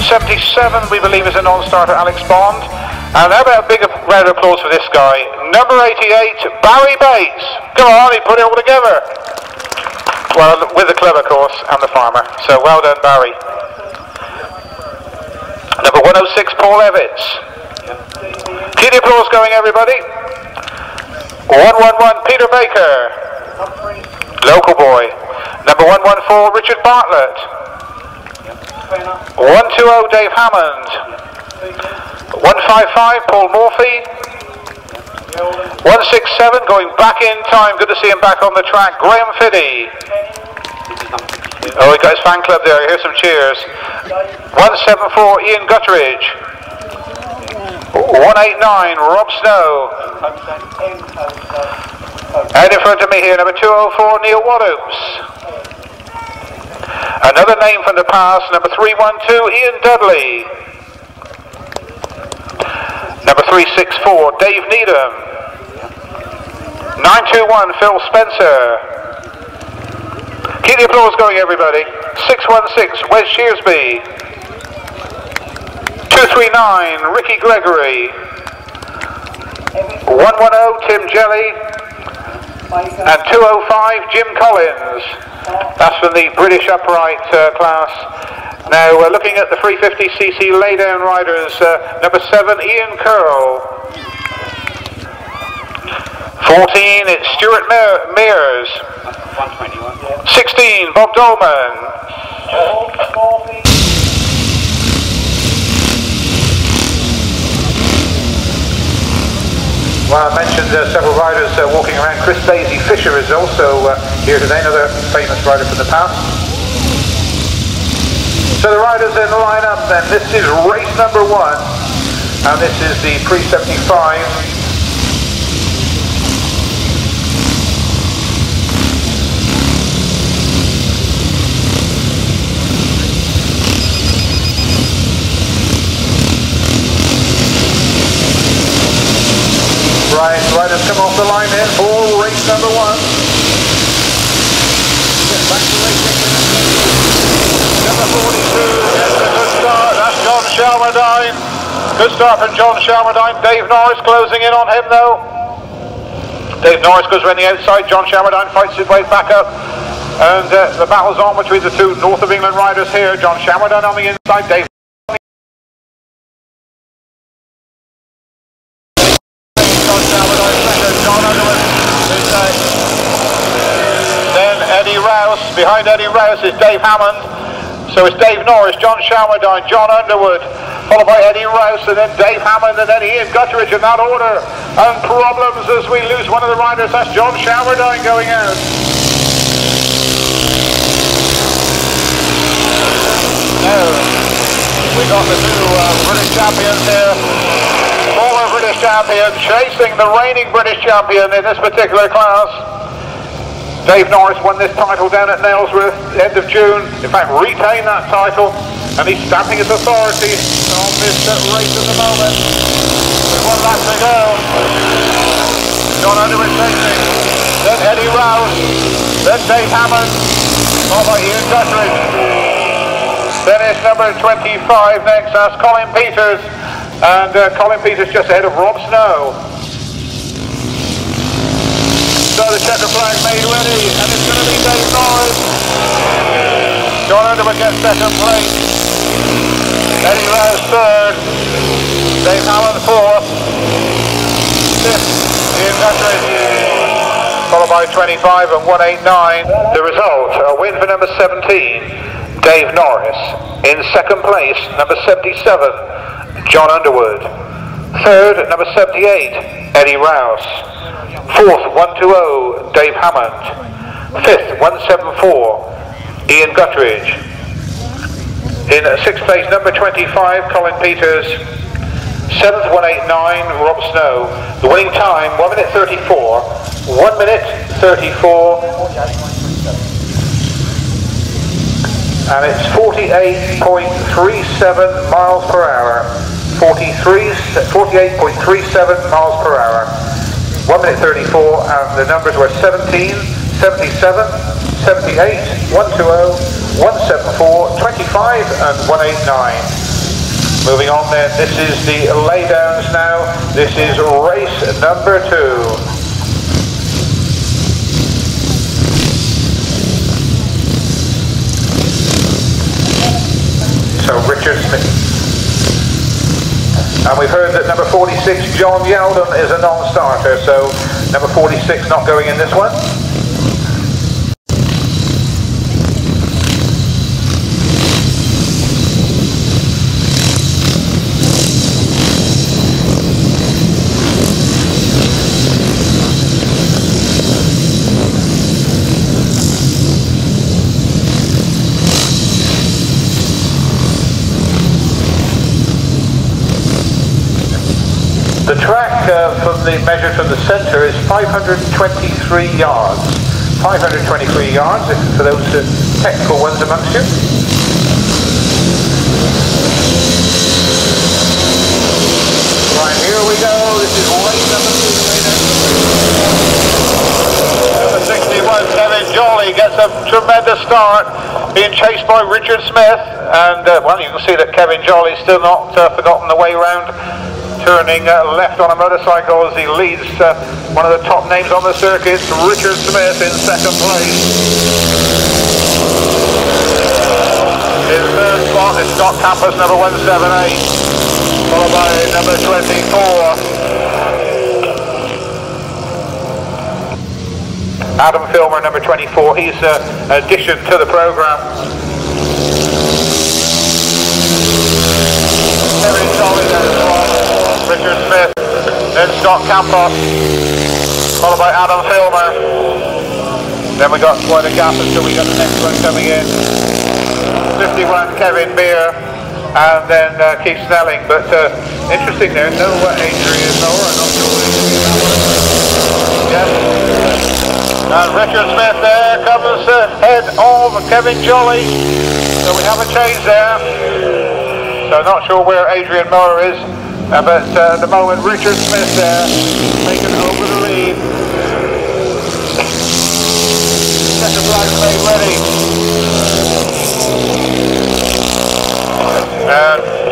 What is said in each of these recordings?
77, we believe, is a non-starter, Alex Bond. And how about a big round of applause for this guy? Number 88, Barry Bates. Come on, he put it all together. Well, with the club, of course, and the farmer. So well done, Barry. Number 106, Paul Evitts. Keep the applause going, everybody. 111, Peter Baker. Local boy. Number 114, Richard Bartlett. 120, Dave Hammond. 155, Paul Morphy. 167, going back in time, good to see him back on the track, Graham Fiddy. Oh, he got his fan club there, here's some cheers. 174, Ian Gutteridge. 189, Rob Snow. And in front of me here, number 204, Neil Wadhams. Another name from the past, number 312, Ian Dudley. Number 364, Dave Needham. 921, Phil Spencer. Keep the applause going, everybody. 616, Wes Shearsby. 239, Ricky Gregory. 110, Tim Jelly. And 205, Jim Collins. That's from the British upright class. Now looking at the 350cc laydown riders, number 7, Ian Curl. 14, it's Stuart Mears. 16, Bob Dolman. Well, I mentioned several riders walking around. Chris Daisy Fisher is also here today, another famous rider from the past. So the riders in the lineup then, this is race number 1, and this is the pre-75. Right, riders come off the line then for race number 1. Get back to racing. Number 42, yes, a good start. That's John Shelmerdine. Good start from John Shelmerdine. Dave Norris closing in on him though. Dave Norris goes around the outside. John Shelmerdine fights his way back up. And the battle's on between the two North of England riders here. John Shelmerdine on the inside. Dave Rouse. Behind Eddie Rouse is Dave Hammond. So it's Dave Norris, John Shelmerdine, John Underwood, followed by Eddie Rouse, and then Dave Hammond, and then Ian Gutteridge in that order. And problems as we lose one of the riders. That's John Shelmerdine going out. Now, we got the new British champions here. Former British champion chasing the reigning British champion in this particular class. Dave Norris won this title down at Nailsworth end of June. In fact, retained that title, and he's stamping his authority on this race at the moment. There's one lap to go. John Underwood chasing, then Eddie Rouse, then Dave Hammond, followed by Ian Gutteridge. Then it's number 25 next, that's Colin Peters, and Colin Peters just ahead of Rob Snow. So the checker flag made ready, and it's going to be Dave Norris. John Underwood gets second place. Eddie Rouse third. Dave Hammond fourth. Fifth, Ian Gutteridge. Followed by 25 and 189. The result, a win for number 17, Dave Norris. In second place, number 77, John Underwood. Third, number 78, Eddie Rouse. Fourth, 120, Dave Hammond. Fifth, 174, Ian Gutteridge. In sixth place, number 25, Colin Peters. Seventh, 189, Rob Snow. The winning time, 1 minute 34. 1 minute 34. And it's 48.37 miles per hour. 48.37 miles per hour. 1 minute 34, and the numbers were 17, 77, 78, 120, 174, 25 and 189. Moving on then, this is the Laydowns now. This is race number 2. So Richard Smith. And we've heard that number 46, John Yeldham, is a non-starter, so number 46 not going in this one. The track measured from the centre is 523 yards. 523 yards, for those technical ones amongst you. Right, here we go. This is race number 2. Number 61, Kevin Jolly gets a tremendous start, being chased by Richard Smith. And, well, you can see that Kevin Jolly's still not forgotten the way round. Turning left on a motorcycle as he leads one of the top names on the circuit, Richard Smith in second place. His third spot is Stott Campos, number 178, followed by number 24. Adam Filmer, number 24, he's an addition to the programme. Very solid as well. Richard Smith, then Stott Campos, followed by Adam Filmer. Then we got quite a gap until we got the next one coming in. 51, Kevin Beer, and then Keith Snelling. But interesting there, no Adrian Moore, not sure yes. And Richard Smith there comes ahead of Kevin Jolly. So we have a change there. So not sure where Adrian Moore is. But at the moment, Richard Smith there, taking over the lead. Second flag made ready.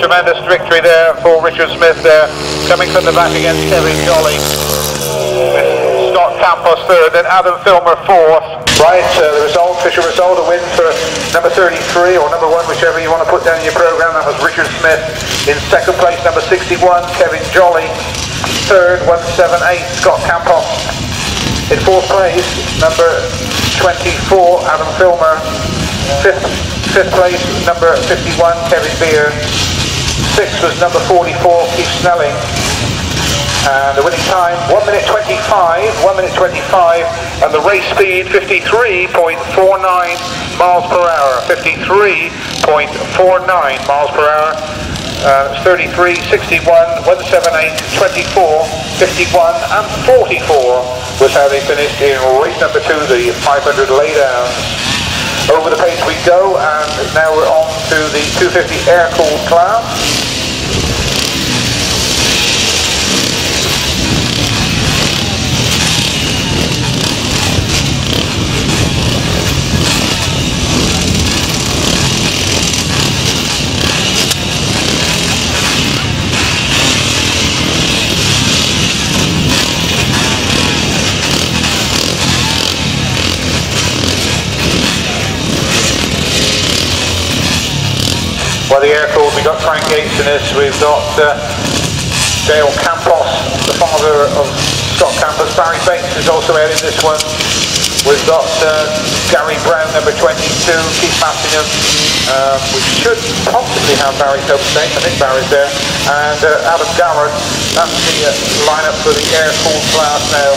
Tremendous victory there for Richard Smith there, coming from the back against Kevin Jolly. With Stott Campos third, then Adam Filmer fourth. Right, the result, official result, a win for number 33 or number 1, whichever you want to put down in your programme. That was Richard Smith. In second place, number 61, Kevin Jolly. Third, 178, Stott Campos. In fourth place, number 24, Adam Filmer. Fifth place, number 51, Kevin Beer. Sixth was number 44, Keith Snelling. And the winning time, 1 minute 25, and the race speed, 53.49 miles per hour, 53.49 miles per hour. It's 33, 61, 178, 24, 51 and 44 was how they finished in race number 2, the 500 Laydowns. Over the pace we go, and now we're on to the 250 air-cooled class. Well, the air-cooled, we've got Frank Yates in this, we've got Dale Campos, the father of Scott Campos. Barry Bates is also out in this one. We've got Graeme Brown, number 22, Keith Massingham. We should possibly have Barry Copenhagen, I think Barry's there. And Adam Gallard, that's the lineup for the air-cooled class now.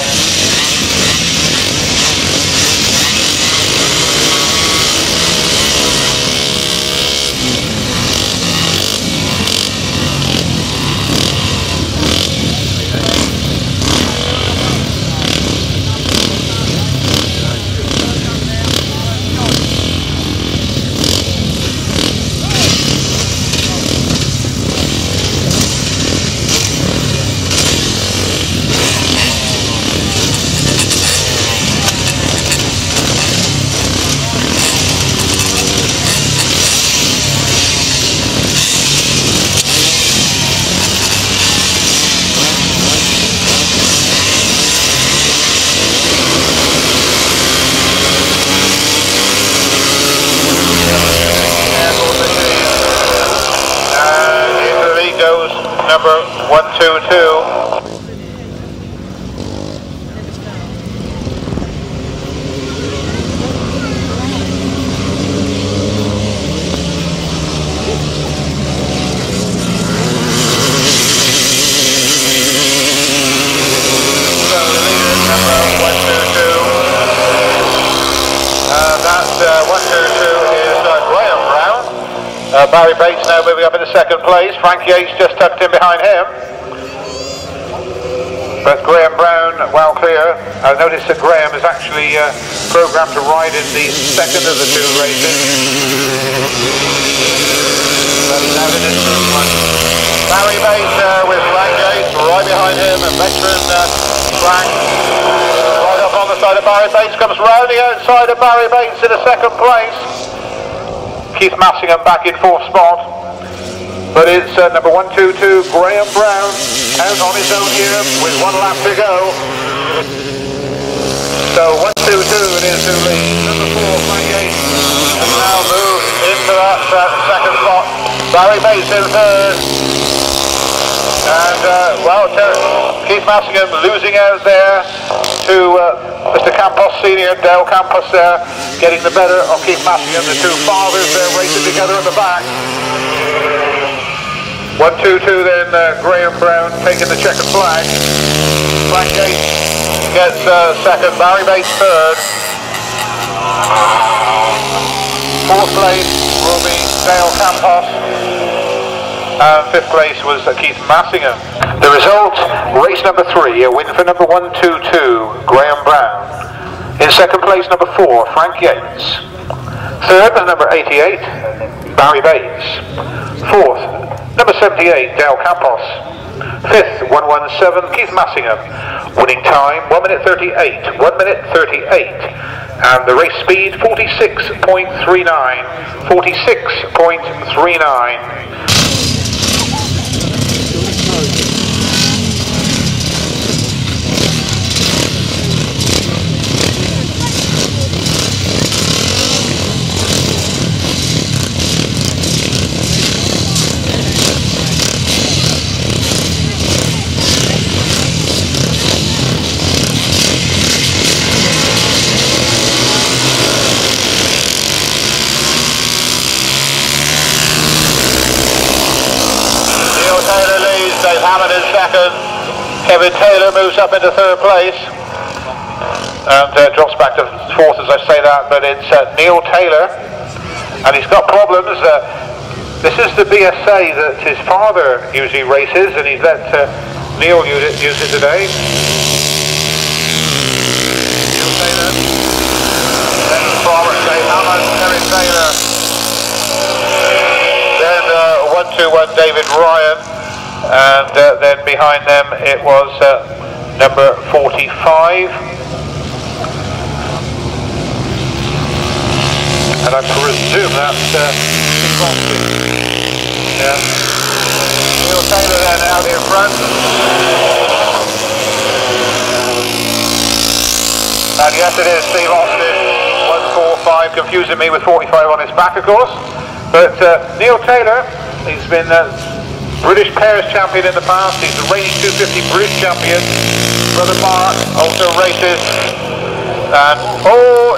Number 122. Barry Bates now moving up into second place. Frank Yates just tucked in behind him. But Graeme Brown, well clear. I noticed that Graeme is actually programmed to ride in the second of the two races. Barry Bates with Frank Yates right behind him, and veteran Frank right up on the side of Barry Bates, comes rounding outside of Barry Bates in a second place. Keith Massingham back in fourth spot, but it's number 122 Graeme Brown out on his own here with 1 lap to go. So 122 it is to lead. Number 4 Frank Yates has now moved into that second spot. Barry Bates in third, and well, Keith Massingham losing out there to Mr. Campos Senior, Dale Campos there, getting the better of Keith Massingham. The two fathers there racing together at the back. 122 then, Graeme Brown taking the checkered flag. Frank Yates gets second, Barry Bates third. Fourth place will be Dale Campos. Fifth place was Keith Massingham. The result, race number 3, a win for number 122, Graeme Brown. In second place, number 4, Frank Yates. Third, number 88, Barry Bates. Fourth, number 78, Dale Campos. Fifth, 117, Keith Massingham. Winning time, 1 minute 38, 1 minute 38. And the race speed, 46.39, 46.39. second. Kevin Taylor moves up into third place and drops back to fourth as I say that, but it's Neil Taylor, and he's got problems. This is the BSA that his father usually races, and he's let Neil use it today. Neil Taylor, then Robert Hammond, Teri Taylor, then 121 David Ryan, and then behind them it was number 45, and I presume that's yeah. Neil Taylor then out in front, and yes it is Steve Austin, 145, confusing me with 45 on his back of course, but Neil Taylor, he's been British pairs champion in the past, he's the reigning 250 British champion. Brother Mark also races, and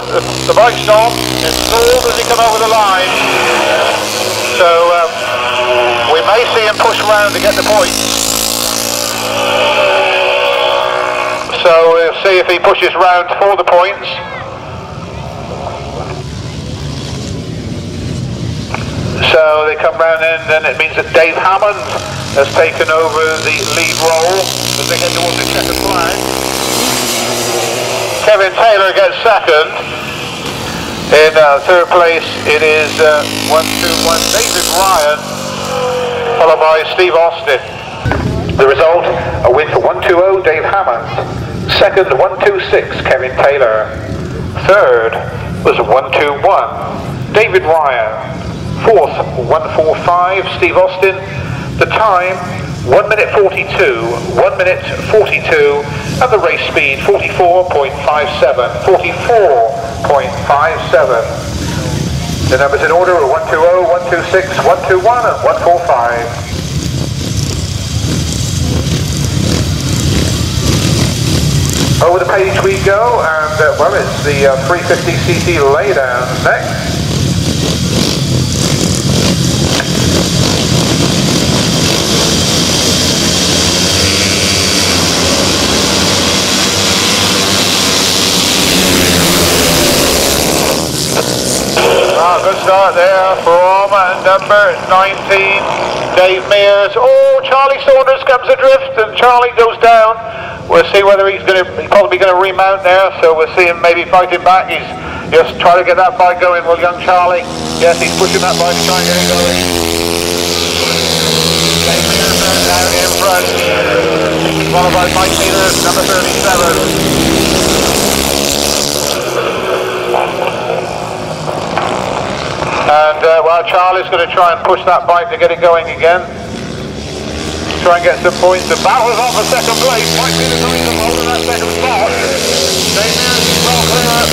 the bike's on as soon as he come over the line, so we may see him push around to get the point. So we'll see if he pushes round for the points. So they come round in, then it means that Dave Hammond has taken over the lead role as they head towards the checkered flag. Kevin Taylor gets second. In third place it is 121 David Ryan, followed by Steve Austin. The result, a win for 120 Dave Hammond. Second, 126 Kevin Taylor. Third was 121 David Ryan. Fourth, 145 Steve Austin. The time, 1 minute 42, 1 minute 42, and the race speed 44.57, 44.57. The numbers in order are 120, 126, 121, and 145. Over the page we go, and well, it's the 350cc Laydowns next. Good start there from number 19, Dave Mears. Oh, Charlie Saunders comes adrift, and Charlie goes down. We'll see whether he's probably going to remount there, so we'll see him maybe fighting back. He's just trying to get that bike going. Well, young Charlie, yes, he's pushing that bike to try and get it going. Dave Mears out in front, followed by Mike Peters, number 37. And well, Charlie's going to try and push that bike to get it going again. Try and get some points. The battle's on for second place. Mike Peters holding that second spot. Faulkner.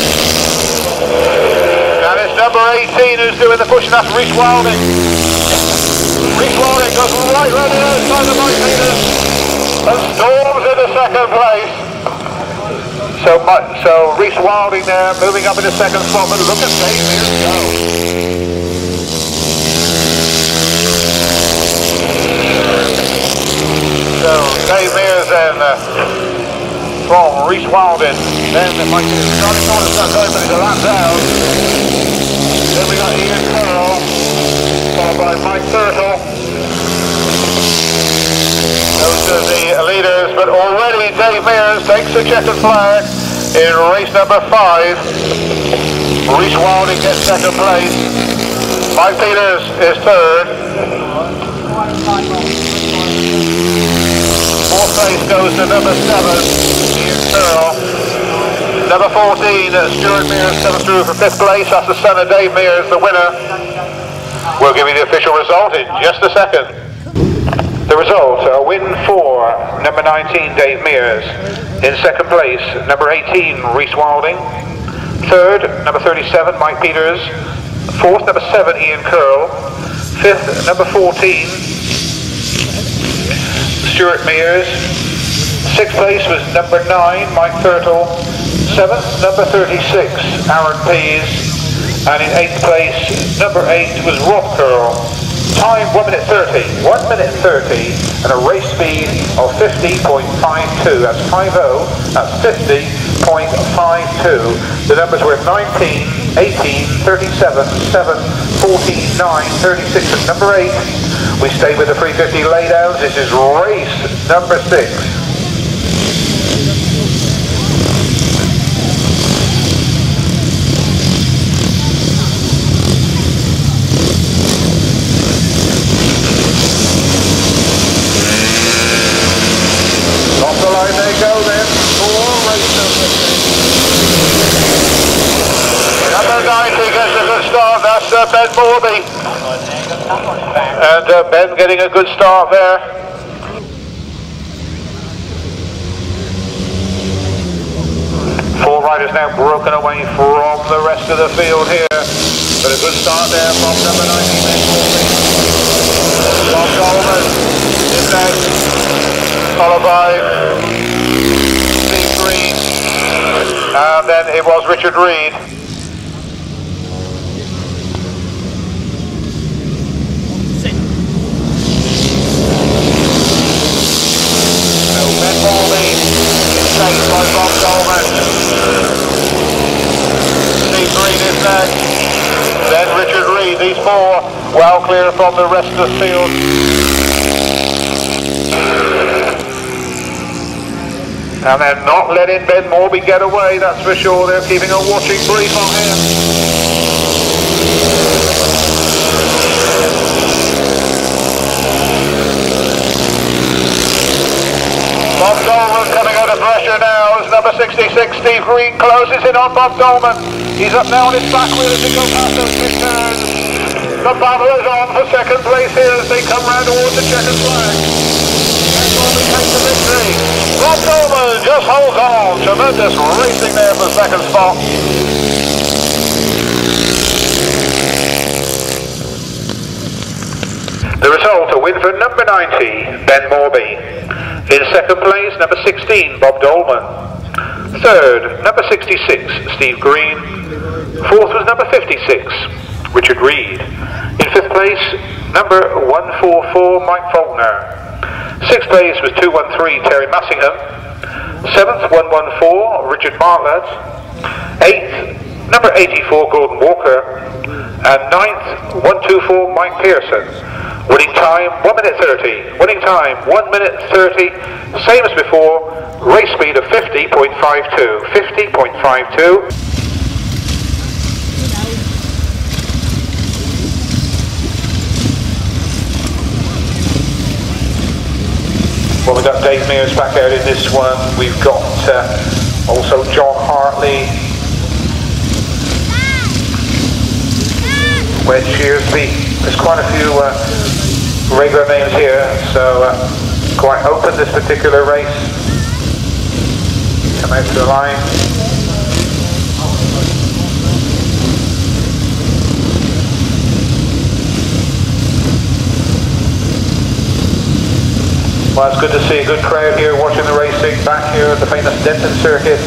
And it's number 18 who's doing the push, and that's Rhys Wilding. Rhys Wilding goes right round the outside of Mike Peters and storms into second place. So Rhys Wilding there, moving up into second spot, but look at Dave Mears go. So Dave Mears then from Rhys Wilding, then Mike Peters. Charlie Saunders got going, but he's a lap down. Then we got Ian Curl, followed by Mike Turtle. Those are the leaders, but already Dave Mears takes the checkered flag in race number 5. Rhys Wilding gets second place. Mike Peters is third. Fourth place goes to number 7, Ian Curl. Number 14, Stuart Mears comes through for 5th place. That's the son of Dave Mears, the winner. We'll give you the official result in just a second. The result, a win for number 19, Dave Mears. In second place, number 18, Rhys Wilding. Third, number 37, Mike Peters. Fourth, number 7, Ian Curl. Fifth, number 14, Stuart Mears. Sixth place was number 9, Mike Turtle. Seventh, number 36, Arron Pease. And in 8th place, number 8 was Rob Curl. Time 1 minute 30. 1 minute 30 and a race speed of 50.52. That's 50. That's 50.52. The numbers were 19, 18, 37, 7, 49, 36 and number 8. We stay with the 350 Laydowns. This is race number 6. Ben Morbey, and Ben getting a good start there. Four riders now broken away from the rest of the field here, but a good start there from number 19, Ben Morbey. Bob Dolman is next, followed by Steve Green, and then it was Richard Reed. By Bob Dolman. Steve Green is next. Then Richard Reed. These four well clear from the rest of the field. And they're not letting Ben Morbey get away, that's for sure. They're keeping a watching brief on him. Bob Dolman coming under pressure now as number 66, Steve Green, closes in on Bob Dolman. He's up now on his back wheel as he goes past those big turns. The battle is on for second place here as they come round towards the checkered flag. And Morbey takes the victory. Bob Dolman just holds on. Tremendous racing there for the second spot. The result, a win for number 90, Ben Morbey. In second place, number 16, Bob Dolman. Third, number 66, Steve Green. Fourth was number 56, Richard Reed. In fifth place, number 144, Mike Faulkner. Sixth place was 213, Teri Massingham. Seventh, 114, Richard Bartlett. Eighth, number 84, Gordon Walker. And ninth, 124, Mike Pearson. Winning time, 1 minute 30. Winning time, 1 minute 30. Same as before. Race speed of 50.52. 50.52. Well, we've got Dave Mears back out in this one. We've got also John Hartley. Wed Shearsby. There's quite a few regular names here, so quite open this particular race. Come out to the line. Well, it's good to see a good crowd here watching the racing back here at the famous Denton circuit.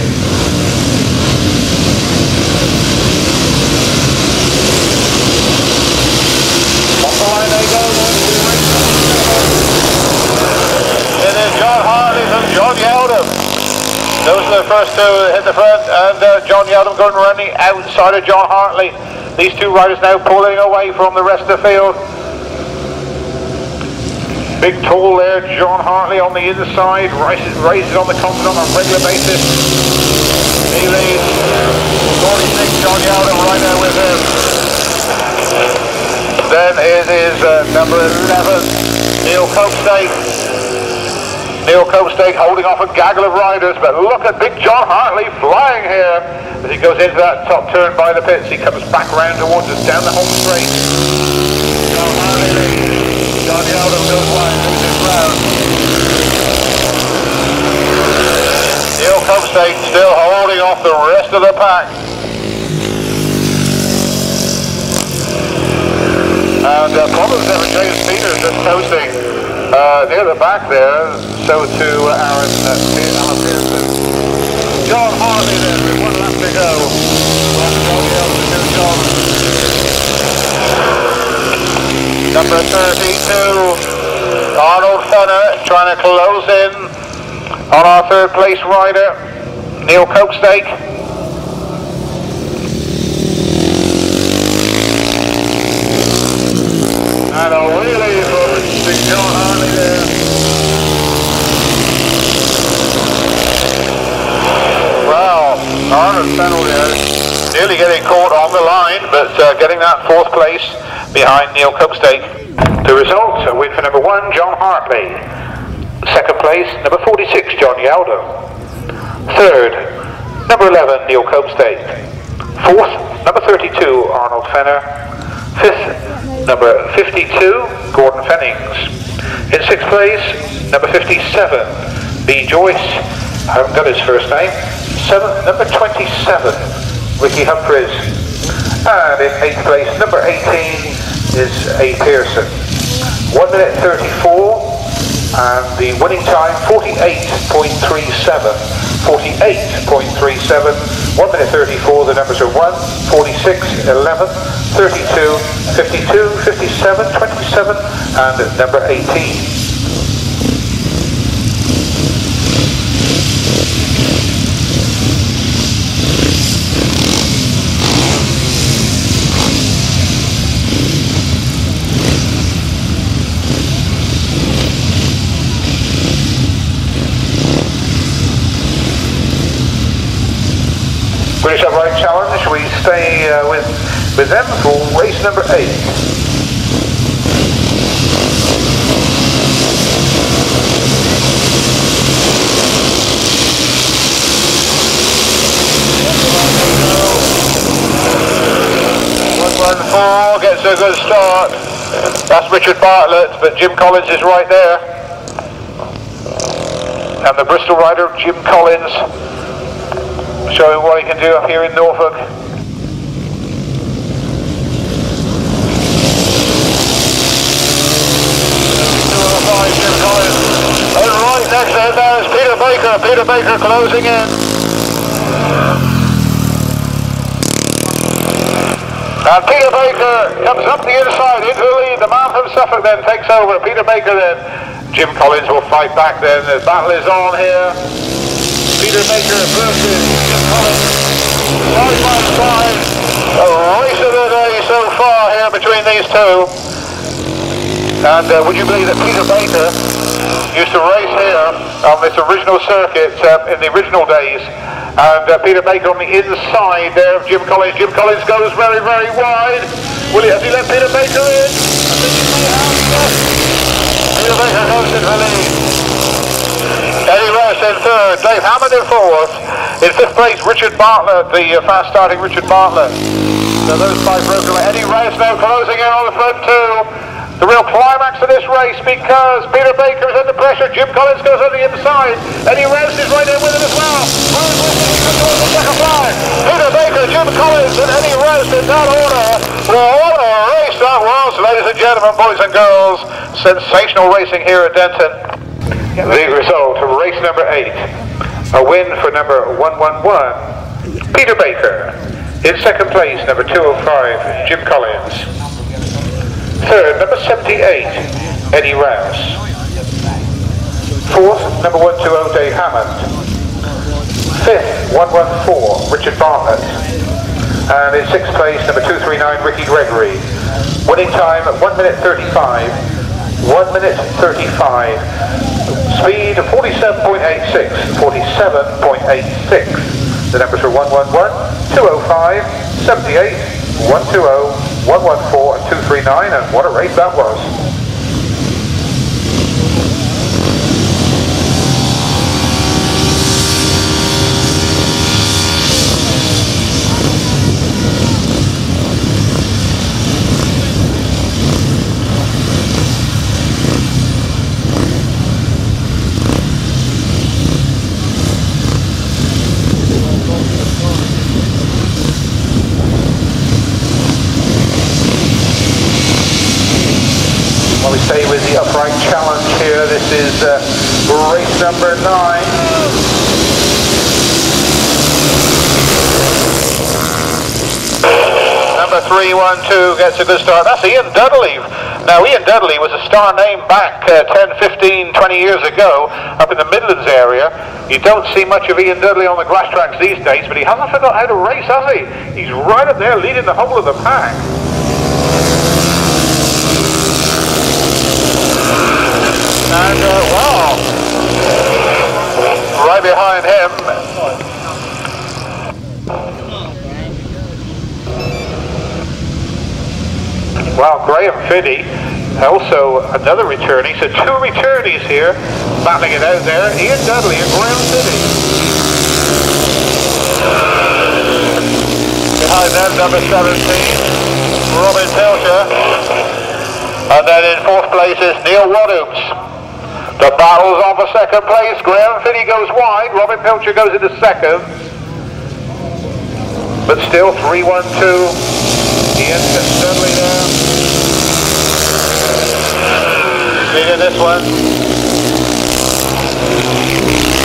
On the line they go. It is John Hartley and John Yeldham. Those are the first two that hit the front, and John Yeldham going around the outside of John Hartley. These two riders now pulling away from the rest of the field. Big tall there, John Hartley on the inside, raises on the continent on a regular basis. He leads 46, John Yeldham right there with him. Then it is number 11, Neil Copestake. Neil Copestake holding off a gaggle of riders, but look at big John Hartley flying here as he goes into that top turn by the pits. He comes back round towards us down the home straight. John Hartley leads. John Yeldham goes wide, loses round. Neil Copestake still holding off the rest of the pack. And problems there with James Peters just coasting near the back there, so to Arron Pease. John Hartley there with 1 lap to go. John Yeldham to John. Number 13, Arnold Fenner trying to close in on our third place rider, Neil Copestake. And a really good big John Hartley there. Well, Arnold Fenner there, nearly getting caught on the line, but getting that fourth place behind Neil Copestake. The result, a win for number 1, John Hartley. Second place, number 46, John Yeldham. Third, number 11, Neil Copestake. Fourth, number 32, Arnold Fenner. Fifth, number 52, Gordon Fennings. In sixth place, number 57, B. Joyce. I haven't got his first name. Seventh, number 27, Ricky Humphries. And in eighth place, number 18 is A. Pearson. 1 minute 34, and the winning time 48.37. 48.37. 1 minute 34. The numbers are 1, 46, 11, 32, 52, 57, 27, and number 18. British Upright Challenge, we stay with them for race number 8. Four gets a good start. That's Richard Bartlett, but Jim Collins is right there. And the Bristol rider, Jim Collins, showing what he can do up here in Norfolk. And right next to him now is Peter Baker. Peter Baker closing in. And Peter Baker comes up the inside into the lead. The man from Suffolk then takes over. Peter Baker then. Jim Collins will fight back then. The battle is on here. Peter Baker versus Jim Collins, side by side. A race of the day so far here between these two. And would you believe that Peter Baker used to race here on this original circuit in the original days? And Peter Baker on the inside there of Jim Collins. Jim Collins goes very, very wide. Has he let Peter Baker in? I think he may have. Peter Baker goes into the lead. Eddie Rouse in third, Dave Hammond in fourth. In fifth place, Richard Bartlett, the fast-starting Richard Bartlett. So those five broke away. Eddie Rouse now closing in on the front two. The real climax of this race, because Peter Baker is under pressure. Jim Collins goes on the inside. Eddie Rouse is right there with him as well. Peter Baker, Jim Collins, and Eddie Rouse in that order. Well, what a race that was, ladies and gentlemen, boys and girls. Sensational racing here at Denton. The result of race number 8, a win for number 111, Peter Baker. In second place, number 205, Jim Collins. Third, number 78, Eddie Rouse. Fourth, number 120, Dave Hammond. Fifth, 114, Richard Bartlett. And in sixth place, number 239, Ricky Gregory. Winning time, 1 minute 35. 1 minute 35. Speed 47.86, 47.86. The numbers are 111, 205, 78, 120, 114 and 239, and what a race that was. We stay with the upright challenge here. This is race number 9. Number 312 gets a good start. That's Ian Dudley Now, Ian Dudley was a star name back 10, 15, 20 years ago up in the Midlands area. You don't see much of Ian Dudley on the grass tracks these days, but he hasn't forgot how to race, has he? He's right up there leading the whole of the pack. And, wow, right behind him. Wow, Graeme Fiddy, also another returnee, so two returnees here, battling it out there, Ian Dudley and Graeme Fiddy. Behind them, number 17, Robin Pilcher, and then in fourth place is Neil Wadhams. The battle's on for second place, Graeme Fiddy goes wide, Robin Pilcher goes into second, but still 3-1-2. Ian Dudley there. Leading this one.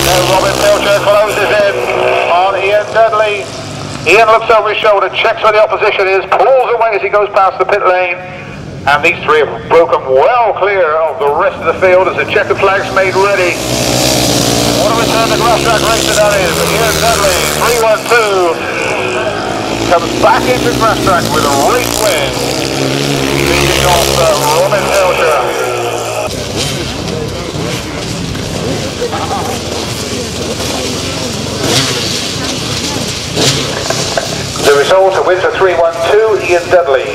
Now Robin Pilcher closes in on Ian Dudley. Ian looks over his shoulder, checks where the opposition is, pulls away as he goes past the pit lane. And these three have broken well clear of the rest of the field as the checkered flag's made ready. What a return to grass track race that is. Ian Dudley, 3-1-2. Comes back into grass track with a race win, leading off Robin Pilcher. The result, a win for 3-1-2, Ian Dudley.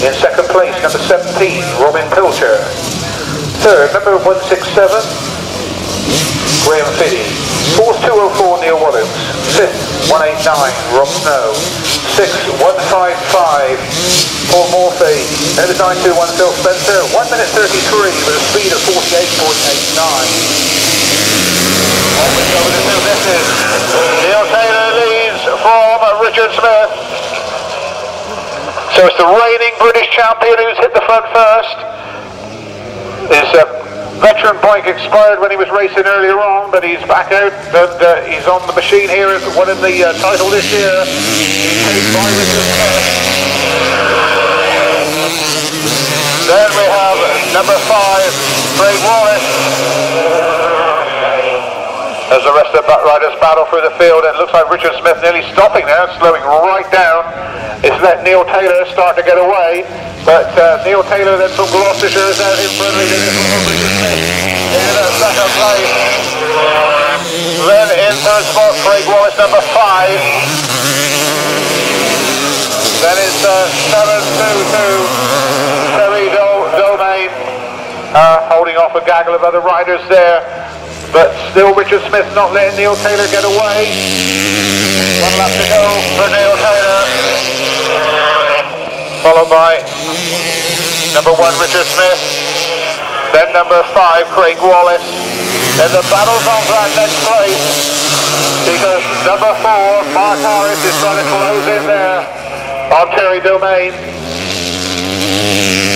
In second place, number 17, Robin Pilcher. Third, number 167, Graeme Fiddy. Fourth, 204, Neil Wadhams. Fifth, 189, Rob Snow. 6, 155, Paul Morbey. Then is 921, Phil Spencer. 1 minute 33 with a speed of 48.89. On we go with the two misses. Neil Taylor leads from Richard Smith. So it's the reigning British champion who's hit the front first. His veteran bike expired when he was racing earlier on, but he's back out and he's on the machine here as winning the title this year. Then we have number 5, Craig Wallace. As the rest of the riders battle through the field, it looks like Richard Smith nearly stopping there, slowing right down. It's let Neil Taylor start to get away, but Neil Taylor then from Gloucestershire is out in front of Richard Smith in second place. Then in third spot, Craig Wallace, number 5. Then it's 7-2-2, Teri Dolman, holding off a gaggle of other riders there. But still Richard Smith not letting Neil Taylor get away. 1 lap to go for Neil Taylor. Followed by number 1, Richard Smith. Then number 5, Craig Wallace. Then the battle's on for that next place, because number 4, Mark Harris, is trying to close in there on Teri Dolman.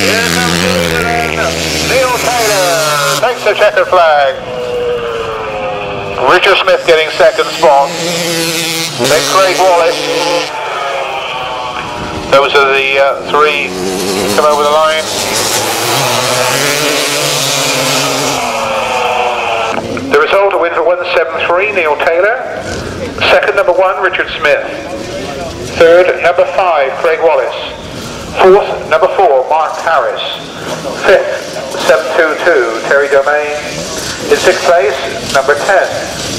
Here comes Neil Taylor, takes the checkered flag. Richard Smith getting second spot. Then Craig Wallace. Those are the 3 come over the line. The result, a win for 173, Neil Taylor. Second, number 1, Richard Smith. Third, number 5, Craig Wallace. Fourth, number 4, Mark Harris. Fifth, 722, Teri Dolman. In sixth place, number 10,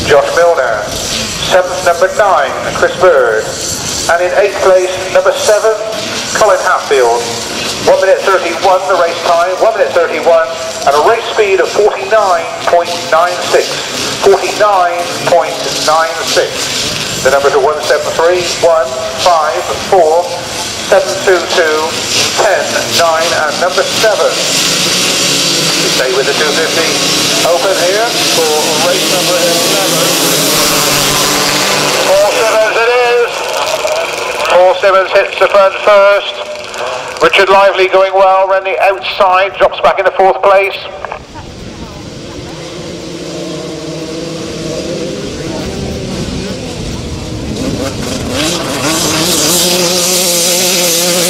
Josh Milner. Seventh, number 9, Chris Bird. And in eighth place, number 7, Colin Hatfield. 1 minute 31 the race time, 1 minute 31, and a race speed of 49.96. 49.96. The numbers are 173, 1, 5, 4, 722, 10, 9, and number 7. We stay with the 250 open here for race number 11. Paul Simmons it is. Paul Simmons hits the front first. Richard Lively going well, around the outside, drops back into fourth place.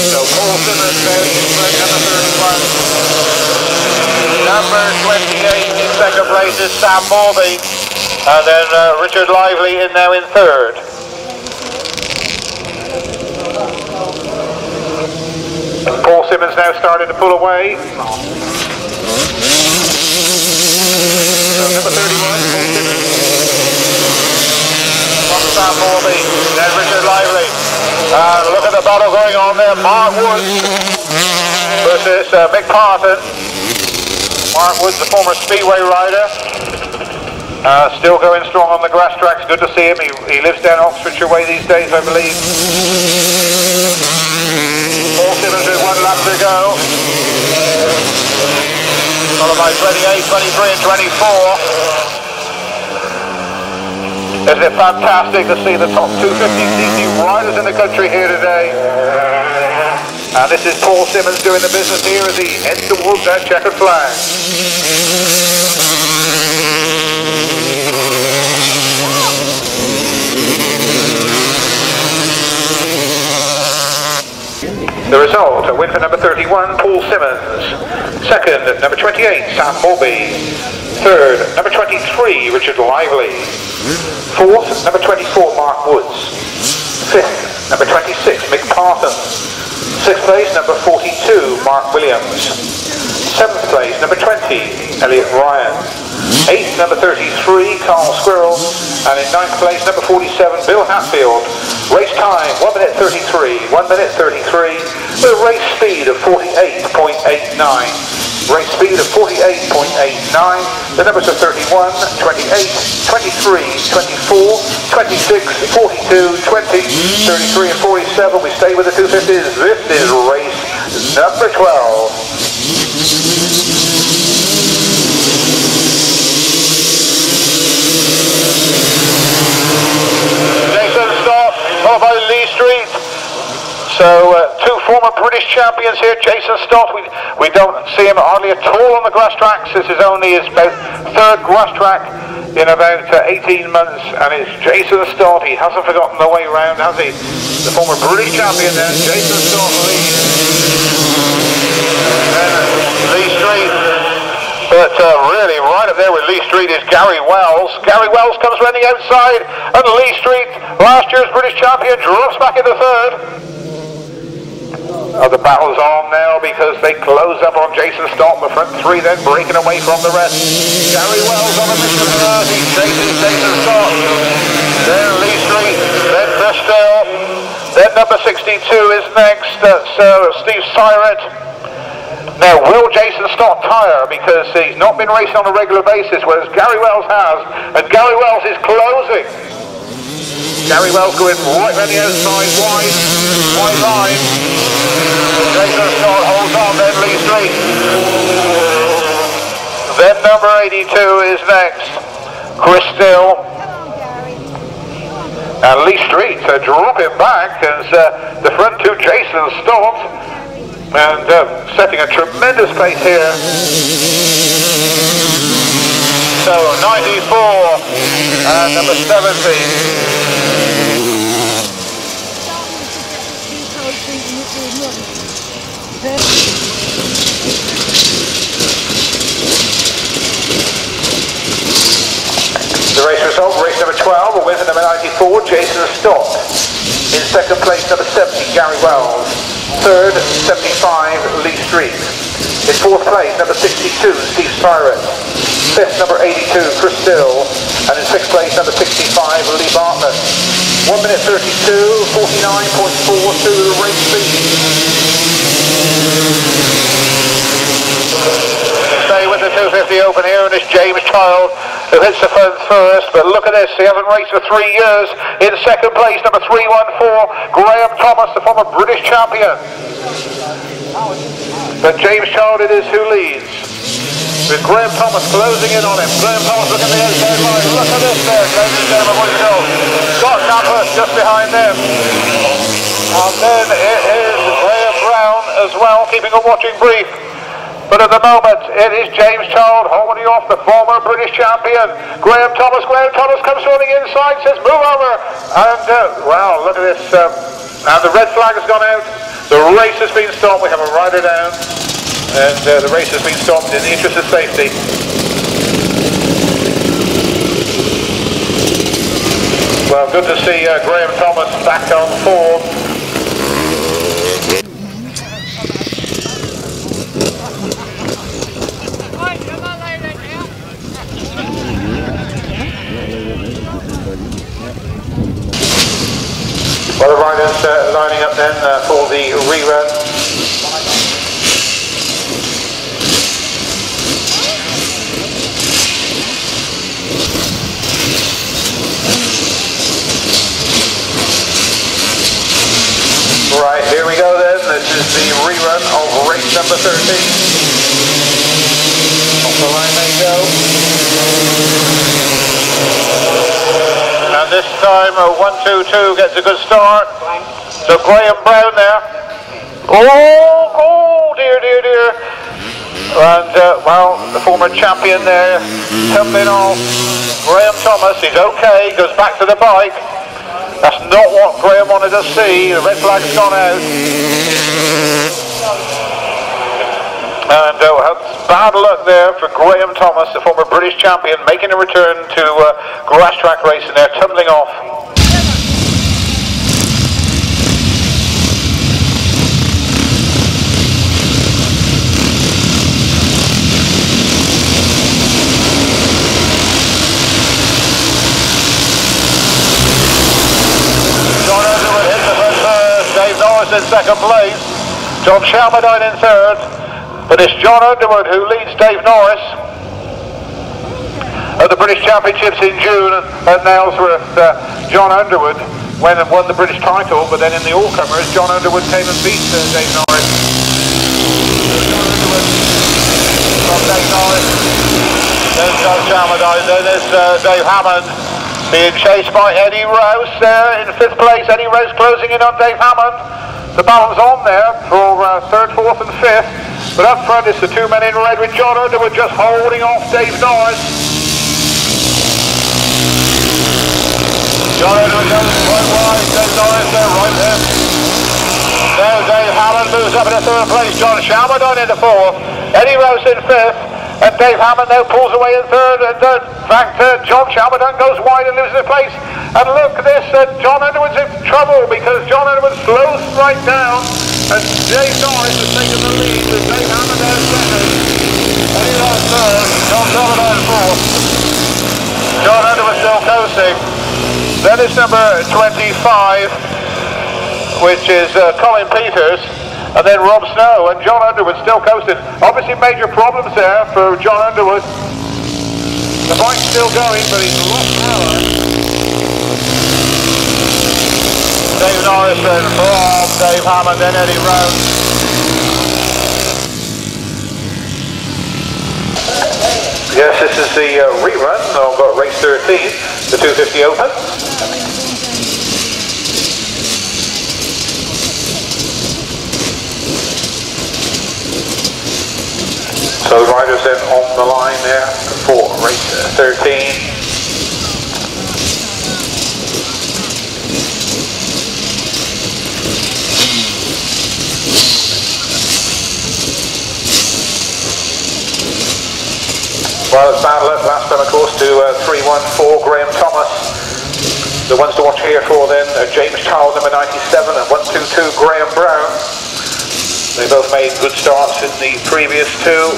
So Paul Simmons goes in number 31. second place is Sam Morbey, and then Richard Lively in now in third. Paul Simmons now starting to pull away. So number 31, Paul Simmons. From Sam Morbey, then Richard Lively. Look at the battle going on there. Mark Woods versus Mick Parton. Mark Woods, the former Speedway rider. Still going strong on the grass tracks. Good to see him. He lives down Oxfordshire way these days, I believe. Paul Simmons with 1 lap to go. Followed by 28, 23 and 24. Isn't it fantastic to see the top 250cc riders in the country here today? And this is Paul Simmons doing the business here as he heads towards that checkered flag. The result, a win for number 31, Paul Simmons. Second, number 28, Sam Morbey. Third, number 23, Richard Lively. Fourth, number 24, Mark Woods. Fifth, number 26, Mick Parton. Sixth place, number 42, Mark Williams. Seventh place, number 20, Elliott Ryan. Eighth, number 33, Carl Squirrel. And in ninth place, number 47, Bill Hatfield. Race time, 1 minute 33, 1 minute 33, with a race speed of 48.89. Race speed of 48.89. The numbers are 31, 28, 23, 24, 26, 42, 20, 33 and 47. We stay with the 250s. This is race number 12. Followed by Lee Street. So two former British champions here. Jason Stott, we don't see him hardly at all on the grass tracks. This is only his third grass track in about 18 months, and it's Jason Stott. He hasn't forgotten the way round, has he? The former British champion there, Jason Stott leads. Lee Street. But really, right up there with Lee Street is Gary Wells. Gary Wells comes around the outside, and Lee Street, last year's British champion, drops back into third. The battle's on now because they close up on Jason Stott. The front three then breaking away from the rest. Gary Wells on the mission of the he chases Jason Stott. Then Lee Street, then Bristol. Then number 62 is next. That's Steve Syrett. Now, will Jason Stott tire because he's not been racing on a regular basis, whereas Gary Wells has, and Gary Wells is closing. Gary Wells going right around the outside, wide line. Jason Stott holds on, then Lee Street. Then number 82 is next, Chris Still. And Lee Street dropping back as the front two, Jason Stott. And setting a tremendous pace here. So 94 and number 70. The race result, race number 12, a win for number 94, Jason Stott. In second place, number 70, Gary Wells. Third, 75, Lee Street. In fourth place, number 62, Steve Syrett. Fifth, number 82, Chris Still. And in sixth place, number 65, Lee Bartlett. 1 minute 32, 49.42 race speed. Stay with the 250 open here, and it's James Childe who hits the front first, but look at this, he hasn't raced for 3 years. In second place, number 314, Graeme Thomas, the former British champion. But James Childe it is who leads, with Graeme Thomas closing in on him. Graeme Thomas looking at the outside line, look at this there, ladies and gentlemen, what you know. Scott Campos just behind them. And then it is Graeme Brown as well, keeping a watching brief. But at the moment, it is James Childe holding off the former British champion, Graeme Thomas. Graeme Thomas comes from the inside, says move over. And, wow, look at this. And the red flag has gone out. The race has been stopped. We have a rider down. And the race has been stopped in the interest of safety. Well, good to see Graeme Thomas back on form. Well, the riders lining up then for the rerun. Right, here we go then. This is the rerun of race number 13. Off the line they go. And this time 1-2-2 gets a good start. So Graeme Brown there. Oh dear, dear, dear. And well, the former champion there tumbling off. Graeme Thomas, he's okay, goes back to the bike. That's not what Graeme wanted to see. The red flag's gone out. And bad luck there for Graeme Thomas, the former British champion, making a return to grass track racing there, tumbling off. Norris in second place, Shelmerdine in third, but it's John Underwood who leads Dave Norris at the British Championships in June at Nailsworth. John Underwood went and won the British title, but then in the all-comers, John Underwood came and beat Dave Norris. John Underwood from Dave Norris, then John Shelmerdine, then there's Dave Hammond. Being chased by Eddie Rouse there in fifth place. Eddie Rouse closing in on Dave Hammond. The balance on there for third, fourth and fifth. But up front it's the two men in red with John Underwood just holding off Dave Norris. John Underwood goes quite wide. Dave Norris there right there. Now Dave Hammond moves up into third place. John Shelmerdine into fourth. Eddie Rouse in fifth. And Dave Hammond now pulls away in third, and in fact John Shelmerdine goes wide and loses his place. And look at this, John Underwood's in trouble because John Underwood slows right down, and Dave Norris has taken the lead with Dave Hammond there second. Eddie Rouse third, John Shelmerdine fourth. John Underwood still coasting. Then it's number 25, which is Colin Peters. And then Rob Snow, and John Underwood still coasting. Obviously major problems there for John Underwood. The bike's still going, but he's lost power. Dave Norris and Rob, Dave Hammond, then Eddie Rouse. Yes, this is the rerun of race 13, the 250 Open. So the riders then on the line there for race 13. Well, it's bad luck last time, of course, to 314 Graeme Thomas. The ones to watch here for then James Childe, number 97, and 122 Graeme Brown. They both made good starts in the previous two.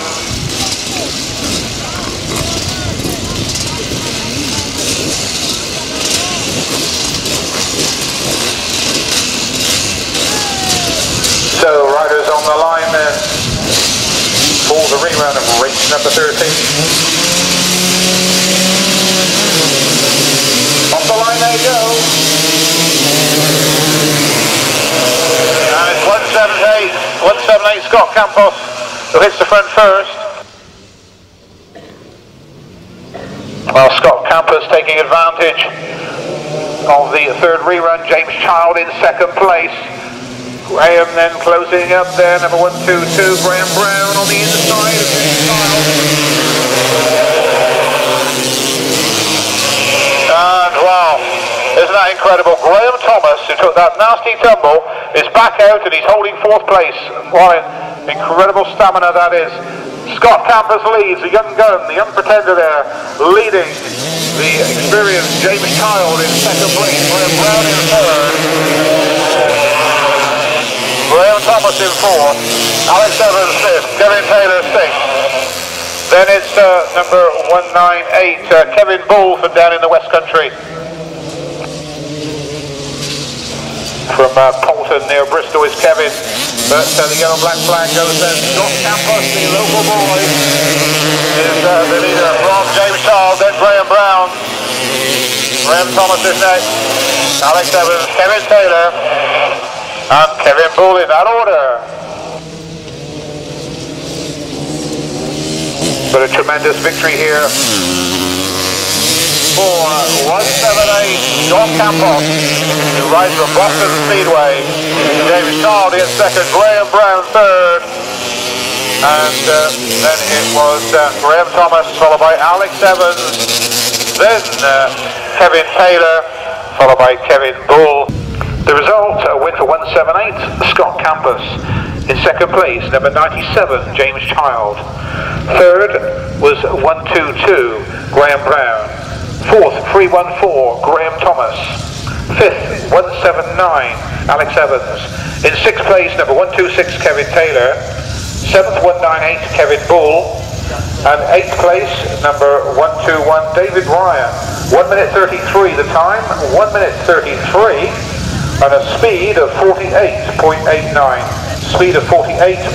So riders on the line then for the rerun of race number 13. Off the line they go. And it's 178 Scott Campos who hits the front first. Well, Scott Campos taking advantage of the third rerun. James Childe in second place. Graeme then closing up there, number 122, Graeme Brown on the inside of James Childe. And wow, isn't that incredible? Graeme Thomas, who took that nasty tumble, is back out and he's holding fourth place. What incredible stamina that is. Scott Campos leads, the young gun, the young pretender there, leading the experienced James Childe in second place, Graeme Brown in third, Graeme Thomas in fourth, Alex Evans fifth, Kevin Taylor sixth. Then it's number 198, Kevin Bull from down in the West Country. From Poulton near Bristol is Kevin, but the yellow black flag goes then. Stott Campos, the local boy, is the leader from James Childe, then Graeme Brown. Graeme Thomas is next, Alex Evans, Kevin Taylor, and Kevin Bull in that order. But a tremendous victory here for 178 John Campos, who rides from Boston Speedway. James Childe in second, Graeme Brown third, and then it was Graeme Thomas followed by Alex Evans, then Kevin Taylor followed by Kevin Bull. The result, a win for 178 Scott Campos. In second place, number 97 James Childe. Third was 122 Graeme Brown. Fourth, 314, Graeme Thomas. Fifth, 179, Alex Evans. In sixth place, number 126, Kevin Taylor. Seventh, 198, Kevin Bull. And eighth place, number 121, David Ryan. 1 minute 33 the time, 1 minute 33, and a speed of 48.89. Speed of 48.89.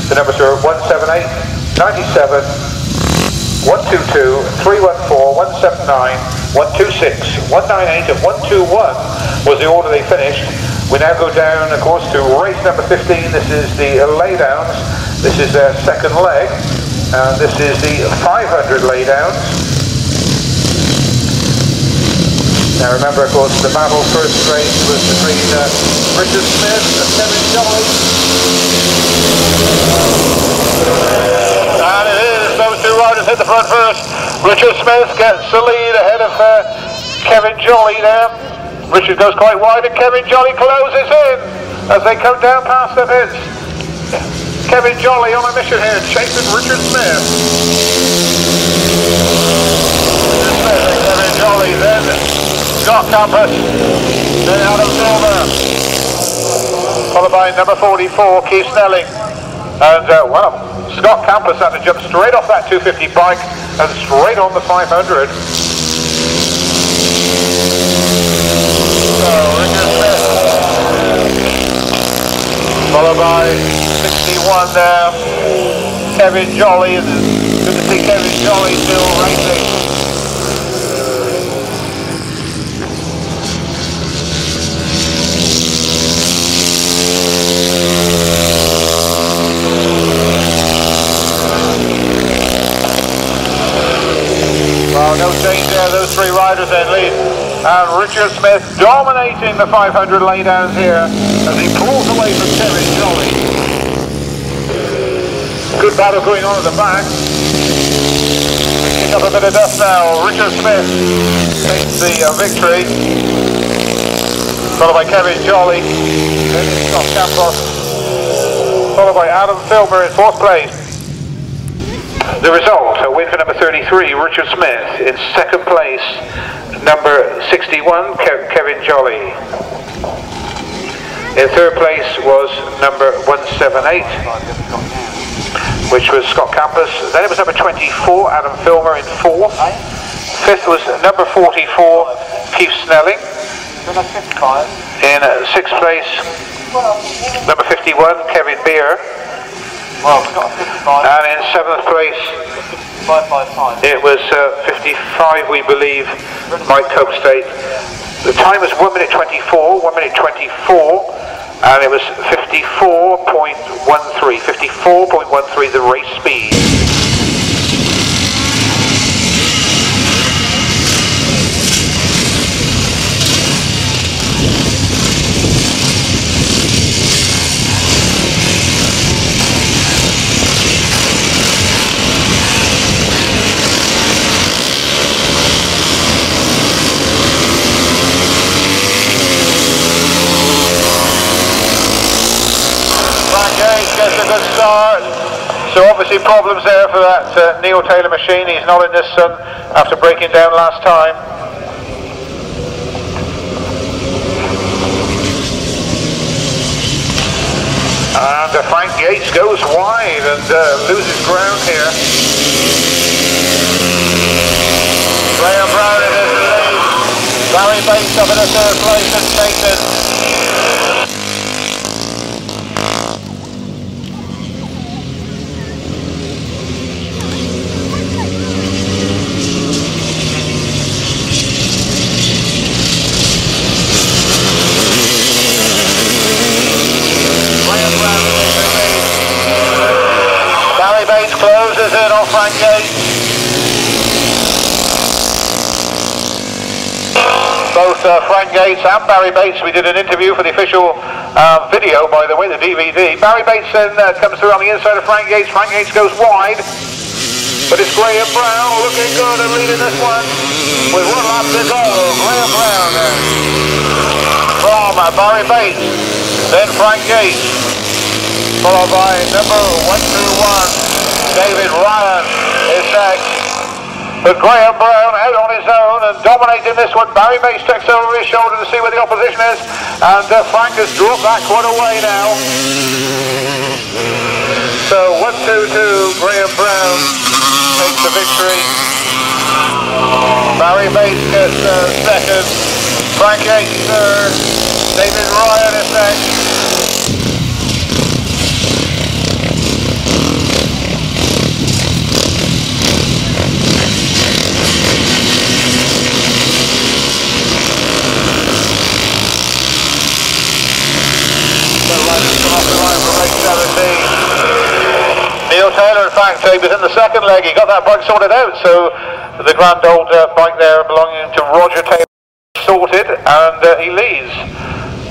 The numbers are 178, 97, 122, 314, 179, 126, 198 and 121 was the order they finished. We now go down, of course, to race number 15. This is the Laydowns. This is their second leg. And this is the 500 Laydowns. Now remember, of course, the battle first race was between Richard Smith and Kevin Jolly. And it is, those two riders hit the front first. Richard Smith gets the lead ahead of Kevin Jolly there. Richard goes quite wide and Kevin Jolly closes in as they come down past the pits. Kevin Jolly on a mission here, chasing Richard Smith. Kevin Jolly, then Scott Campos, then Adam Silver, followed by number 44, Keith Snelling. And well, Scott Campos had to jump straight off that 250 bike and straight on the 500. So Richard Smith, followed by 61 there, Kevin Jolly. Good to see Kevin Jolly still racing. Well, no change there, those three riders in lead. And Richard Smith dominating the 500 Laydowns here as he pulls away from Kevin Jolly. Good battle going on at the back. Picking up a bit of dust now. Richard Smith takes the victory, followed by Kevin Jolly. Then Scott Campos, followed by Adam Filmer in fourth place. The result, a win for number 33, Richard Smith. In second place, number 61, Kevin Jolly. In third place was number 178, which was Scott Campos. Then it was number 24, Adam Filmer in fourth. Fifth was number 44, Keith Snelling. In sixth place, number 51, Kevin Beer. And in seventh place, it was 55, we believe, Mike Copestate. The time was 1 minute 24, 1 minute 24, and it was 54.13, the race speed. Gets a good start. So obviously problems there for that Neil Taylor machine. He's not in this sun after breaking down last time. And Frank Yates goes wide and loses ground here. Graeme Brown in his lead. Barry Bates up in the third place and Nathan. Closes in on Frank Yates. Both Frank Yates and Barry Bates, we did an interview for the official video, by the way, the DVD. Barry Bates then comes through on the inside of Frank Yates. Frank Yates goes wide, but it's Graeme Brown looking good and leading this one with 1 lap to go. Graeme Brown from Barry Bates, then Frank Yates, followed by number 121. David Ryan is next, but Graeme Brown out on his own and dominating this one. Barry Bates checks over his shoulder to see where the opposition is, and Frank has dropped that quite away now. So 1-2-2, Graeme Brown takes the victory. Barry Bates gets second, Frank Yates third, David Ryan is next. Neil Taylor, in fact, he was in the second leg. He got that bike sorted out, so the grand old bike there belonging to Roger Taylor sorted, and he leads.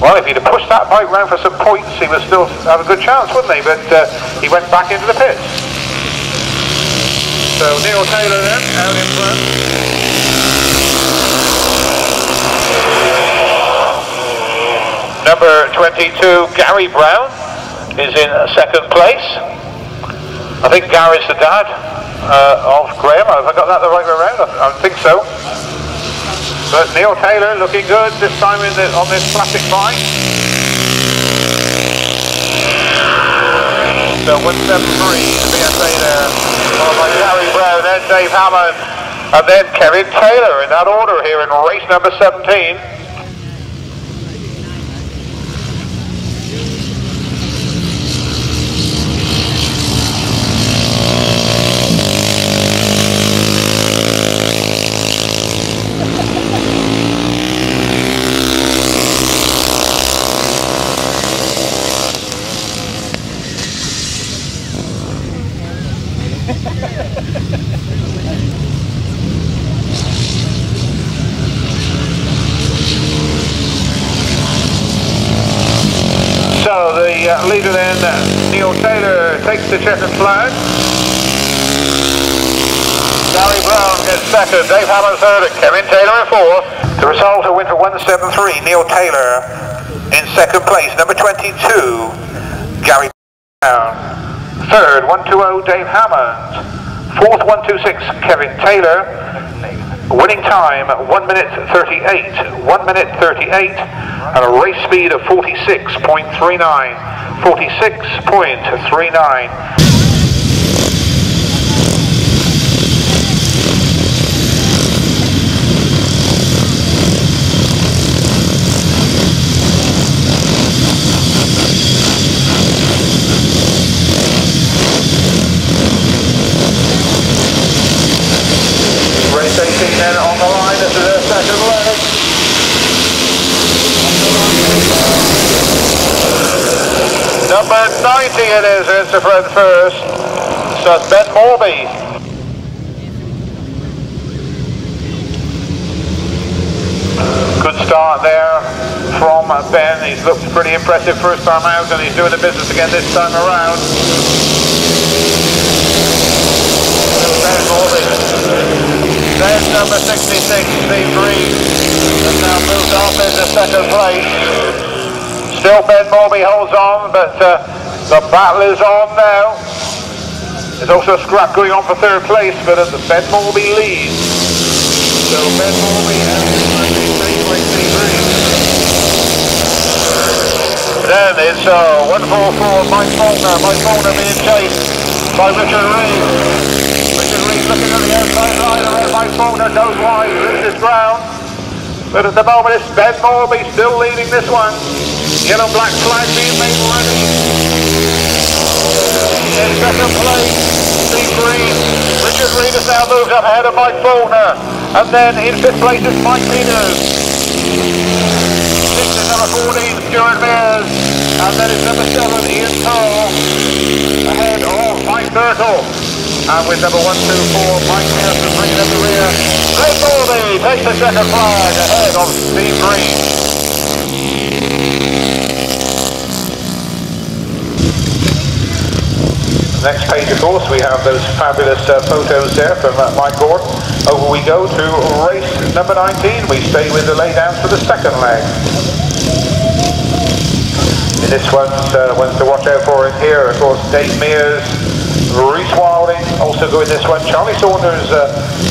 Well, if he'd have pushed that bike round for some points, he would still have a good chance, wouldn't he? But he went back into the pits. So Neil Taylor then out in front. Number 22, Gary Brown, is in second place. I think Gary's the dad of Graeme. Have I got that the right way around? I think so. But Neil Taylor looking good this time on this classic bike. So 173 BSA there, followed by Gary Brown, then Dave Hammond, and then Kevin Taylor in that order here in race number 17. So the leader then, Neil Taylor, takes the checkered flag. Gary Brown gets second, Dave Hammond third, and Kevin Taylor in fourth. The result, a win for 173, Neil Taylor in second place. Number 22, Gary Brown. Third, 120, Dave Hammond. Fourth, 126, Kevin Taylor. Winning time, 1 minute 38. 1 minute 38, and a race speed of 46.39. 46.39. Race 18 then on the line. This is their second leg. Number 90 it is, it's the front first. So it's Ben Morbey. Good start there from Ben. He's looked pretty impressive first time out, and he's doing the business again this time around. Ben Morbey. There's number 66, Steve Reed, has now moved up into second place. Still Ben Morbey holds on, but the battle is on now. There's also a scrap going on for third place, but Ben Morbey leads. So Ben Morbey has then it's 144, Mike Faulkner. Mike Faulkner being chased by Richard Reed. Richard Reed looking at the outside line, and Mike Faulkner goes wide, loses ground. But at the moment it's Ben Morbey still leading this one. Yellow black flag being made ready. In second place, Steve Green. Richard Reed has now moved up ahead of Mike Faulkner. And then in fifth place is Mike Peters. Sixth is number 14, Stuart Mears. And then it's number 7, Ian Toll. Ahead of Mike Birtle. And with number 124, Mike Pearson bringing up the rear. Graeme Brown takes the second flag ahead of Steve Green. Next page, of course, we have those fabulous photos there from Mike Gordon. Over we go to race number 19. We stay with the Laydowns for the second leg. In this one's to watch out for in here, of course, Dave Mears, Rhys Wilding also go in this one. Charlie Saunders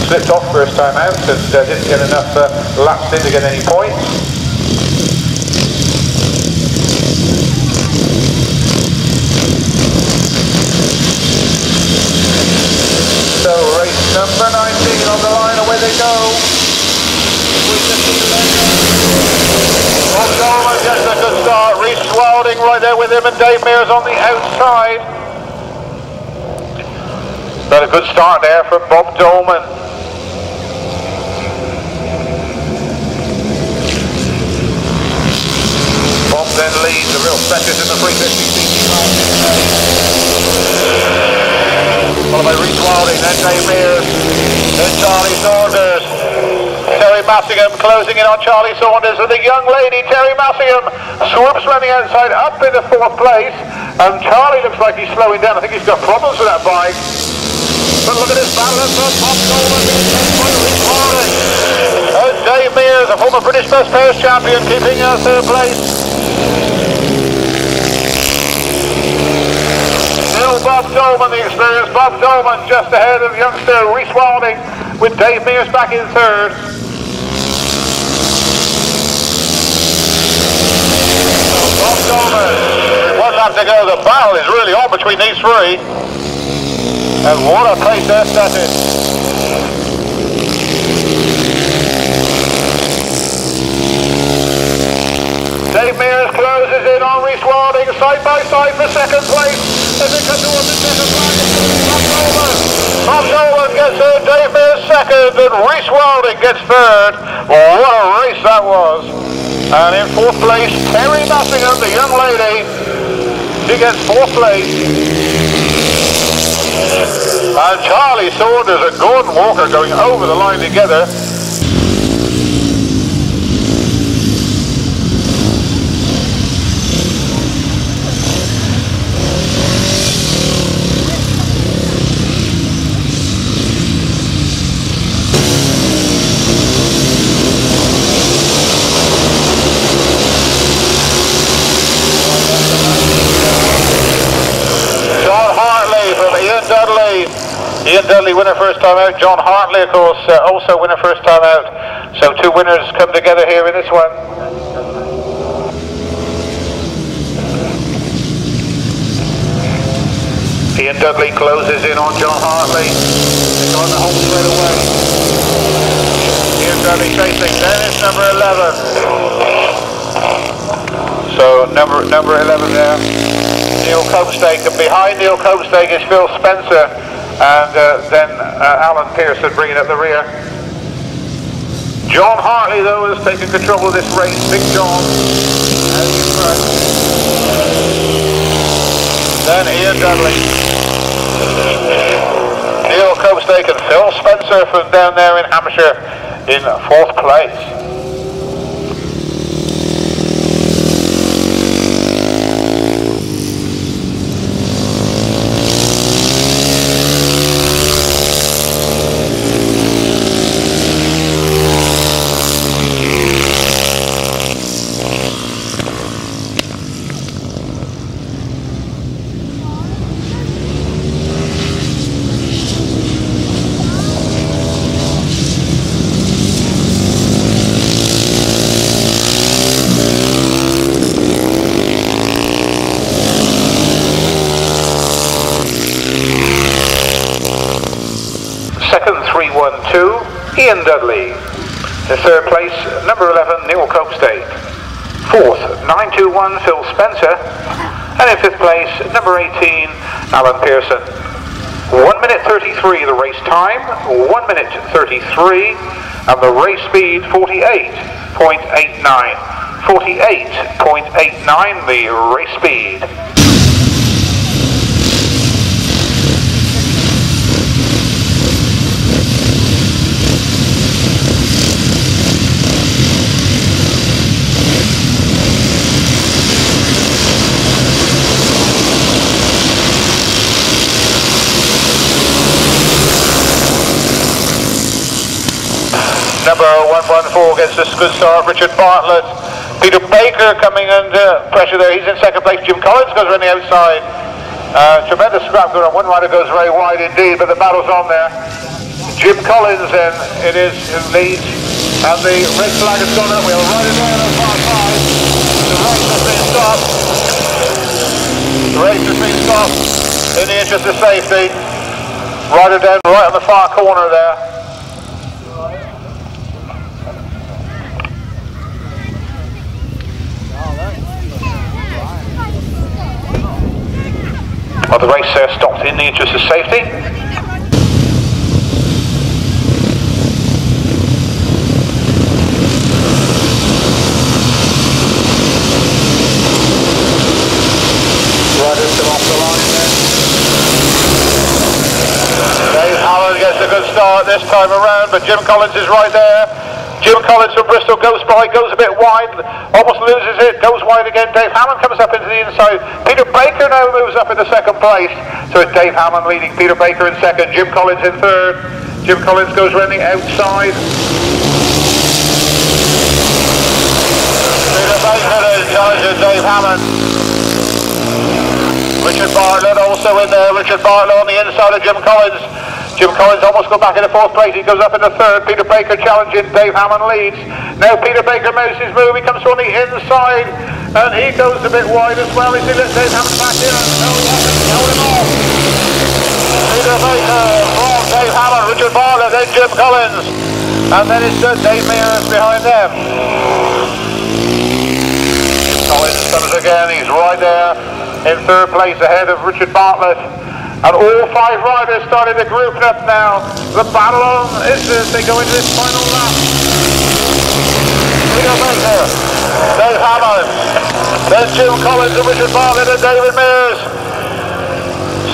slipped off first time out and didn't get enough laps in to get any points. So race number 19 on the line, away they go. Dolman gets a good start. Rhys Wilding right there with him, and Dave Mears on the outside. Got a good start there from Bob Dolman. Bob then leads, the real specialist in the 350cc class. Followed by Rhys Wilding, then Dave Mears, then Charlie Saunders. Teri Massingham closing in on Charlie Saunders, and the young lady Teri Massingham swoops around the outside up into fourth place, and Charlie looks like he's slowing down. I think he's got problems with that bike. But look at this battle at front. Bob Dolman Rhys Wilding. And Dave Mears, a former British Best Pairs champion, keeping third place. Still Bob Dolman, the experienced Bob Dolman, just ahead of youngster Rhys Wilding, with Dave Mears back in third. Bob Dolman, 1 lap to go. The battle is really on between these three. And what a pace they're setting. Dave Mears closes in on Rhys Wilding, side by side for second place. As they come towards the second flag, Bob Dolman gets third, Dave Mears second, and Rhys Wilding gets third. What a race that was. And in fourth place, Teri Massingham, the young lady. She gets fourth place. And Charlie Saunders and Gordon Walker going over the line together. Ian Dudley winner first time out. John Hartley, of course, also winner first time out. So two winners come together here in this one. Ian Dudley closes in on John Hartley. They're going the home straight away. Ian Dudley chasing. Then it's number 11. So number 11 there. Neil Comstake, and behind Neil Comstake is Phil Spencer. And then Arron Pease bringing up the rear. John Hartley, though, has taken control of this race. Big John. Then Ian Dudley. Neil Comstake and Phil Spencer from down there in Hampshire in fourth place. Second, 3-1-2, Ian Dudley. In third place, number 11, Neil Copestake. Fourth, 9-2-1, Phil Spencer. And in fifth place, number 18, Alan Pearson. 1 minute 33 the race time, 1 minute 33, and the race speed 48.89. 48.89 the race speed. Number 114 gets a good start, Richard Bartlett. Peter Baker coming under pressure there, he's in second place. Jim Collins goes around the outside. Tremendous scrap going on, one rider goes very wide indeed, but the battle's on there. Jim Collins then, it is who leads, and the red flag has gone up. We'll ride it down on far side. The race has been stopped. The race has been stopped in the interest of safety. Rider down right on the far corner there. Well, the race stopped in the interest of safety. Riders come off the line then. Dave Hammond gets a good start this time around, but Jim Collins is right there. Jim Collins from Bristol goes by, goes a bit wide, almost loses it, goes wide again. Dave Hammond comes up into the inside. Peter Baker now moves up into second place. So it's Dave Hammond leading, Peter Baker in second, Jim Collins in third. Jim Collins goes round the outside. Peter Baker is challenges Dave Hammond. Richard Bartlett also in there, Richard Bartlett on the inside of Jim Collins. Jim Collins almost got back into fourth place, he goes up into third. Peter Baker challenging, Dave Hammond leads. Now Peter Baker moves his move, he comes from the inside, and he goes a bit wide as well. He lets Dave Hammond back in, and held him off. Peter Baker from Dave Hammond, Richard Bartlett, then Jim Collins, and then it's Dave Mears behind them. Collins comes again, he's right there in third place ahead of Richard Bartlett. And all five riders starting to group up now. The battle on is as they go into this final lap. Peter Baker, Dave Hammond, then Jim Collins and Richard Bartlett and David Mears.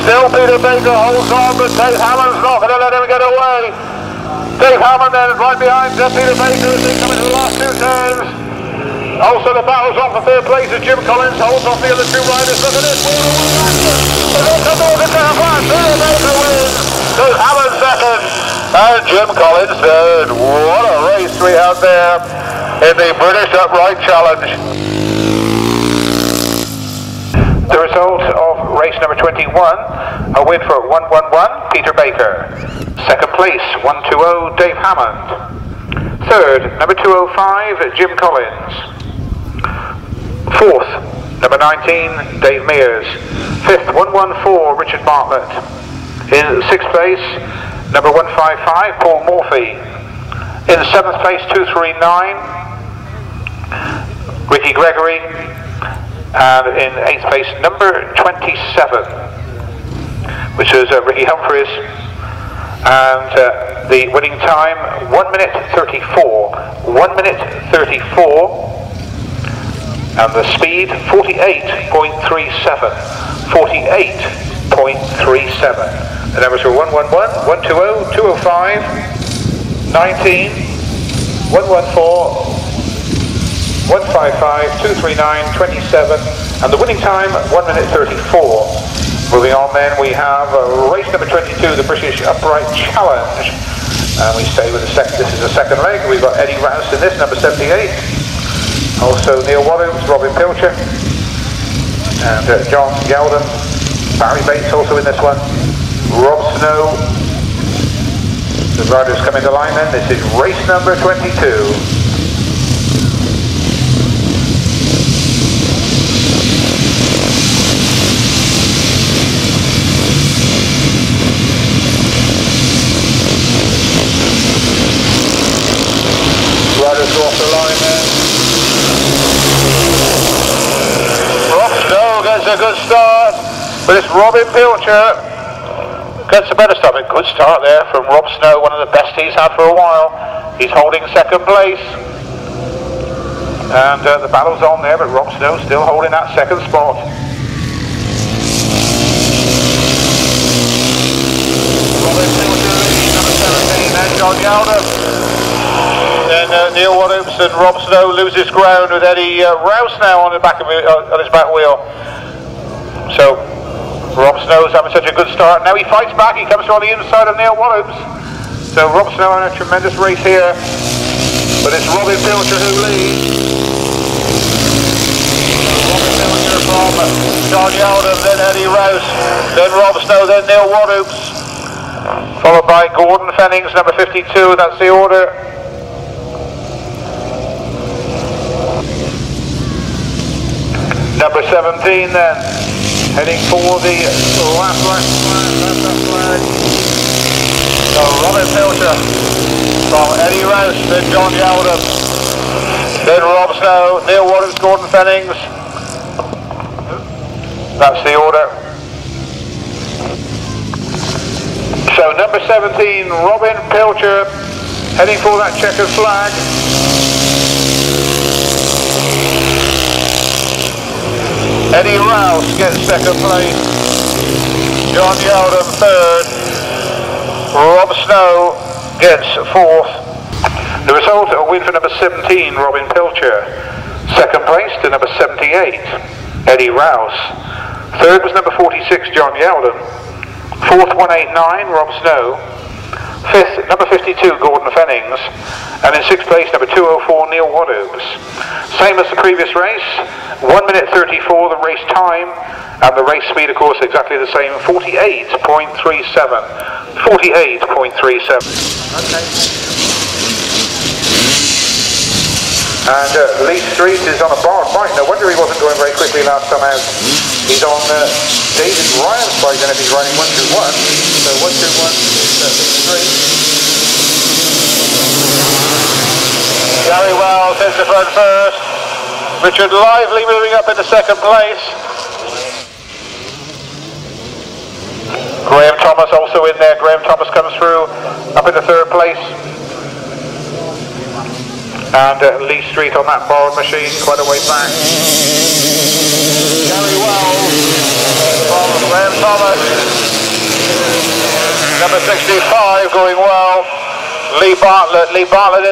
Still Peter Baker holds on, but Dave Hammond's not going to let him get away. Dave Hammond then right behind Peter Baker as they come into the last two turns. Also the battle's on for third place as Jim Collins holds off the other two riders. Look at this. Peter Baker wins. Dave Hammond second. And Jim Collins third. What a race we had there in the British Upright Challenge. The result of race number 21, a win for 111, Peter Baker. Second place, 120, Dave Hammond. Third, number 205, Jim Collins. Fourth, number 19, Dave Mears. Fifth, 114, Richard Bartlett. In sixth place, number 155, Paul Morphy. In seventh place, 239, Ricky Gregory. And in eighth place, number 27, which was Ricky Humphries. And the winning time, 1 minute 34. 1 minute 34. And the speed, 48.37. 48.37. The numbers were 111, 120, 205, 19, 114, 155, 239, 27, and the winning time, 1 minute 34. Moving on then, we have race number 22, the British Upright Challenge. And we stay with this is the second leg. We've got Eddie Rouse in this, number 78. Also Neil Williams, Robin Pilcher, and John Yeldham, Barry Bates also in this one, Rob Snow. The riders coming to line then. This is race number 22. But it's Robin Pilcher. Gets a better start. A good start there from Rob Snow, one of the best he's had for a while. He's holding second place. And the battle's on there, but Rob Snow still holding that second spot. Robin Pilcher, number 17, then John Yeldham. Then Neil Wadhams and Rob Snow loses ground with Eddie Rouse now on the back of on his back wheel. So Rob Snow's having such a good start. Now he fights back. He comes on the inside of Neil Wadhams. So Rob Snow in a tremendous race here, but it's Robin Pilcher who leads. Robin Pilcher from John Yeldham, then Eddie Rouse, then Rob Snow, then Neil Wadhams, followed by Gordon Fennings, number 52. That's the order. Number 17 then, heading for the last flag. So Robin Pilcher from Eddie Rouse, then John Yeldham, then Rob Snow, Neil Wadhams, Gordon Fennings. That's the order. So number 17, Robin Pilcher, heading for that checkered flag. Eddie Rouse gets second place, John Yeldham third, Rob Snow gets fourth. The result, a win for number 17, Robin Pilcher. Second place to number 78, Eddie Rouse. Third was number 46, John Yeldham. Fourth, 189, Rob Snow. Fifth, number 52, Gordon Fennings. And in sixth place, number 204, Neil Wadhams. Same as the previous race, 1 minute 34 the race time, and the race speed, of course, exactly the same, 48.37. 48.37. Okay. And Lee Street is on a barred bike. No wonder he wasn't going very quickly last time out. He's on David Ryan's bike, and if he's riding 121, so 121 is Lee Street. Gary Wells is the front first. Richard Lively moving up into second place. Graeme Thomas also in there. Graeme Thomas comes through up into third place. And Lee Street on that borrowed machine quite a way back. Gary Wells from Graeme Thomas. Number 65 going well. Lee Bartlett in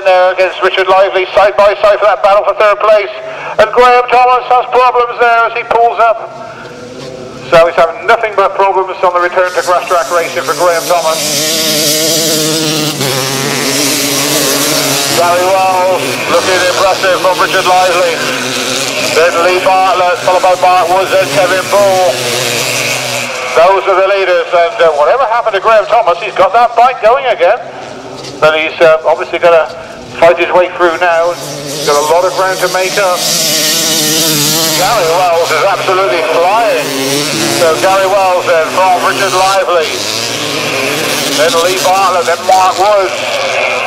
there against Richard Lively, side by side for that battle for third place. And Graeme Thomas has problems there as he pulls up. So he's having nothing but problems on the return to GRASSTRACK racing for Graeme Thomas. Gary Wells looking impressive from Richard Lively. Then Lee Bartlett, followed by Bart Woods and Kevin Bull. Those are the leaders, and whatever happened to Graeme Thomas, he's got that bike going again. But he's obviously going to fight his way through now. He's got a lot of ground to make up. Gary Wells is absolutely flying. So Gary Wells then from Richard Lively. Then Lee Bartlett, then Mark Woods.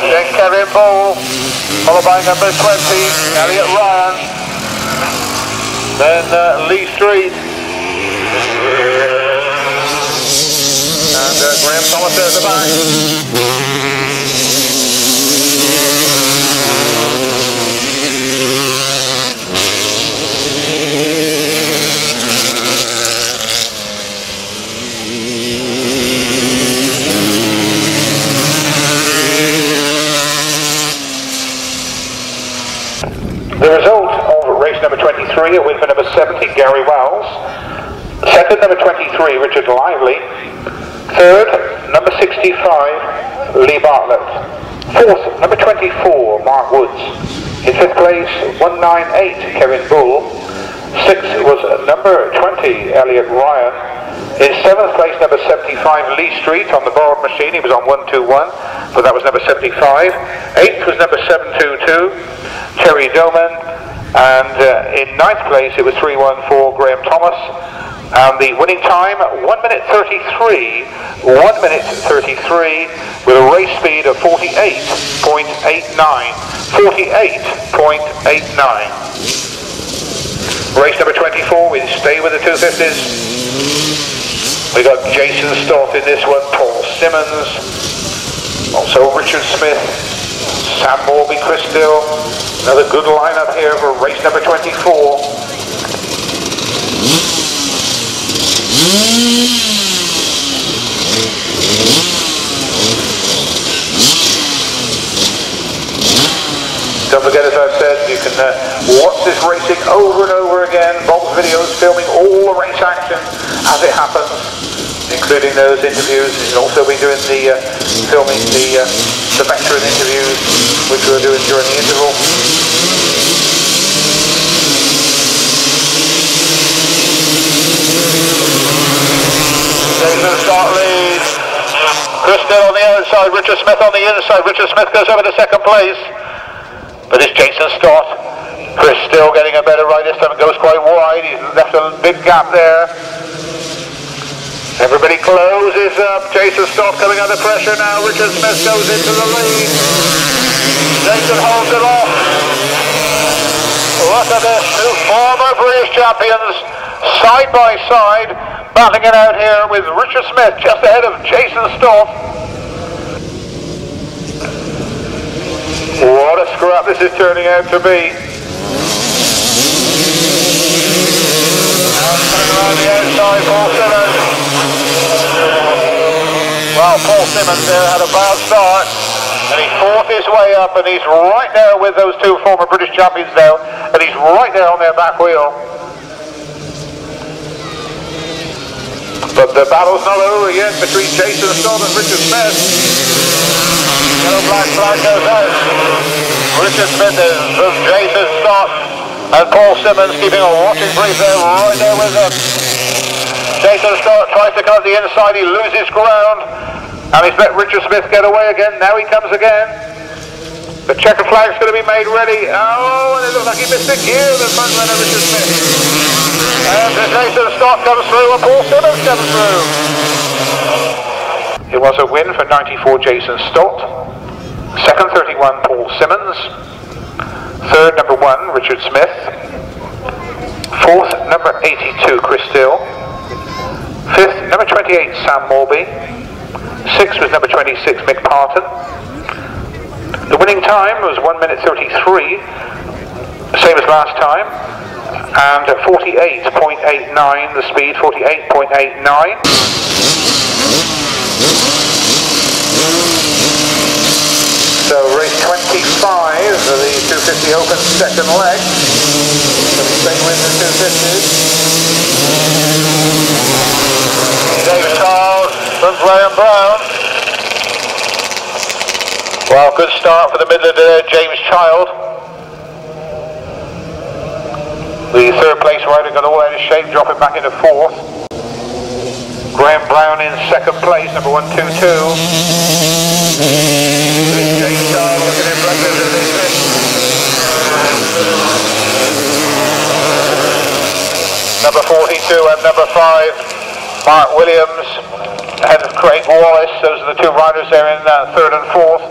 Then Kevin Bull. Followed by number 20, Elliott Ryan. Then Lee Street. And Graeme Thomas at the back. The result of race number 23, a win for number 70, Gary Wells. Second, number 23, Richard Lively. Third, number 65, Lee Bartlett. Fourth, number 24, Mark Woods. In fifth place, 198, Kevin Bull. Sixth was number 20, Elliott Ryan. In seventh place, number 75, Lee Street on the borrowed machine. He was on 121, but that was number 75. Eighth was number 722, Terry Dolman. And in ninth place, it was 314, Graeme Thomas. And the winning time, 1 minute 33, 1 minute 33, with a race speed of 48.89. 48.89. Race number 24, we stay with the 250s. We got Jason Stott in this one, Paul Simmons, also Richard Smith, Sam Morbey, Chris Dill. Another good lineup here for race number 24. Don't forget, as I've said, you can watch this racing over and over again. Bob's videos filming all the race action as it happens, including those interviews. He'll also be doing the filming the veteran interviews, which we're doing during the interval. Jason Stott leads. Chris Dill on the outside, Richard Smith on the inside. Richard Smith goes over to second place. But it's Jason Stott. Chris still getting a better ride this time. It goes quite wide. He's left a big gap there. Everybody closes up. Jason Stott coming under pressure now. Richard Smith goes into the lead. Jason holds it off. Look at this. Two former British champions side by side, battling it out here with Richard Smith just ahead of Jason Stott. What a scrap this is turning out to be. Coming around the outside, Paul Simmons. Well, Paul Simmons there had a bad start, and he fought his way up, and he's right there with those two former British champions now, and he's right there on their back wheel. But the battle's not over yet between Jason Stott and Richard Smith. Yellow black flag goes out. Richard Smith is from Jason Stott, and Paul Simmons keeping a watching brief there, right there with him. Jason Stott tries to come up the inside, he loses ground, and he's let Richard Smith get away again. Now he comes again. The checkered flag's going to be made ready. Oh, and it looks like he missed a gear, the front runner Richard Smith. And Jason Stott comes through, and Paul Simmons comes through. It was a win for 94 Jason Stott. Second, 31, Paul Simmons. Third, number 1, Richard Smith. Fourth, number 82, Chris Dill. Fifth, number 28, Sam Morbey. Sixth was number 26, Mick Parton. The winning time was 1 minute 33, same as last time. And 48.89, the speed, 48.89. So race 25 of the 250 Open second leg. So the same win the 250s. David Charles from Graeme Brown. Well, good start for the Midland James Childe. The third place rider got all out of shape, dropping back into fourth. Graeme Brown in second place, number 122. James Childe looking impressive as this is. Number 42 and number 5, Mark Williams, ahead of Craig Wallace. Those are the two riders there in third and fourth.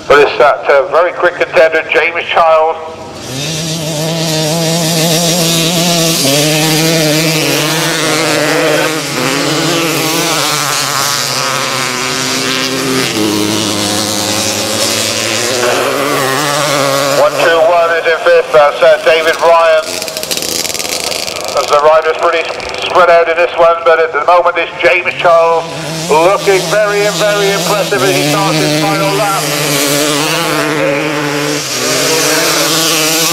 But it's that very quick contender, James Childe. That's David Ryan. As the rider's pretty spread out in this one, but at the moment it's James Childe looking very, very impressive as he starts his final lap.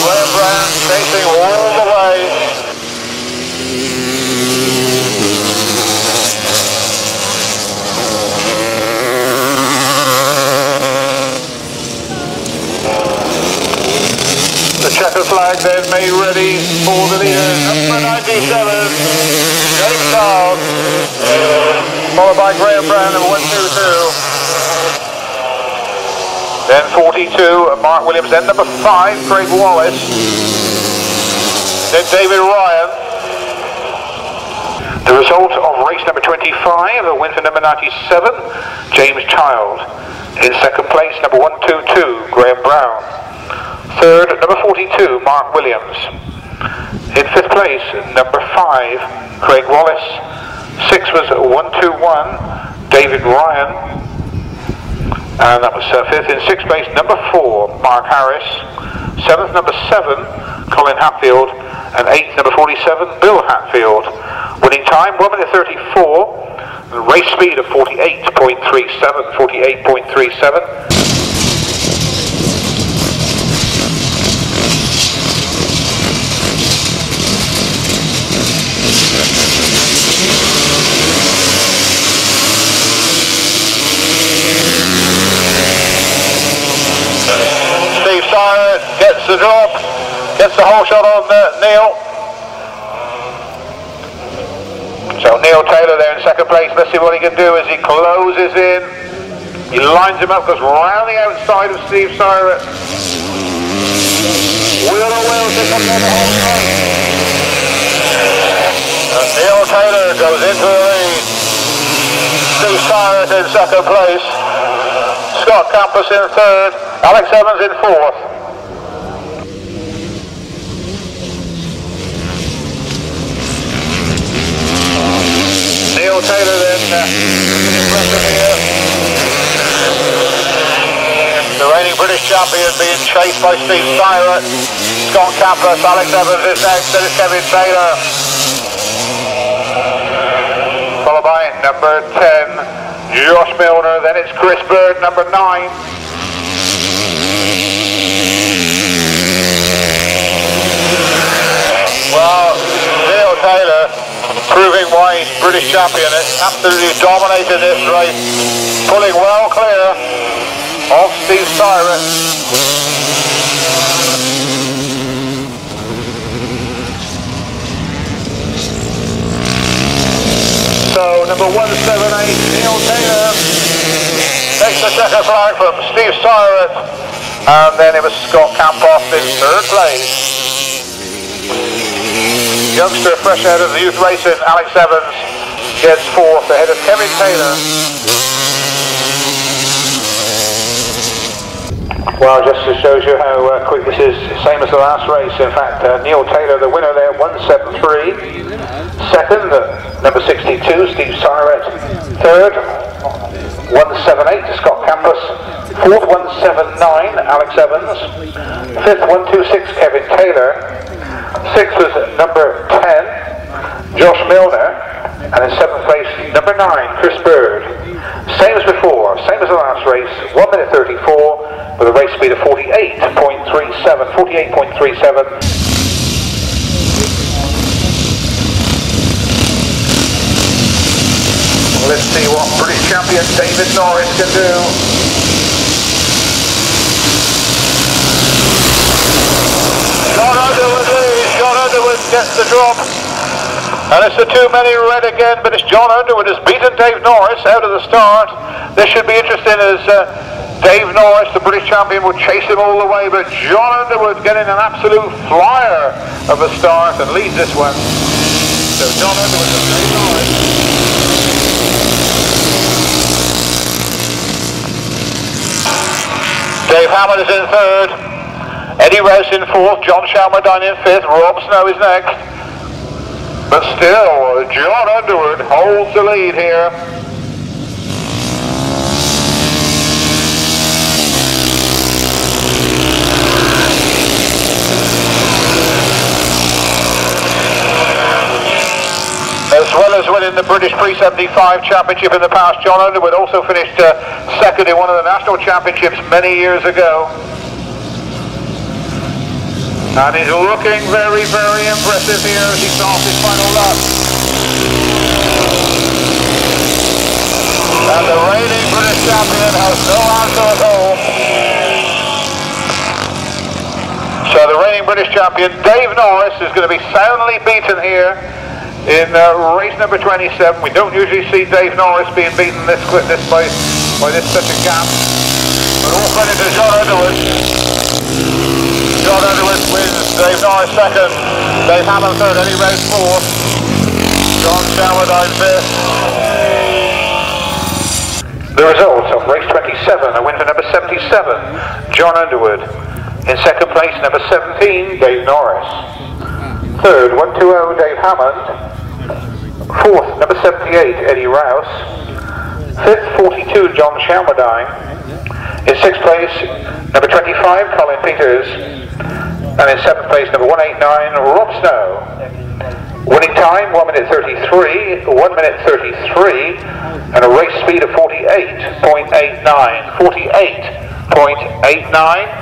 Graeme Brown chasing all the way. The checkered flag then made ready for the leader, number 97, James Childe, followed by Graeme Brown, number 122. Then 42, Mark Williams, then number 5, Craig Wallace. Then David Ryan. The result of race number 25, a win for number 97, James Childe. In second place, number 122, Graeme Brown. Third, number 42, Mark Williams. In fifth place, number 5, Craig Wallace. 6 was 121, David Ryan. And that was 5th. In 6th place, number 4, Mark Harris. 7th, number 7, Colin Hatfield. And 8th, number 47, Bill Hatfield. Winning time, 1 minute 34. And race speed of 48.37. 48.37. Syrett gets the drop, gets the whole shot on Neil. So Neil Taylor there in 2nd place. Let's see what he can do as he closes in. He lines him up, goes round the outside of Steve Syrett. Wheel to wheel to come down the whole time. And Neil Taylor goes into the lead. Steve Syrett in 2nd place. Scott Campos in 3rd. Alex Evans in 4th. Neil Taylor then here. The reigning British champion being chased by Steve Syrett. Scott Campos, Alex Evans is next, then it's Kevin Taylor. Followed by number 10, Josh Milner, then it's Chris Bird, number 9. Well, Neil Taylor proving why he's British champion, absolutely dominated this race, pulling well clear of Steve Syrett. So number 178, Neil Taylor takes the checkered flag from Steve Syrett, and then it was Scott Campos in 3rd place. Youngster fresh out of the youth racing, Alex Evans gets 4th ahead of Kevin Taylor. Well, just to show you how quick this is, same as the last race. In fact, Neil Taylor, the winner there, 173. 2nd, number 62, Steve Syrett. 3rd, 178, Scott Campos. 4th, 179, Alex Evans. 5th, 126, Kevin Taylor. 6th was number 10, Josh Milner, and in 7th place, number 9, Chris Bird. Same as before, same as the last race, 1 minute 34, with a race speed of 48.37, 48.37. Well, let's see what British champion David Norris can do. Underwood gets the drop, and it's the too many red again, but it's John Underwood has beaten Dave Norris out of the start. This should be interesting as Dave Norris, the British champion, will chase him all the way, but John Underwood getting an absolute flyer of a start and leads this one. So John Underwood and Dave Norris. Dave Hammond is in 3rd. Eddie Rouse in 4th, John Shelmerdine in 5th, Rob Snow is next. But still, John Underwood holds the lead here. As well as winning the British Pre-75 Championship in the past, John Underwood also finished 2nd in one of the national championships many years ago. And he's looking very, very impressive here as he starts his final lap. And the reigning British champion has no answer at all. So the reigning British champion, Dave Norris, is going to be soundly beaten here in race number 27. We don't usually see Dave Norris being beaten this quick, by this such a gap. But all credit to John Underwood. John Underwood wins, Dave Norris 2nd, Dave Hammond 3rd, Eddie Rouse 4th, John Shelmerdine 5th. The results of race 27, a win for number 77, John Underwood. In 2nd place, number 17, Dave Norris. 3rd, 120, Dave Hammond. 4th, number 78, Eddie Rouse. 5th, 42, John Shelmerdine. In 6th place, number 25, Colin Peters. And in 7th place, number 189, Rob Snow. Winning time, 1 minute 33, 1 minute 33, and a race speed of 48.89. 48.89.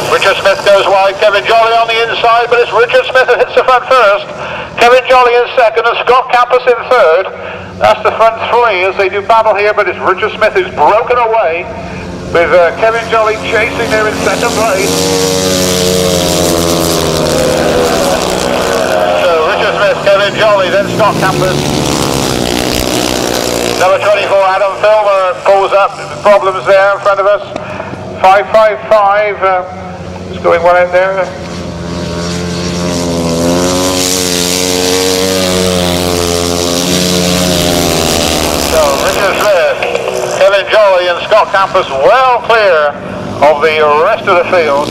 Richard Smith goes wide, Kevin Jolly on the inside, but it's Richard Smith who hits the front first. Kevin Jolly in second and Scott Campos in third. That's the front three as they do battle here, but it's Richard Smith who's broken away with Kevin Jolly chasing there in second place. So Richard Smith, Kevin Jolly, then Scott Campos. Number 24, Adam Filmer pulls up, problems there in front of us. 555. Going one out there. So Richard Smith, Kevin Jolly and Scott Campos well clear of the rest of the field.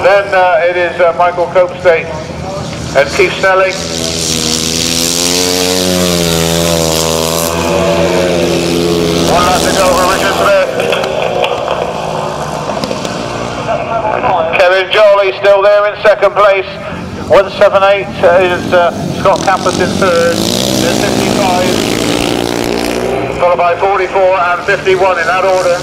Then it is Michael Copestate and Keith Snelling. One lap to go for Richard Smith. Kevin Jolly still there in second place. 178 is Scott Campos in third. Then 55. Followed by 44 and 51 in that order.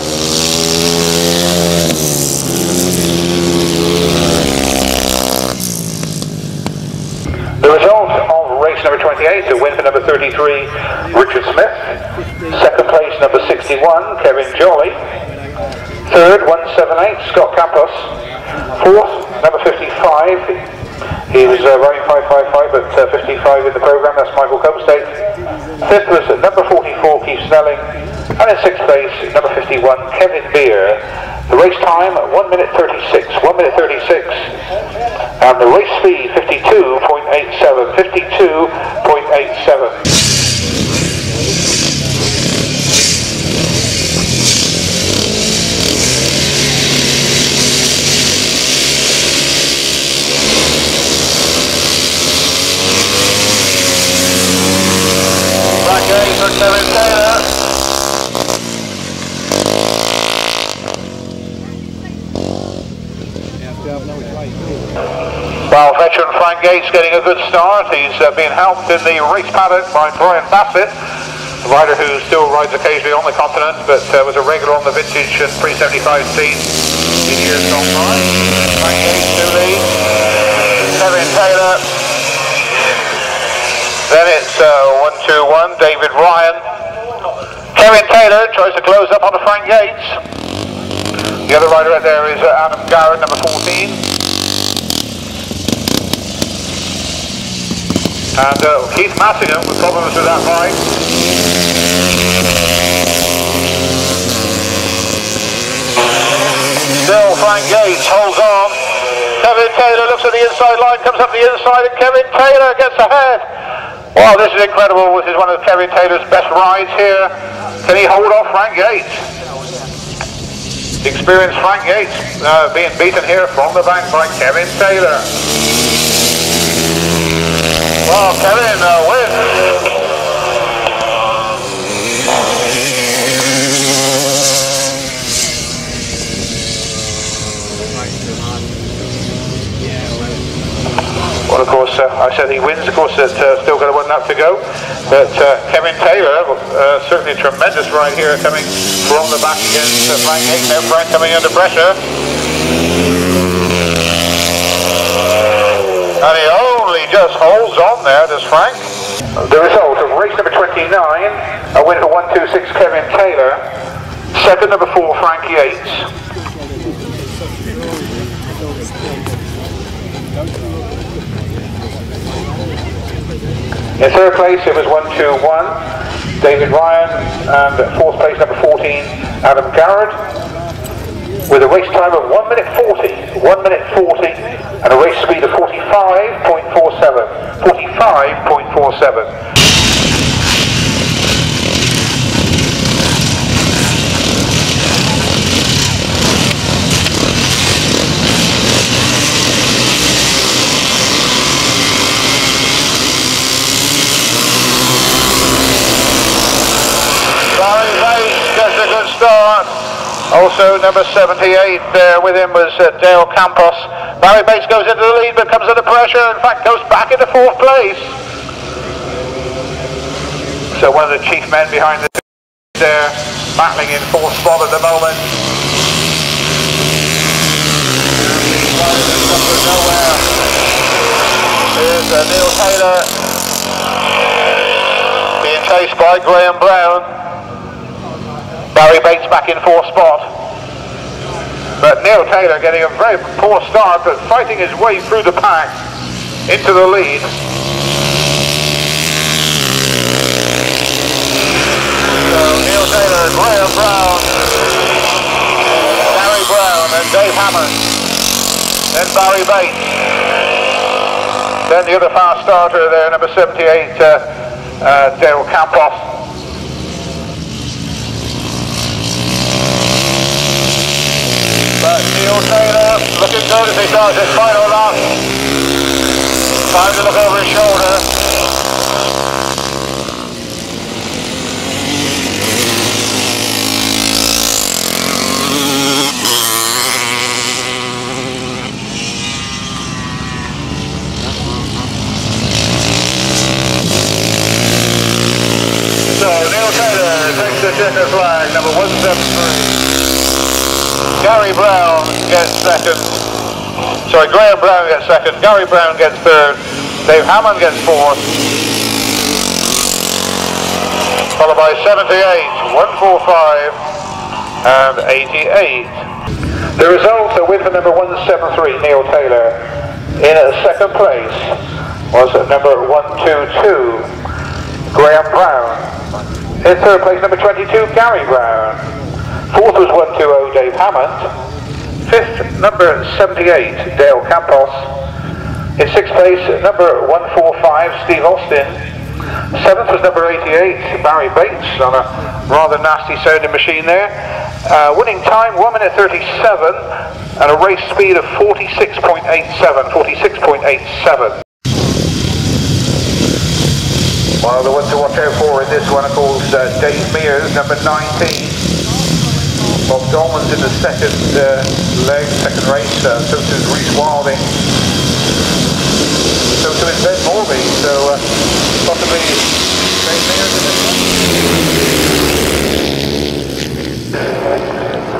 The result of race number 28, a win for number 33, Richard Smith. Second place, number 61, Kevin Jolly. Third, 178, Scott Campos. Fourth, number 55. He was running 555, but 55 in the programme, that's Michael Copestate. Fifth was number 44, Keith Snelling. And in sixth place, number 51, Kevin Beer. The race time, 1 minute 36. 1 minute 36. And the race speed, 52.87. 52.87. Back A for Kevin Taylor. Well, veteran Frank Gates getting a good start. He's being helped in the race paddock by Brian Bassett, a rider who still rides occasionally on the continent, but was a regular on the vintage and pre-75 scene in years gone by. Frank Gates to lead. Kevin Taylor. Then it's 1-2-1, David Ryan. Kevin Taylor tries to close up onto Frank Gates. The other rider out there is Adam Garrett, number 14. And Keith Massingham with problems with that bike. Still Frank Gates holds on. Kevin Taylor looks at the inside line, comes up the inside, and Kevin Taylor gets ahead. Wow, this is incredible. This is one of Kevin Taylor's best rides here. Can he hold off Frank Gates? Experienced Frank Gates being beaten here from the back by Kevin Taylor. Well, Kevin wins. Well, of course, I said he wins. Of course, it's still got 1 lap to go. But Kevin Taylor, certainly a tremendous ride here, coming from the back against Frank Gates. Now Frank coming under pressure. And he only just holds on there, does Frank. The result of race number 29, a win for 126 Kevin Taylor. Second, number 4 Frank Yates. In third place it was 1-2-1 David Ryan, and fourth place number 14 Adam Garrett. with a race time of 1 minute 40, 1 minute 40, and a race speed of 45.47, 45.47. Gets a good start. Also number 78 there with him was Campos. Barry Bates goes into the lead but comes under pressure, in fact goes back into 4th place. So one of the chief men behind the there, battling in 4th spot at the moment. Here's Neil Taylor being chased by Graeme Brown. Barry Bates back in 4th spot. But Neil Taylor getting a very poor start, but fighting his way through the pack into the lead. So Neil Taylor, Graeme Brown, Barry Brown and Dave Hammond. Then Barry Bates. Then the other fast starter there, number 78, Campos. But Neil Taylor looking good as he starts his final lap. Time to look over his shoulder. So Neil Taylor takes the checker flag, number 173. Gary Brown gets second. Sorry, Graeme Brown gets second. Gary Brown gets third. Dave Hammond gets fourth. Followed by 78, 145, and 88. The result, a win for number 173, Neil Taylor. In second place was number 122, Graeme Brown. In third place, number 22, Gary Brown. 4th was 120, Dave Hammond. 5th, number 78, Dale Campos. In 6th place, number 145, Steve Austin. 7th was number 88, Barry Bates, on a rather nasty sounding machine there. Winning time, 1 minute 37, and a race speed of 46.87, 46.87. Well, the one to watch out for in this one, of course, Dave Mears, number 19. Bob Dolman's in the second leg, second race, so too is Rhys Wilding. So too is Morbey, so possibly Dave Mears in this one.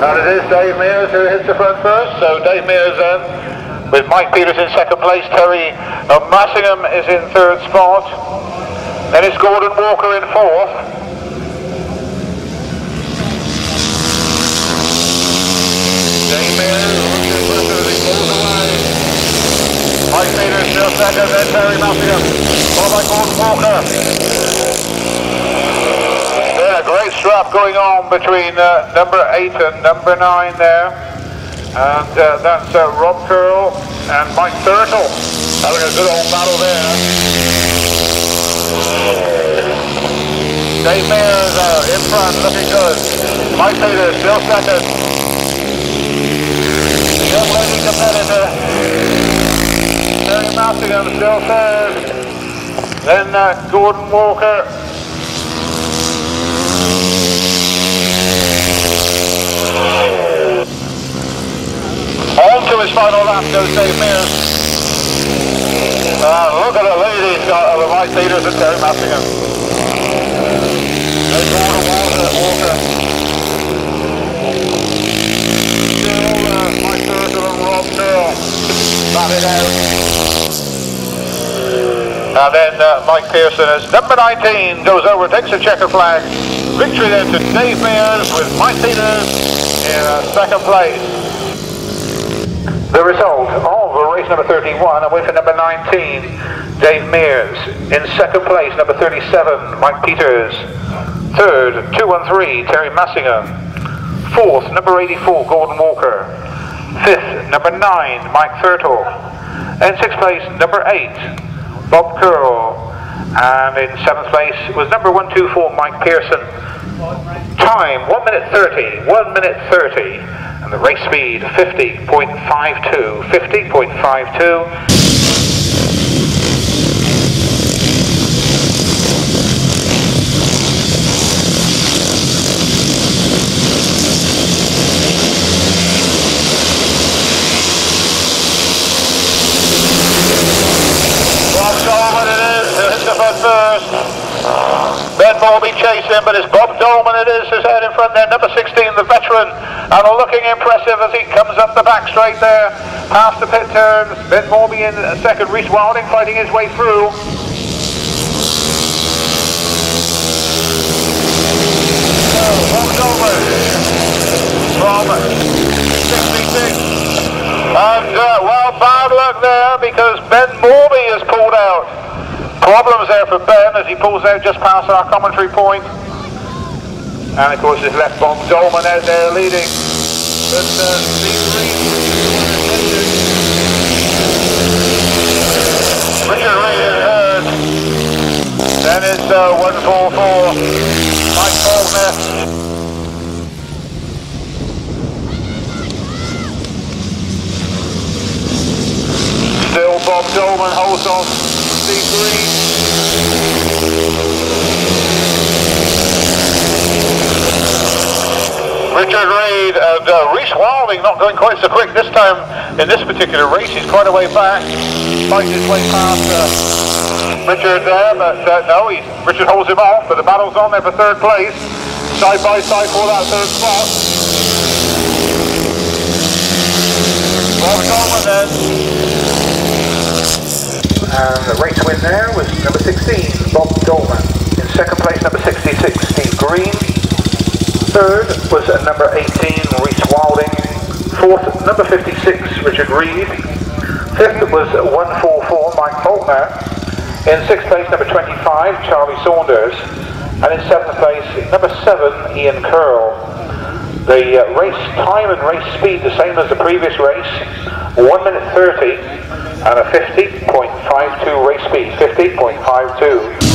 And it is Dave Mears who hits the front first, so Dave Mears then, with Mike Peters in second place, Teri Massingham is in 3rd spot, then it's Gordon Walker in 4th. Mike Peters still second, then Teri Massingham, followed by Gordon Walker. Yeah, great strap going on between number 8 and number 9 there. And that's Rob Curl and Mike Turtle having a good old battle there. Dave Mears in front, looking good. Mike Peters still second. Young lady competitor. Teri Massingham still third. Then Gordon Walker. On to his final lap goes Dave Mears. Look at the lead he's got over Mike Peters and Teri Massingham. There's Gordon Walker. Mike Turtle and Rob Curl batted out. And then Mike Pearson as number 19 goes over, takes a checker flag. Victory then to Dave Mears with Mike Peters in second place. The result of race number 31, away for number 19, Dave Mears. In second place, number 37, Mike Peters. Third, 213, Teri Massingham. 4th, number 84, Gordon Walker. 5th, number 9, Mike Thurtle. In 6th place, number 8, Bob Curl. And in 7th place was number 124, Mike Pearson. Time, 1 minute 30, 1 minute 30. And the race speed, 50.52, 50.52. Dolman it is, who hits the front first. Ben Morbey chasing, but it's Bob Dolman it is who's out in front there, number 16, the veteran, and looking impressive as he comes up the back straight there, past the pit turns. Ben Morbey in second, Rhys Wilding fighting his way through. Bob Dolman from 66. And well, bad luck there because Ben Morbey has pulled out. Problems there for Ben as he pulls out just past our commentary point. And of course his left Bob Dolman out there leading. But Richard Reid is third. Then it's 144, Mike Faulkner. Still Bob Dolman holds on Steve Green. Richard Reid and Rhys Wilding not going quite so quick this time in this particular race. He's quite a way back, fighting his way past Richard there, but no, Richard holds him off, but the battle's on there for third place, side by side for that third spot. Bob Dolman then. And the race win there was number 16, Bob Dolman. In second place, number 66, Steve Green. Third was number 18, Rhys Wilding. Fourth, number 56, Richard Reid. Fifth was 144, Mike Faulkner. In sixth place, number 25, Charlie Saunders. And in seventh place, number 7, Ian Curl. The race time and race speed the same as the previous race, 1 minute 30 and a 50.52 race speed, 50.52.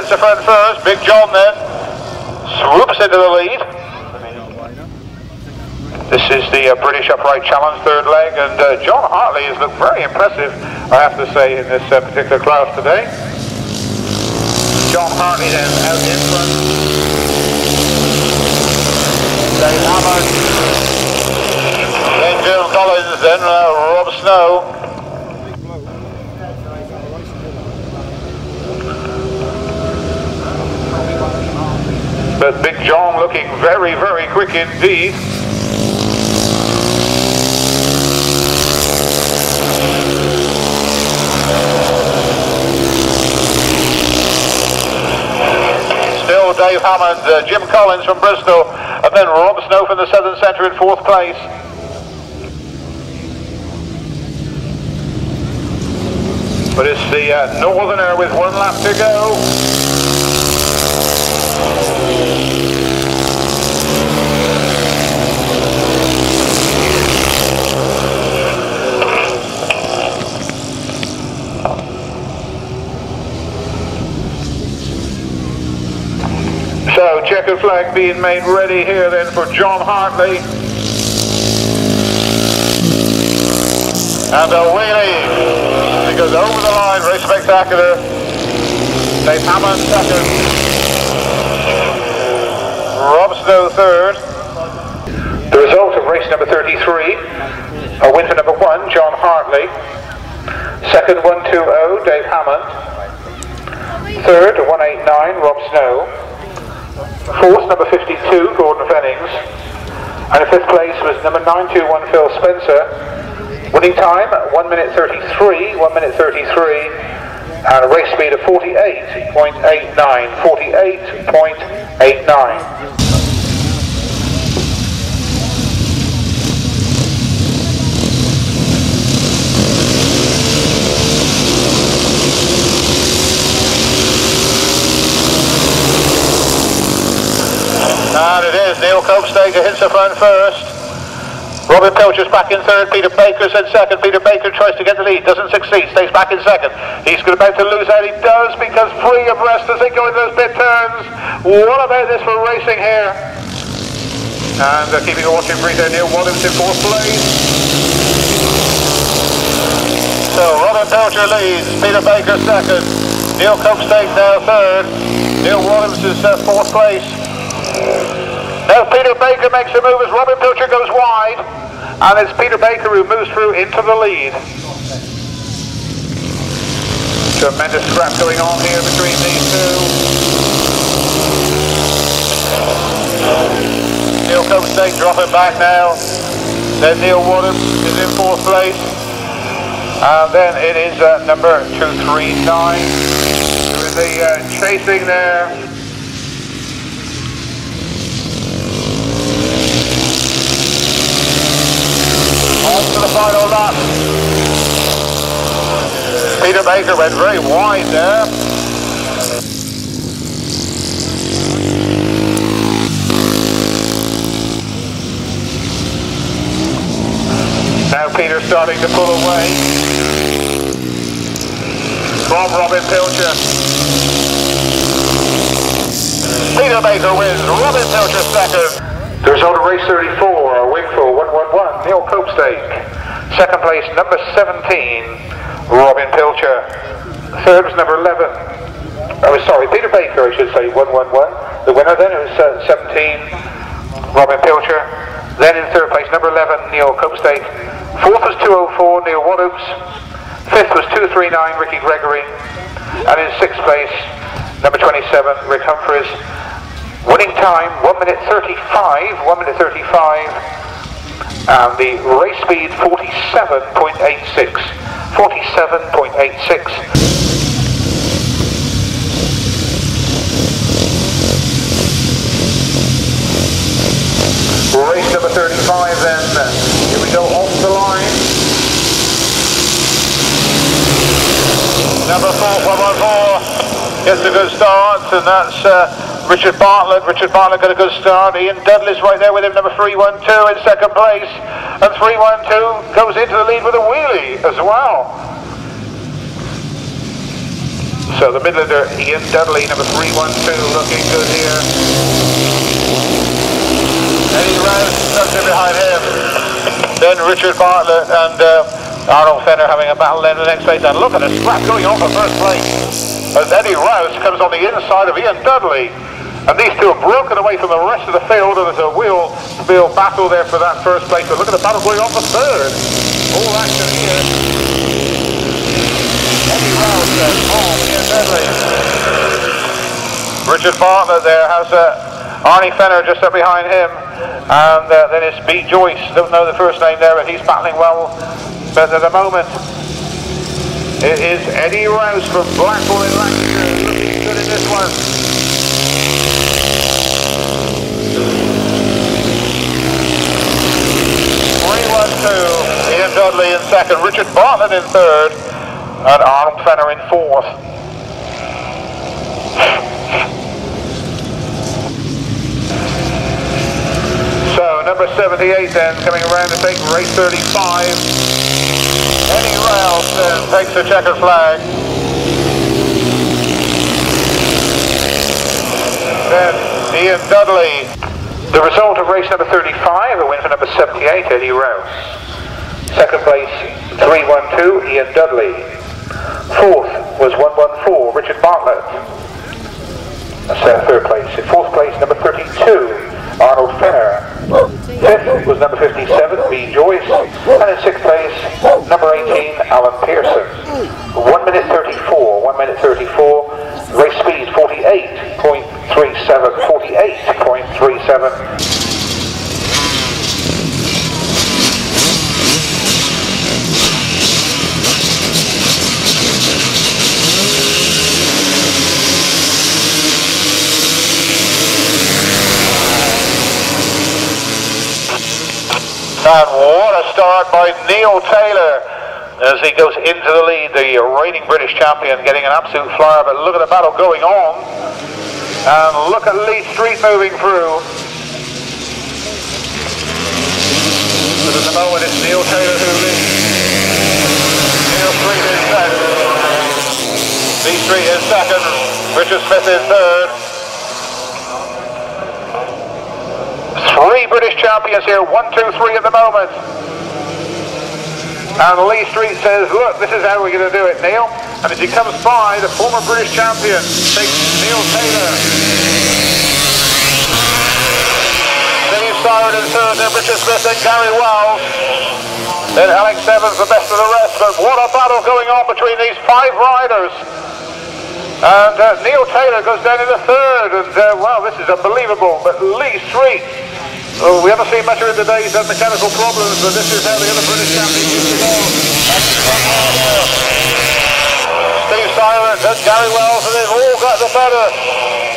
The front first, Big John then swoops into the lead. This is the British Upright Challenge third leg, and John Hartley has looked very impressive, I have to say, in this particular class today. John Hartley then out in front. Dave Hammond. Then Jim Collins, then Rob Snow. But Big John looking very, very quick indeed. Still Dave Hammond, Jim Collins from Bristol, and then Rob Snow from the Southern Centre in fourth place. But it's the Northerner with 1 lap to go. So checkered flag being made ready here then for John Hartley. And a wheelie. He goes over the line, very spectacular. Dave Hammond second. Rob Snow third. The result of race number 33, a win for number 1, John Hartley. Second, 120, Dave Hammond. Third, 189, Rob Snow. Fourth, number 52, Gordon Fennings. And in fifth place was number 921, Phil Spencer. Winning time, 1 minute 33, 1 minute 33. and a race speed of 48.89. 48.89. And it is Neil Copestake who hits the front first. Robin Pilcher's back in third, Peter Baker's in second. Peter Baker tries to get the lead, doesn't succeed, stays back in second. He's about to lose out, he does, because free abreast as they go into those pit turns. What about this for racing here? And keeping a watching breathe there, Neil Wilding in fourth place. So Robin Pilcher leads, Peter Baker second, Neil Copestake now third, Neil Wilding is fourth place. Now Peter Baker makes a move as Robin Pilcher goes wide, and it's Peter Baker who moves through into the lead. Tremendous scrap going on here between these two. Neil Copestake dropping back now. Then Neil Wilding is in fourth place. And then it is number 239 with the chasing there. On to the final lap. Peter Baker went very wide there. Now Peter starting to pull away from Robin Pilcher. Peter Baker wins, Robin Pilcher second. The result of race 34, a win for 111, Neil Copestake. Second place, number 17, Robin Pilcher. Third was number 11. Oh, sorry, Peter Baker, I should say, 111. The winner then was 17, Robin Pilcher. Then in third place, number 11, Neil Copestake. Fourth was 204, Neil Wilding. Fifth was 239, Ricky Gregory. And in sixth place, number 27, Rick Humphries. Winning time, 1 minute 35, 1 minute 35, and the race speed 47.86, 47.86. Race number 35 then, here we go off the line. Number 4, 114, gets a good start, and that's Richard Bartlett. Richard Bartlett got a good start. Ian Dudley's right there with him, number 312 in second place. And 312 goes into the lead with a wheelie as well. So the Midlander, Ian Dudley, number 312, looking good here. Eddie Rouse tucked in behind him. Then Richard Bartlett and Arron Fenner having a battle in the next place. And look at the scrap going on for first place. As Eddie Rouse comes on the inside of Ian Dudley. And these two are broken away from the rest of the field, and there's a wheel battle there for that first place. But look at the battle going on for third. All action here. Eddie Rouse Ian Dudley. Richard Bartlett there has Arnie Fenner just up behind him. And then it's B. Joyce, don't know the first name there, but he's battling well. But at the moment, it is Eddie Rouse from Blackpool in Lancashire looking good in this one. 312, Ian Dudley in second, Richard Bartlett in third, and Arron Fenner in fourth. So number 78 then coming around to take race 35. Eddie Rouse then takes the checkered flag. Then Ian Dudley. The result of race number 35, a win for number 78, Eddie Rouse. Second place, 312, Ian Dudley. Fourth was 114, Richard Bartlett. That's third place. In fourth place, number 32, Arnold Fenner. Fifth was number 57, B. Joyce. And in sixth place, number 18, Alan Pearson. 1 minute 34, 1 minute 34. Race speed 48.37, 48.37. what a start by Neil Taylor as he goes into the lead, the reigning British champion, getting an absolute flyer. But look at the battle going on, and look at Lee Street moving through. But at the moment it's Neil Taylor who leads. Neil Street is second. Lee Street is second. Richard Smith is third. Three British champions here, 1, 2, 3 at the moment. And Lee Street says, look, this is how we're going to do it, Neil. And as he comes by, the former British champion takes Neil Taylor. Syrett in third, then Richard Smith, then Gary Wells, then Alex Evans, the best of the rest. But what a battle going on between these 5 riders. And Neil Taylor goes down into third, and wow, this is unbelievable. But Lee Street, we haven't seen much of him today. He's had mechanical problems, but this is how the other British champions used to go. Steve Syrett and Gary Wells, and they've all got the better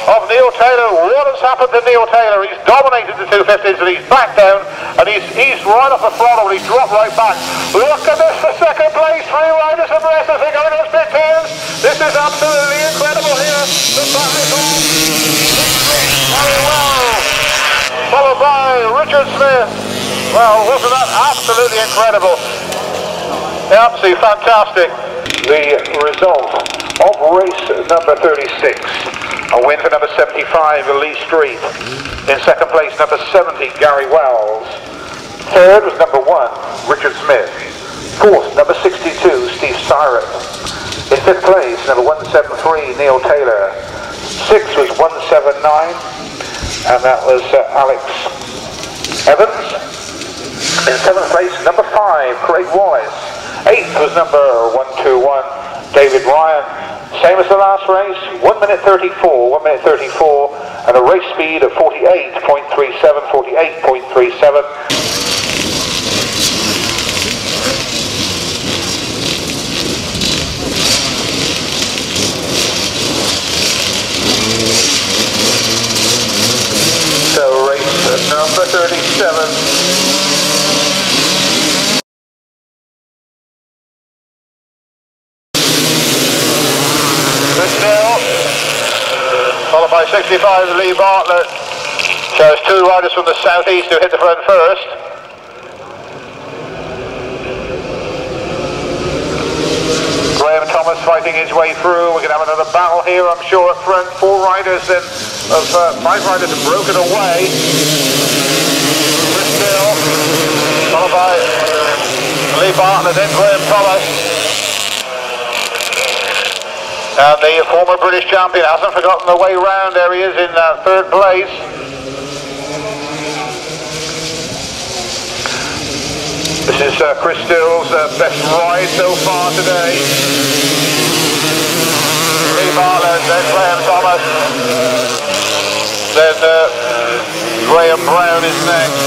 of Neil Taylor. What has happened to Neil Taylor? He's dominated the 250s, and he's back down, and he's right off the throttle, and he's dropped right back. Look at this for second place, 3 riders abreast as they go into those pit turns. This is absolutely incredible here. The battle is on. Very well. Followed by Richard Smith. Well, wasn't that absolutely incredible? Absolutely fantastic. The result of race number 36. A win for number 75, Lee Street. In second place, number 70, Gary Wells. Third was number 1, Richard Smith. Fourth, number 62, Steve Syrett. In fifth place, number 173, Neil Taylor. Sixth was 179, and that was Alex Evans. In seventh place, number 5, Craig Wallace. Eighth was number 121, David Ryan. Same as the last race, 1 minute 34, and a race speed of 48.37, 48.37. So race number 37. Followed by 65, Lee Bartlett. So it's 2 riders from the southeast who hit the front first. Graeme Thomas fighting his way through. We're going to have another battle here, I'm sure, up front. 4 riders then, of 5 riders have broken away. Bristol, followed by Lee Bartlett, then Graeme Thomas. And the former British champion hasn't forgotten the way round. There he is in third place. This is Chris Still's best ride so far today. Lee Bartlett, then Graeme Thomas. Then Graeme Brown is next.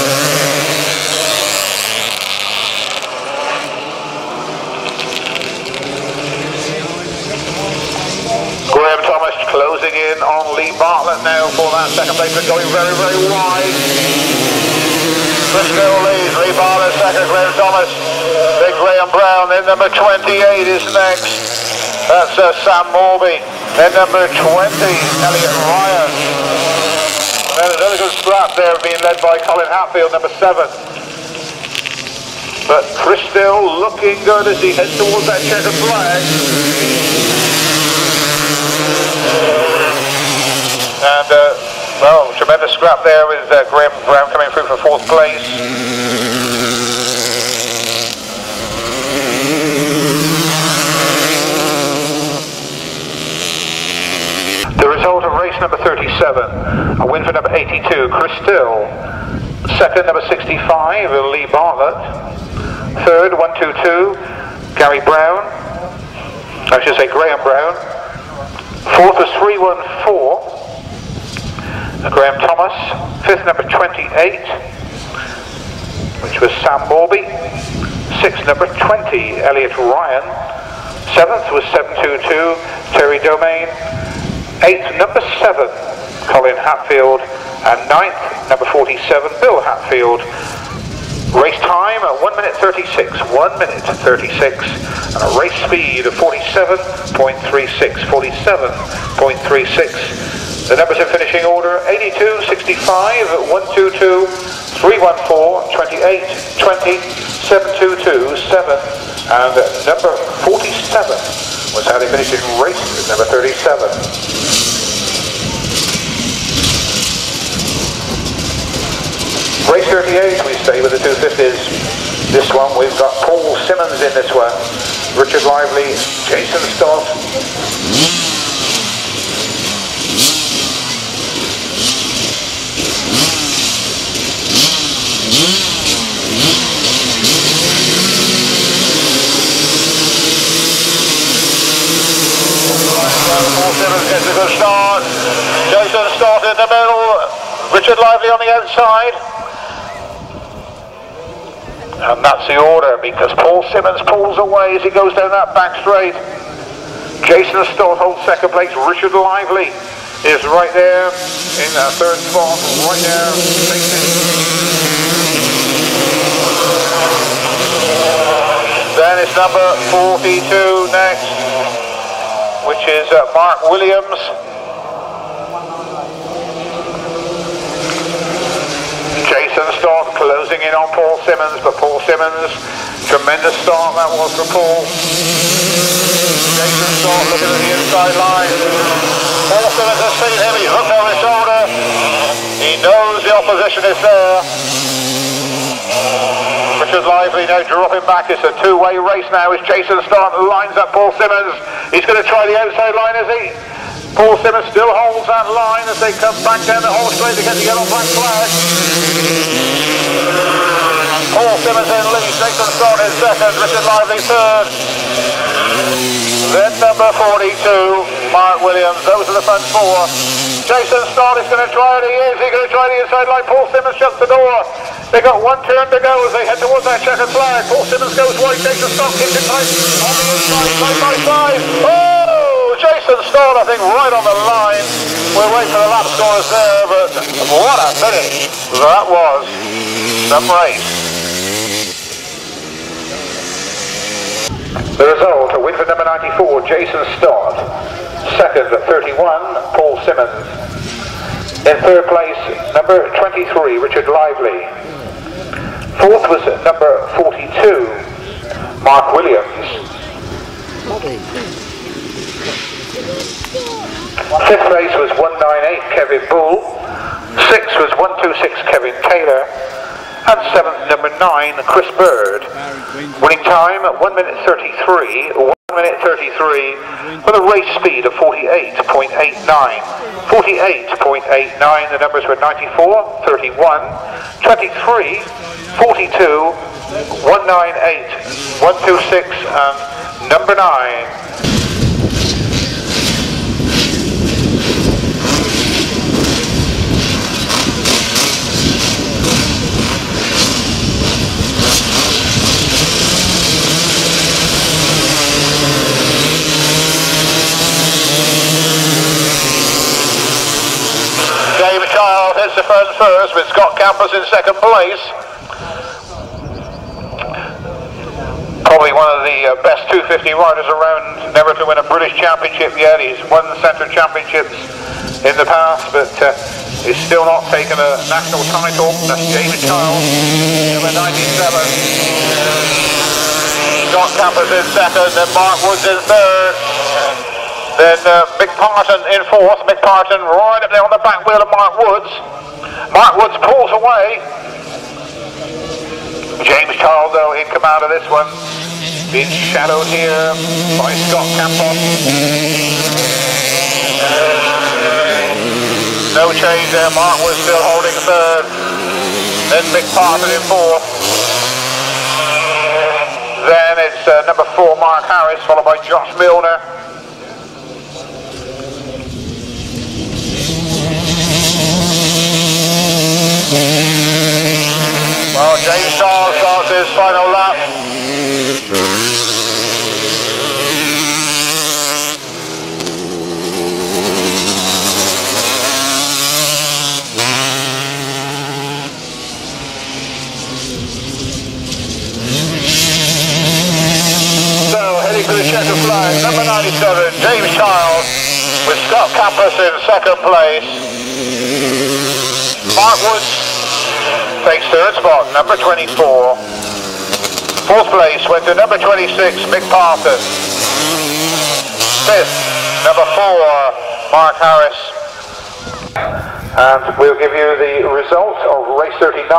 Graeme Thomas closing in on Lee Bartlett now for that second place, but going very, very wide. Bristol leads, Lee Bartlett second, Graeme Thomas, then Graeme Brown, then number 28 is next. That's Sam Morbey. Then number 20, Elliott Ryan. And then another good scrap there being led by Colin Hatfield, number 7. But Chris Still looking good as he heads towards that checkered flag. And, well, tremendous scrap there with Graeme Brown coming through for 4th place. The result of race number 37, a win for number 82, Chris Still. Second, number 65, Lee Bartlett. Third, 122, Gary Brown. I should say Graeme Brown. Fourth was 314. Graeme Thomas. Fifth, number 28, which was Sam Morbey. Sixth, number 20, Elliott Ryan. Seventh was 722, Terry Domain. Eighth, number 7, Colin Hatfield. And ninth, number 47, Bill Hatfield. Race time 1 minute 36, 1 minute 36, and a race speed of 47.36, 47.36. The numbers in finishing order: 82, 65, 122, 314, 28, 20, 722, 7, and number 47 was how they finished in race number 37. Race 38, we stay with the 250s. This one, we've got Paul Simmons in this one. Richard Lively, Jason Stott. Paul Simmons gets a good start. Jason Stott in the middle. Richard Lively on the outside. And that's the order, because Paul Simmons pulls away as he goes down that back straight. Jason Stott holds second place. Richard Lively is right there in that third spot, right there. Then it's number 42 next, which is Mark Williams. Jason Stott closing in on Paul Simmons, but Paul Simmons, tremendous start that was for Paul. Jason Stott looking at the inside line. Paul Simmons has seen him, he's looked over his shoulder. He knows the opposition is there. Richard Lively now dropping back. It's a two-way race now as Jason Stott lines up Paul Simmons. He's going to try the outside line, is he? Paul Simmons still holds that line as they come back down the whole straight to get the yellow black flag. Paul Simmons in lead, Jason Stott in second, Richard Lively third. Then number 42, Mark Williams. Those are the front four. Jason Stott is going to try it, he is. He's going to try the inside line. Paul Simmons shuts the door. They got one turn to go as they head towards that checkered flag. Paul Simmons goes wide, Jason Stott keeps it tight on the inside, side by side. Oh, Jason Stott, I think, right on the line. We'll wait for the lap scores there, but what a finish that was. Some race. The result, a win for number 94, Jason Stott. Second, 31, Paul Simmons. In third place, number 23, Richard Lively. Fourth was number 42, Mark Williams. Fifth place was 198, Kevin Bull. Sixth was 126, Kevin Taylor. And seventh, number 9, Chris Bird. Winning time, 1 minute 33, 1 minute 33, with a race speed of 48.89. 48.89, the numbers were 94, 31, 23, 42, 198, 126, and number 9. Childe hits the front first with Scott Campos in second place. Probably one of the best 250 riders around, never to win a British Championship yet. He's won the Centre Championships in the past, but he's still not taken a national title. That's David Childe, number 97. Scott Campos in second, then Mark Woods in third. Then Mick Parton in fourth. Mick Parton right up there on the back wheel of Mark Woods. Mark Woods pulls away. James Childe, though, in command of this one. Being shadowed here by Scott Campos. No change there. Mark Woods still holding third. Then Mick Parton in fourth. Then it's number 4, Mark Harris, followed by Josh Milner. Well, James Childe starts his final lap. checkered flag, number 97, James Childe, with Scott Campos in second place. Mark Woods takes third spot, number 24. Fourth place went to number 26, Mick Parton. Fifth, number 4, Mark Harris. And we'll give you the result of race 39.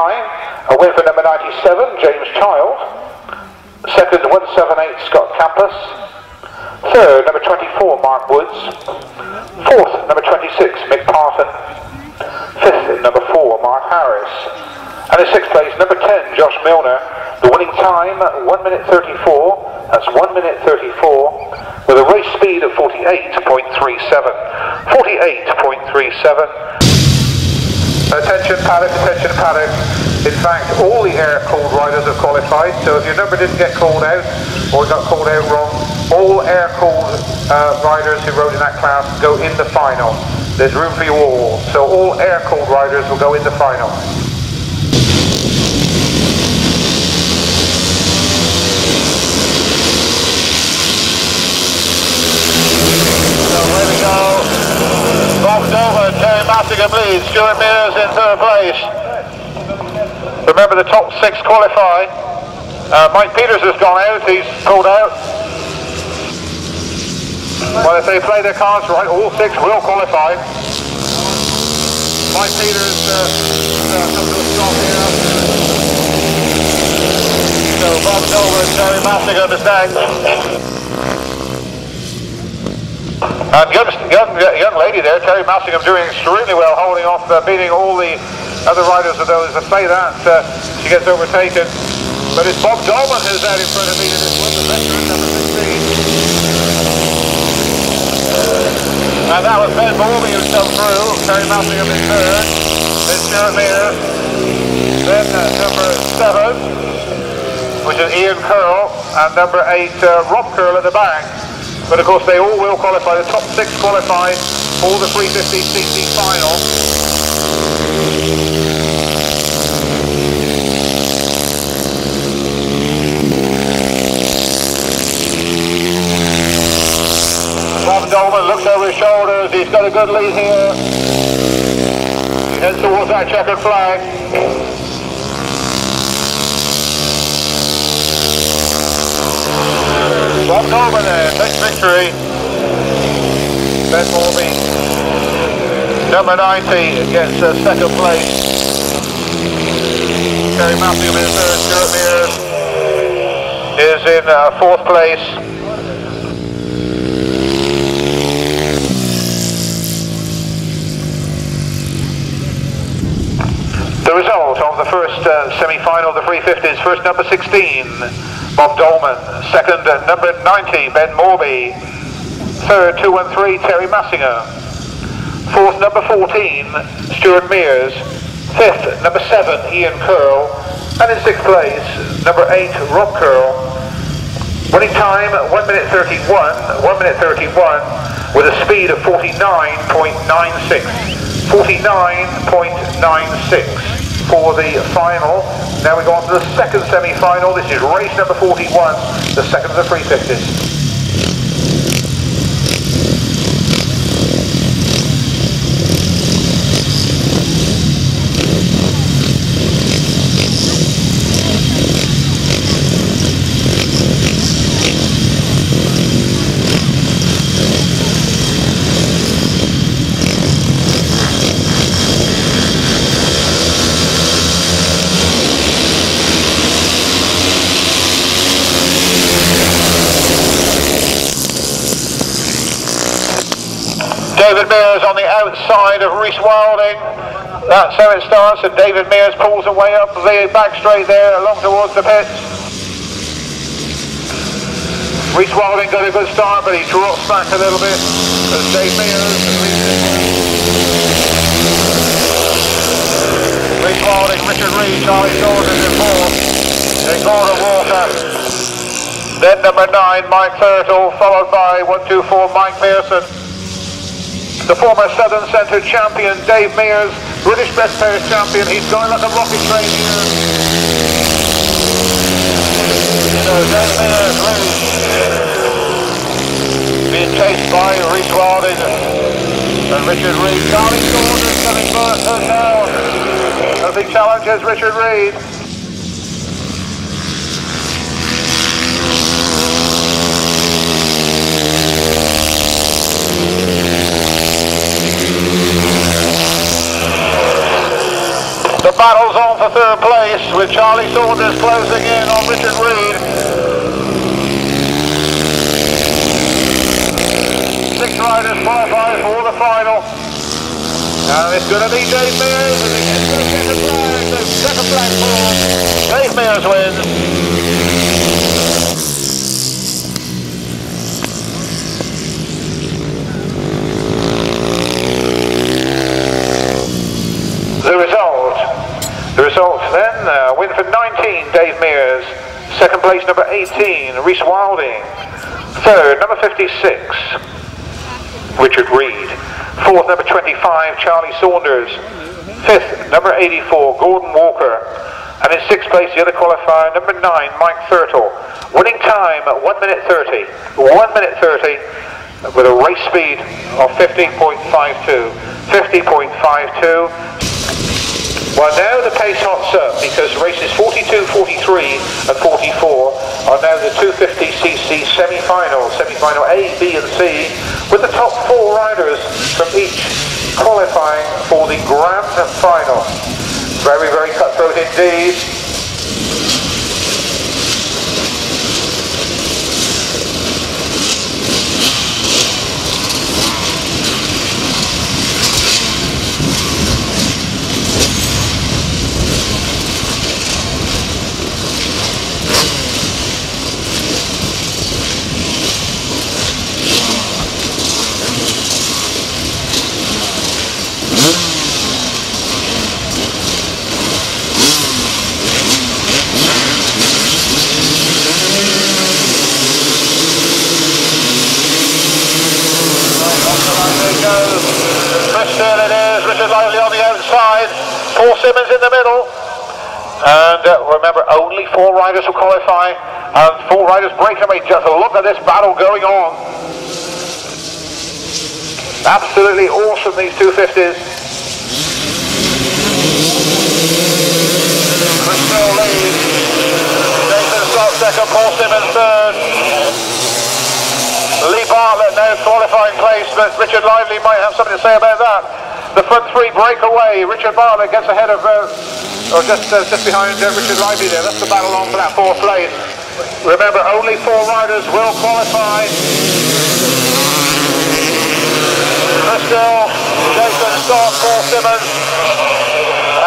A win for number 97, James Childe. Second, 178, Scott Campos. Third, number 24, Mark Woods. Fourth, number 26, Mick Parton. Fifth, number 4, Mark Harris. And in sixth place, number 10, Josh Milner. The winning time, 1 minute 34. That's 1 minute 34, with a race speed of 48.37. 48.37. Attention paddock, attention paddock. In fact, all the air-cooled riders have qualified, so if your number didn't get called out, or got called out wrong, all air-cooled riders who rode in that class go in the final. There's room for you all, so all air-cooled riders will go in the final. So here we go. Dolman, Teri Massingham leads, Stuart Mears in third place. Remember, the top 6 qualify. Mike Peters has gone out, he's pulled out. Well, if they play their cards right, all 6 will qualify. Mike Peters comes to a stop here. So Bob Dolman, Teri Massingham is next. And young lady there, Teri Massingham, doing extremely well, holding off, beating all the other riders of those that say that. She gets overtaken. But it's Bob Dolman who's out in front of me in this one, the veteran, number 16. And that was Ben Morbey who's come through. Teri Massingham in third. Then Stuart Mears. Then number 7, which is Ian Curl, and number 8, Rob Curl at the back. But of course they all will qualify. The top 6 qualify for the 350cc final. Bob Dolman looks over his shoulders. He's got a good lead here. He heads towards that checkered flag. Bob Dolman there, takes victory. Ben Morbey, number 90, gets second place. Teri Massingham in third, Stuart Mears is in fourth place. The result of the first semi-final of the 350s, first number 16, Bob Dolman. Second, number 90, Ben Morbey. Third, 213, Teri Massingham. Fourth, number 14, Stuart Mears. Fifth, number 7, Ian Curl. And in sixth place, number 8, Rob Curl. Winning time, 1 minute 31, 1 minute 31, with a speed of 49.96. 49.96 for the final. Now we go on to the second semi-final. This is race number 41, the second of the 350s. David Mears on the outside of Rhys Wilding. That's how it starts, and David Mears pulls away up the back straight there along towards the pits. Rhys Wilding got a good start, but he drops back a little bit as Dave Mears. Rhys Wilding, Richard Reed, Charlie Saunders in fourth. Then Gordon Walker. Then number 9, Mike Thurtle, followed by 124, Mike Pearson. The former Southern Centre champion, Dave Mears, British Best Pairs champion. He's going like a rocket train here. So Dave Mears leads. chased by Rhys Wilding and Richard Reid. Charlie Saunders coming first now as he challenges Richard Reid. The battle's on for third place with Charlie Saunders closing in on Richard Reid. 6 riders qualify for the final. And it's going to be Dave Mears as he gets to the second flag for Dave Mears wins. The result then, win for 19, Dave Mears. Second place, number 18, Rhys Wilding. Third, number 56, Richard Reid. Fourth, number 25, Charlie Saunders. Fifth, number 84, Gordon Walker. And in sixth place, the other qualifier, number 9, Mike Thurtle. Winning time, 1 minute 30. 1 minute 30 with a race speed of 50.52. 50.52. Well, now the pace hots up because races 42, 43 and 44 are now the 250cc semi-final. Semi-final A, B and C with the top 4 riders from each qualifying for the grand final. Very, very cutthroat indeed. Paul Simmons in the middle, and remember only 4 riders will qualify and 4 riders break. I mean, just look at this battle going on. Absolutely awesome, these 250s. Crystal leads. Jason Stott second, Paul Simmons third. Lee Bartlett now qualifying place, but Richard Lively might have something to say about that. The front 3 break away. Richard Bartlett gets ahead of, or just behind Richard Lively there. That's the battle on for that 4th place. Remember, only 4 riders will qualify. Crystal, Jason Stott, Paul Simmons.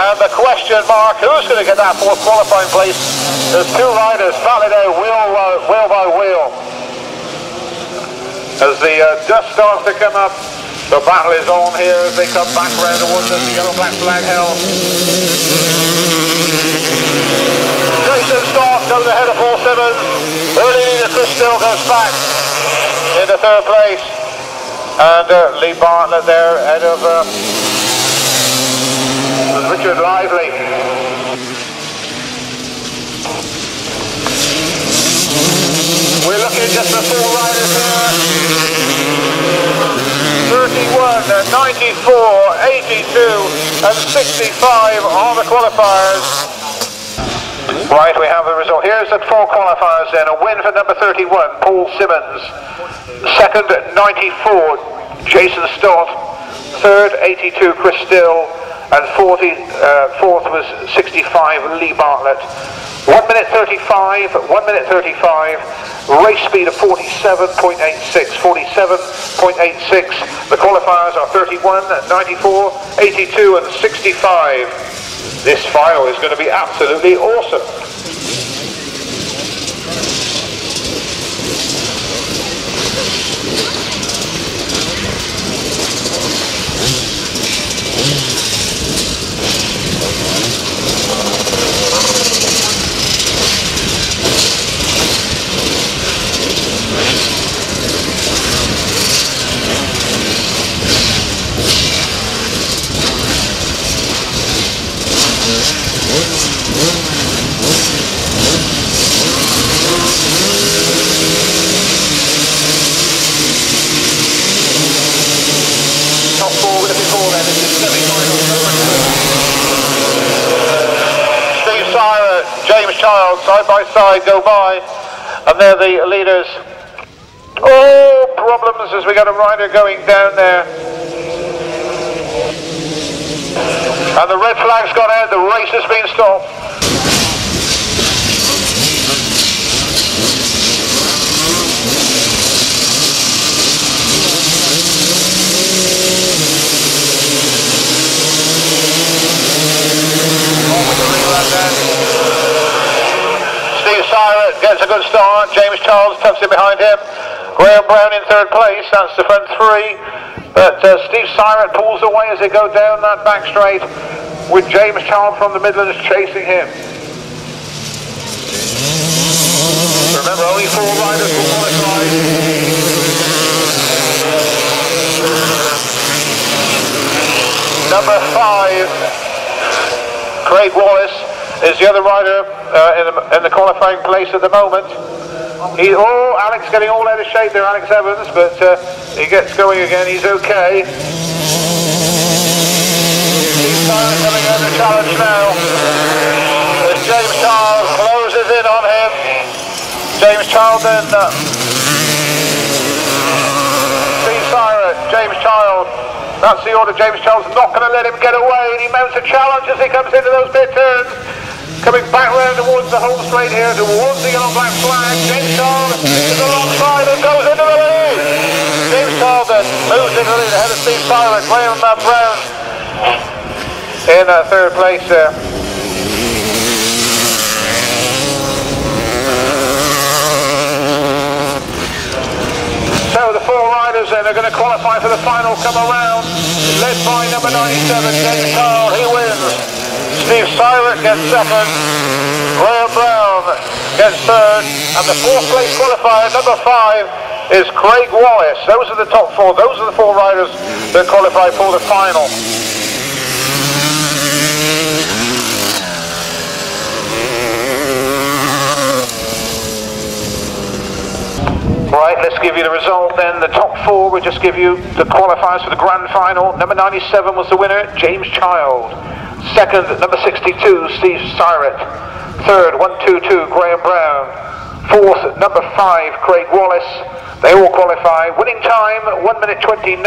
And the question mark, who's going to get that 4th qualifying place? There's 2 riders battling out wheel by wheel. As the dust starts to come up, the battle is on here as they come back around towards the yellow-black flag hill. Jason Stott goes ahead of Paul Simmons. Early Crystal goes back into 3rd place. And Lee Bartlett there ahead of Richard Lively. We're looking just for 4 riders here. 31, 94, 82 and 65 are the qualifiers. Right, we have the result. Here's the 4 qualifiers then. A win for number 31, Paul Simmons. Second, 94, Jason Stott. Third, 82, Chris Still. And fourth was 65, Lee Bartlett. 1 minute 35, 1 minute 35, race speed of 47.86, 47.86. The qualifiers are 31, 94, 82 and 65. This final is going to be absolutely awesome. side by side go by, and they're the leaders. Oh, problems as we got a rider going down there. And the red flag's gone out, the race has been stopped. Steve Syrett gets a good start, James Charles tucks in behind him. Graeme Brown in third place, that's the front three. But Steve Syrett pulls away as they go down that back straight, with James Charles from the Midlands chasing him. Remember, only 4 riders will qualify. Number 5, Craig Wallace, is the other rider in the qualifying place at the moment. Alex getting all out of shape there, Alex Evans, but he gets going again, he's okay. He's coming out the challenge now. As James Charles closes in on him. James Charles then Steve Syrett, James Charles. That's the order. James Charles not going to let him get away, and he mounts a challenge as he comes into those pit turns. Coming back round towards the home straight here, towards the yellow black flag. James Charles is alongside and goes into the lead. James Charles then moves into the lead ahead of Steve Syrett. Graeme Brown in third place there. So the 4 riders then are going to qualify for the final come around, led by number 97, James Charles. He wins. Steve Syrett gets second, Graeme Brown gets third, and the 4th place qualifier, number 5, is Craig Wallace. Those are the top 4, those are the 4 riders that qualify for the final. Right, let's give you the result then. The top 4 will just give you the qualifiers for the grand final. Number 97 was the winner, James Childe. Second, number 62, Steve Syrett. Third, 122, Graeme Brown. Fourth, number 5, Craig Wallace. They all qualify. Winning time, 1 minute 29.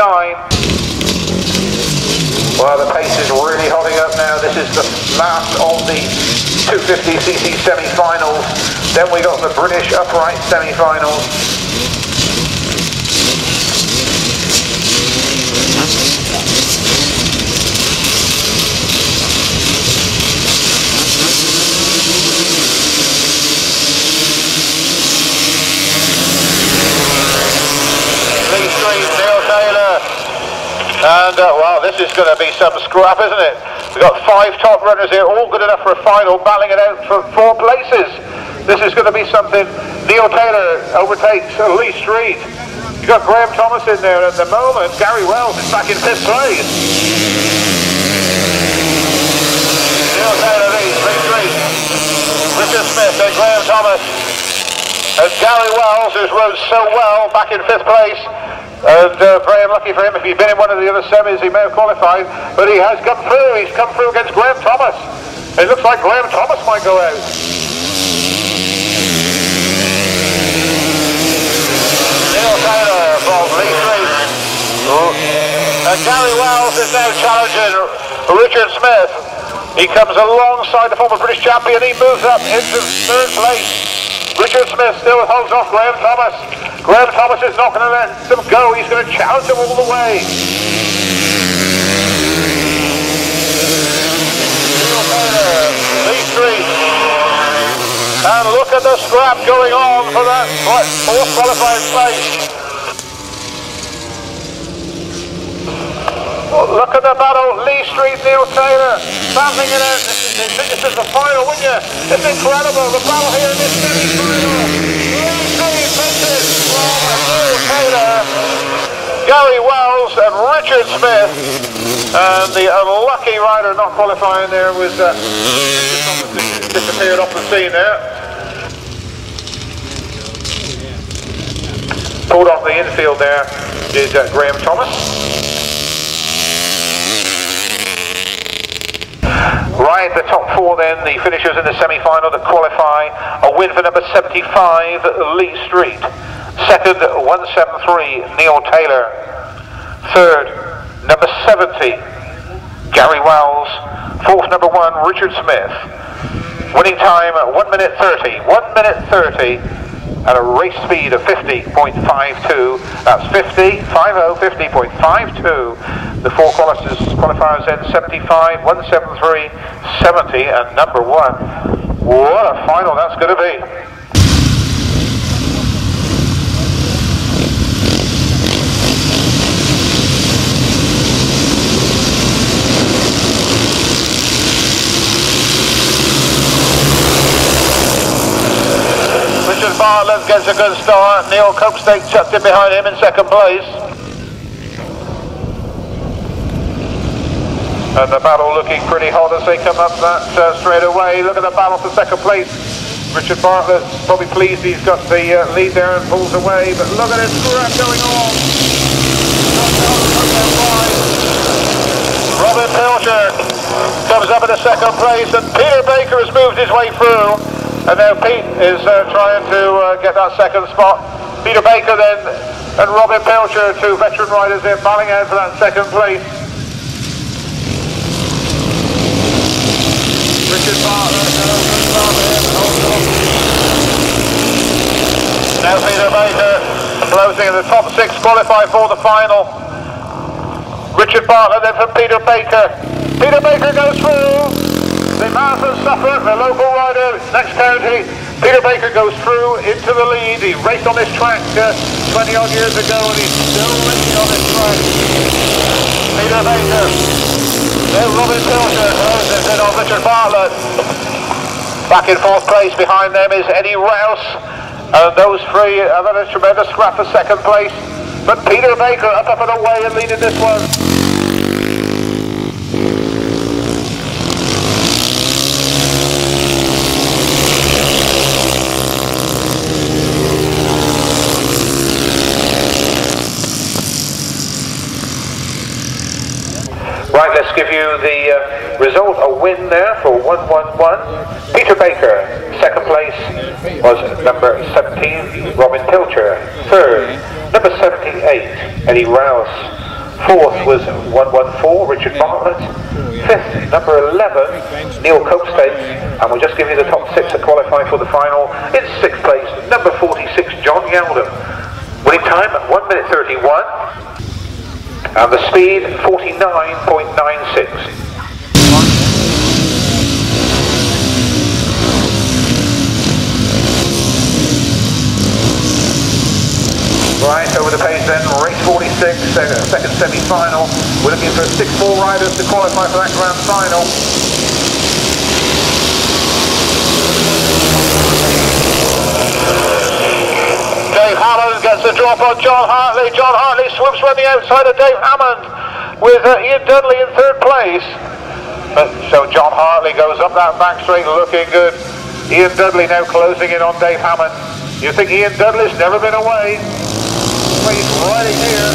Well, the pace is really hotting up now. This is the last of the 250cc semi-finals. Then we got the British upright semi-finals. And wow, this is going to be some scrap, isn't it? We've got 5 top runners here, all good enough for a final, battling it out for 4 places. This is going to be something. Neil Taylor overtakes Lee Street. You've got Graeme Thomas in there at the moment. Gary Wells is back in 5th place. Neil Taylor leads, Lee Street, Richard Smith and Graeme Thomas. And Gary Wells, who's rode so well, back in 5th place. And very unlucky for him. If he'd been in one of the other semis, he may have qualified. But he has come through. He's come through against Graeme Thomas. It looks like Graeme Thomas might go out. Neil Taylor from Lee Street. And Gary Wells is now challenging Richard Smith. He comes alongside the former British champion. He moves up into 3rd place. Richard Smith still holds off Graeme Thomas. Graeme Thomas is not going to let them go. He's going to challenge them all the way. Lee Street. And look at the scrap going on for that 4th qualifying place. Look at the battle. Lee Street, Neil Taylor, battling it out. This is the final, wouldn't you? It's incredible. The battle here in this semi-final. Lee Street, Neil Taylor, Gary Wells and Richard Smith. And the unlucky rider not qualifying there was disappeared off the scene there. Pulled off the infield there is Graeme Thomas. Right. Right, the top four then, the finishers in the semi-final to qualify. A win for number 75, Lee Street. Second, 173, Neil Taylor. Third, number 70, Gary Wells. Fourth, number 1, Richard Smith. Winning time, 1 minute 30. 1 minute 30 at a race speed of 50.52. That's 50.52. The four qualifiers then 75, 173, 70, and number 1. What a final that's going to be. Richard Bartlett gets a good start. Neil Copestake chucked in behind him in second place. And the battle looking pretty hot as they come up that straight away. Look at the battle for second place. Richard Bartlett's probably pleased he's got the lead there and pulls away, but look at this scrap going on. Robin Pilcher comes up in the second place, and Peter Baker has moved his way through. And now Pete is trying to get that second spot. Peter Baker then and Robin Pilcher, two veteran riders there, battling out for that second place. Richard Bartlett, now Peter Baker closing in the top 6, qualify for the final. Richard Bartlett then from Peter Baker. Peter Baker goes through. The Marathon Suffolk, the local rider, next county. Peter Baker goes through into the lead. He raced on this track 20 odd years ago and he's still racing on this track. Peter Baker. Then Robin Pilcher closes in on Richard Bartlett. Back in fourth place behind them is Eddie Rouse. And those three have had a tremendous scrap for second place. But Peter Baker up and away and leading this one. Right, let's give you the result. A win there for 111. Peter Baker. Second place was number 17, Robin Pilcher. Third, number 78, Eddie Rouse. Fourth was 114, Richard Bartlett. Fifth, number 11, Neil Copestake. And we'll just give you the top 6 that qualify for the final. In sixth place, number 46, John Yeldham. Winning time, 1 minute 31. And the speed, 49.96. Right, over the pace then, race 46, second semi-final. We're looking for 6 more riders to qualify for that grand final. Dave Hammond gets the drop on John Hartley. John Hartley swoops around the outside of Dave Hammond with Ian Dudley in third place. So John Hartley goes up that back straight looking good. Ian Dudley now closing in on Dave Hammond. You think Ian Dudley's never been away? He's riding here.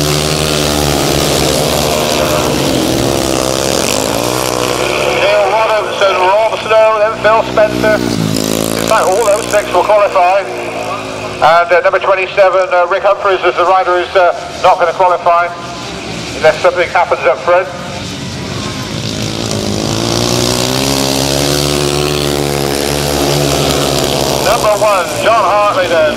Neil Robinson, Rob Snow, then Phil Spencer. In fact, all those 6 will qualify. And number 27, Rick Humphries, is the rider who's not going to qualify unless something happens up front. Number 1, John Hartley then.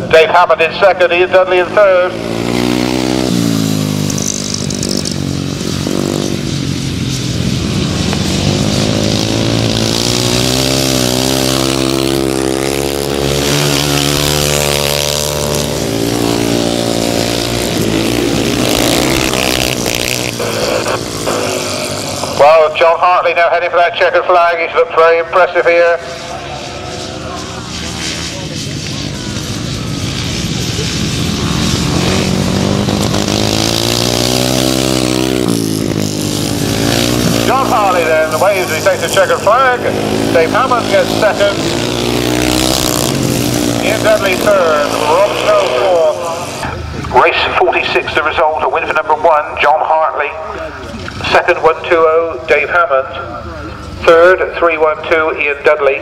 Dave Hammond in second, Ian Dudley in third. Well, John Hartley now heading for that checkered flag. He's looked very impressive here. John Hartley then waves as he takes the checkered flag. Dave Hammond gets second. Ian Dudley third. Rob Snow fourth. Race 46, the result, a win for number 1, John Hartley. Second, 120, Dave Hammond. Third, 312, Ian Dudley.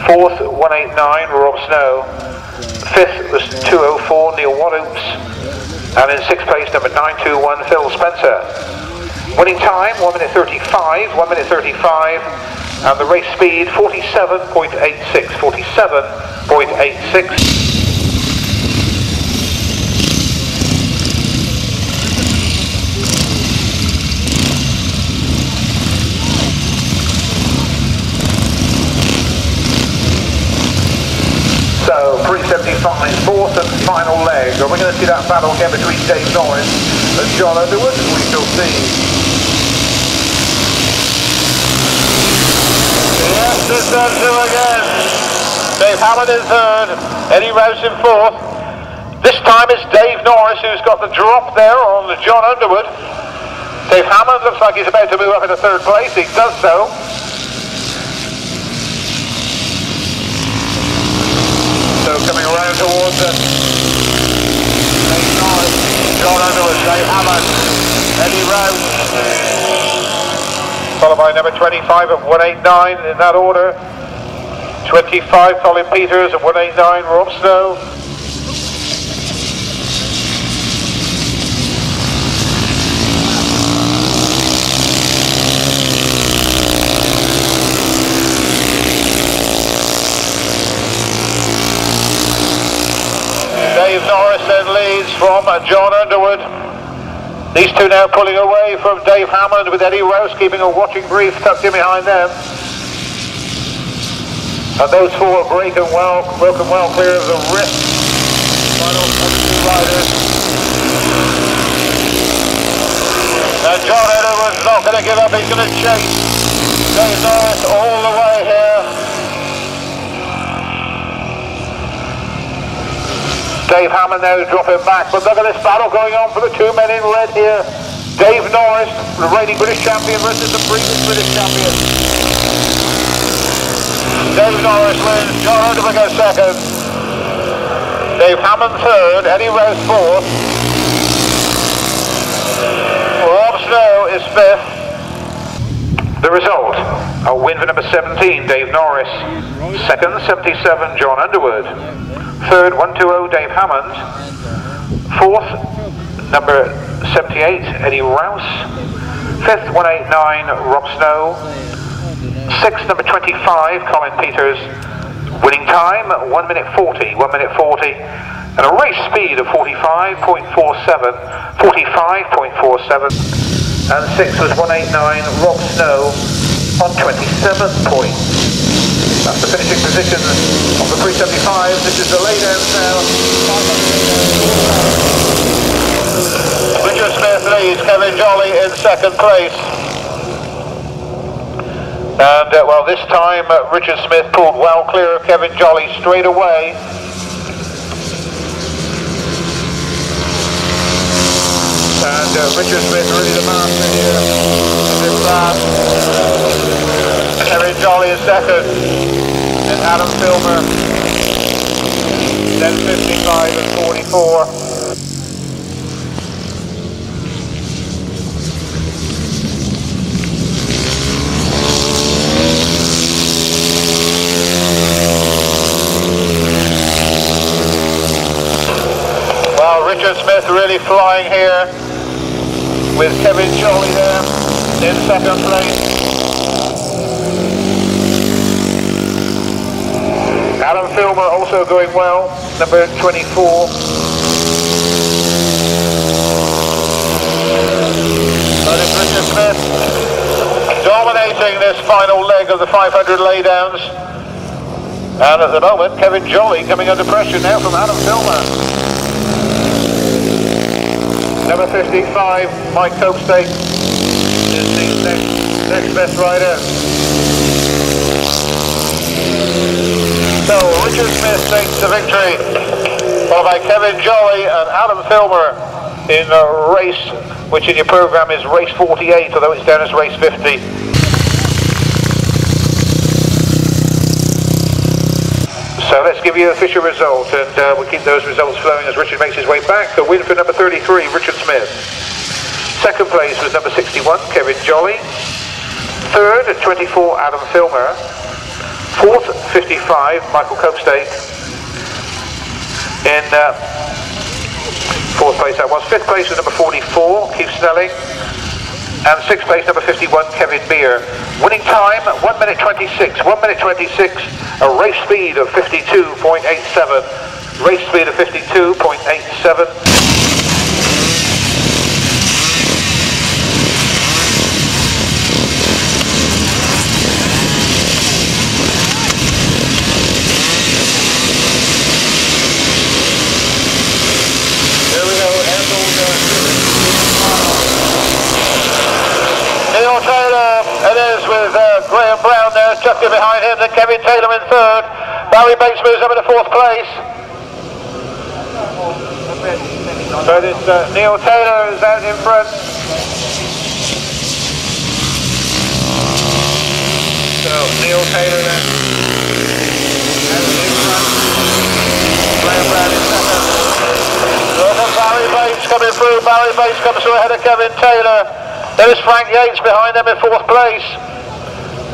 Fourth, 189, Rob Snow. Fifth was 204, Neil Wadhams. And in sixth place, number 921, Phil Spencer. Winning time, 1 minute 35, 1 minute 35. And the race speed, 47.86, 47.86. So, 375, fourth and final leg. Are we going to see that battle again between Dave Norris and John Underwood? We shall see. Yes, it's done two again. Dave Hammond in third, Eddie Rouse in fourth. This time it's Dave Norris who's got the drop there on the John Underwood. Dave Hammond looks like he's about to move up into third place. He does so. So coming around towards Dave Norris, John Underwood, Dave Hammond, Eddie Rouse. Followed by number 25 at 189 in that order. 25 Colin Peters at 189, Rob Snow. Dave Norris then leads from John Underwood. These two now pulling away from Dave Hammond with Eddie Rouse keeping a watching brief tucked in behind them. And those four broken well clear of the risk. Final two riders. And John Underwood's not going to give up, he's going to chase Dave Norris all the way here. Dave Hammond now dropping back, but look at this battle going on for the two men in red here. Dave Norris, the reigning British champion versus the previous British champion. Dave Norris wins, John Underwood goes second. Dave Hammond third, Eddie Rouse fourth. Rob Snow is fifth. The result, a win for number 17, Dave Norris. Second, 77, John Underwood. Third, 120, Dave Hammond. Fourth, number 78, Eddie Rouse. Fifth, 189, Rob Snow. Sixth, number 25, Colin Peters. Winning time, 1 minute 40, 1 minute 40. And a race speed of 45.47, 45.47. And sixth was 189, Rob Snow on 27 points. That's the finishing position of the 375. This is the Laydowns now. Richard Smith leads, Kevin Jolly in second place. And well, this time Richard Smith pulled well clear of Kevin Jolly straight away. And Richard Smith really the master here. Kevin Jolly is second. And Adam Filmer, then 55 and 44. Well, Richard Smith really flying here with Kevin Jolly there in second place. Adam Filmer also going well, number 24. But it's Richard Smith dominating this final leg of the 500 Laydowns. And at the moment, Kevin Jolly coming under pressure now from Adam Filmer. Number 55, Mike Copestake is the next best rider. So Richard Smith takes the victory, followed by Kevin Jolly and Adam Filmer in a race which in your programme is race 48, although it's down as race 50. So let's give you the official result, and we'll keep those results flowing as Richard makes his way back. A win for number 33, Richard Smith. Second place was number 61, Kevin Jolly. Third at 24, Adam Filmer. Fourth, 55, Michael Copestake. In fourth place that was. Fifth place was number 44, Keith Snelling. And sixth place, number 51, Kevin Beer. Winning time, 1 minute 26. 1 minute 26, a race speed of 52.87. Race speed of 52.87. It is with Graeme Brown there, tucked in behind him, then Kevin Taylor in third. Barry Bates moves up into fourth place. So this Neil Taylor is out in front. So Neil Taylor then out in front. Graeme Brown in second. Look at Barry Bates coming through. Barry Bates comes through ahead of Kevin Taylor. There is Frank Yates behind them in fourth place.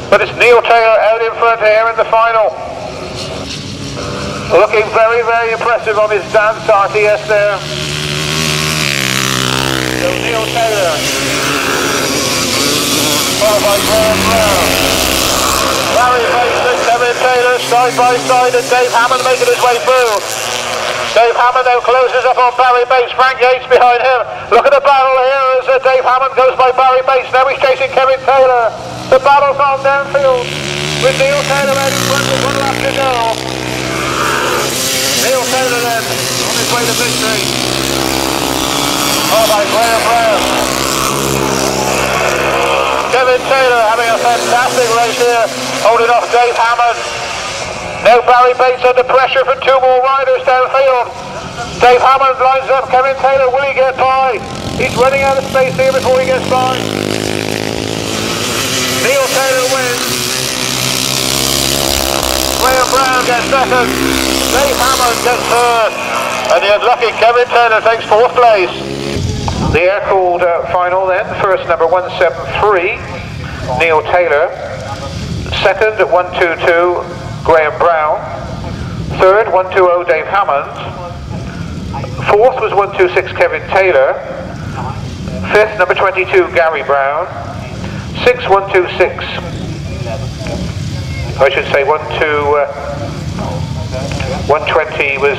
But it's Neil Taylor out in front here in the final. Looking very, very impressive on his dance RTS there. So Neil Taylor. Followed by Graeme Brown. Barry Bates and Kevin Taylor side by side, and Dave Hammond making his way through. Dave Hammond now closes up on Barry Bates, Frank Yates behind him. Look at the battle here as Dave Hammond goes by Barry Bates. Now he's chasing Kevin Taylor. The battle's on downfield with Neil Taylor out in front with 1 lap to go. Neil Taylor then on his way to victory. Oh, by Graeme Brown. Kevin Taylor having a fantastic race here, holding off Dave Hammond. Now Barry Bates under pressure from 2 more riders downfield. Dave Hammond lines up Kevin Taylor. Will he get by? He's running out of space here before he gets by. Neil Taylor wins. Graeme Brown gets second. Dave Hammond gets third. And the unlucky Kevin Taylor takes fourth place. The air-cooled final then. First number 173, Neil Taylor. Second at 122, Graeme Brown. Third, 120, Dave Hammond. Fourth was 126, Kevin Taylor. Fifth, number 22, Gary Brown. Sixth, 126. I should say 120 was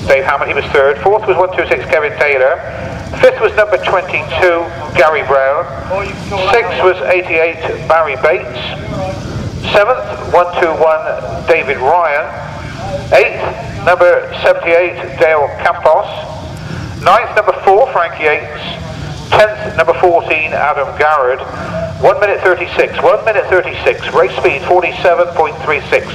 Dave Hammond, he was third. Fourth was 126, Kevin Taylor. Fifth was number 22, Gary Brown. Sixth was 88, Barry Bates. Seventh, 121, David Ryan. Eighth, number 78, Dale Campos. Ninth, number 4, Frank Yates. 10th, number 14, Adam Garrard. 1 minute 36, 1 minute 36, race speed 47.36.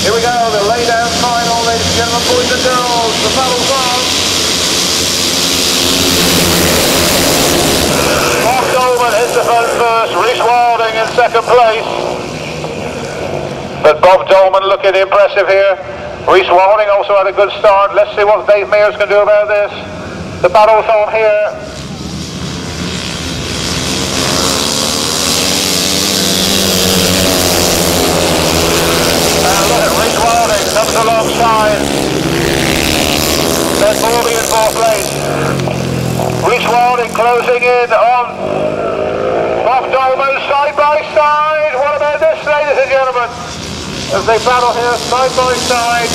Here we go, the Laydowns final, ladies and gentlemen, boys and girls, the battle's on. Dolman hits the front first, Rhys Wilding in second place. But Bob Dolman looking impressive here. Rhys Wilding also had a good start. Let's see what Dave Mears can do about this. The battle's on here. And look at Rhys Wilding comes alongside. Then Morbey in fourth place. Rhys Wilding closing in on Bob Dolman side by side. What about this, ladies and gentlemen? As they battle here side by side.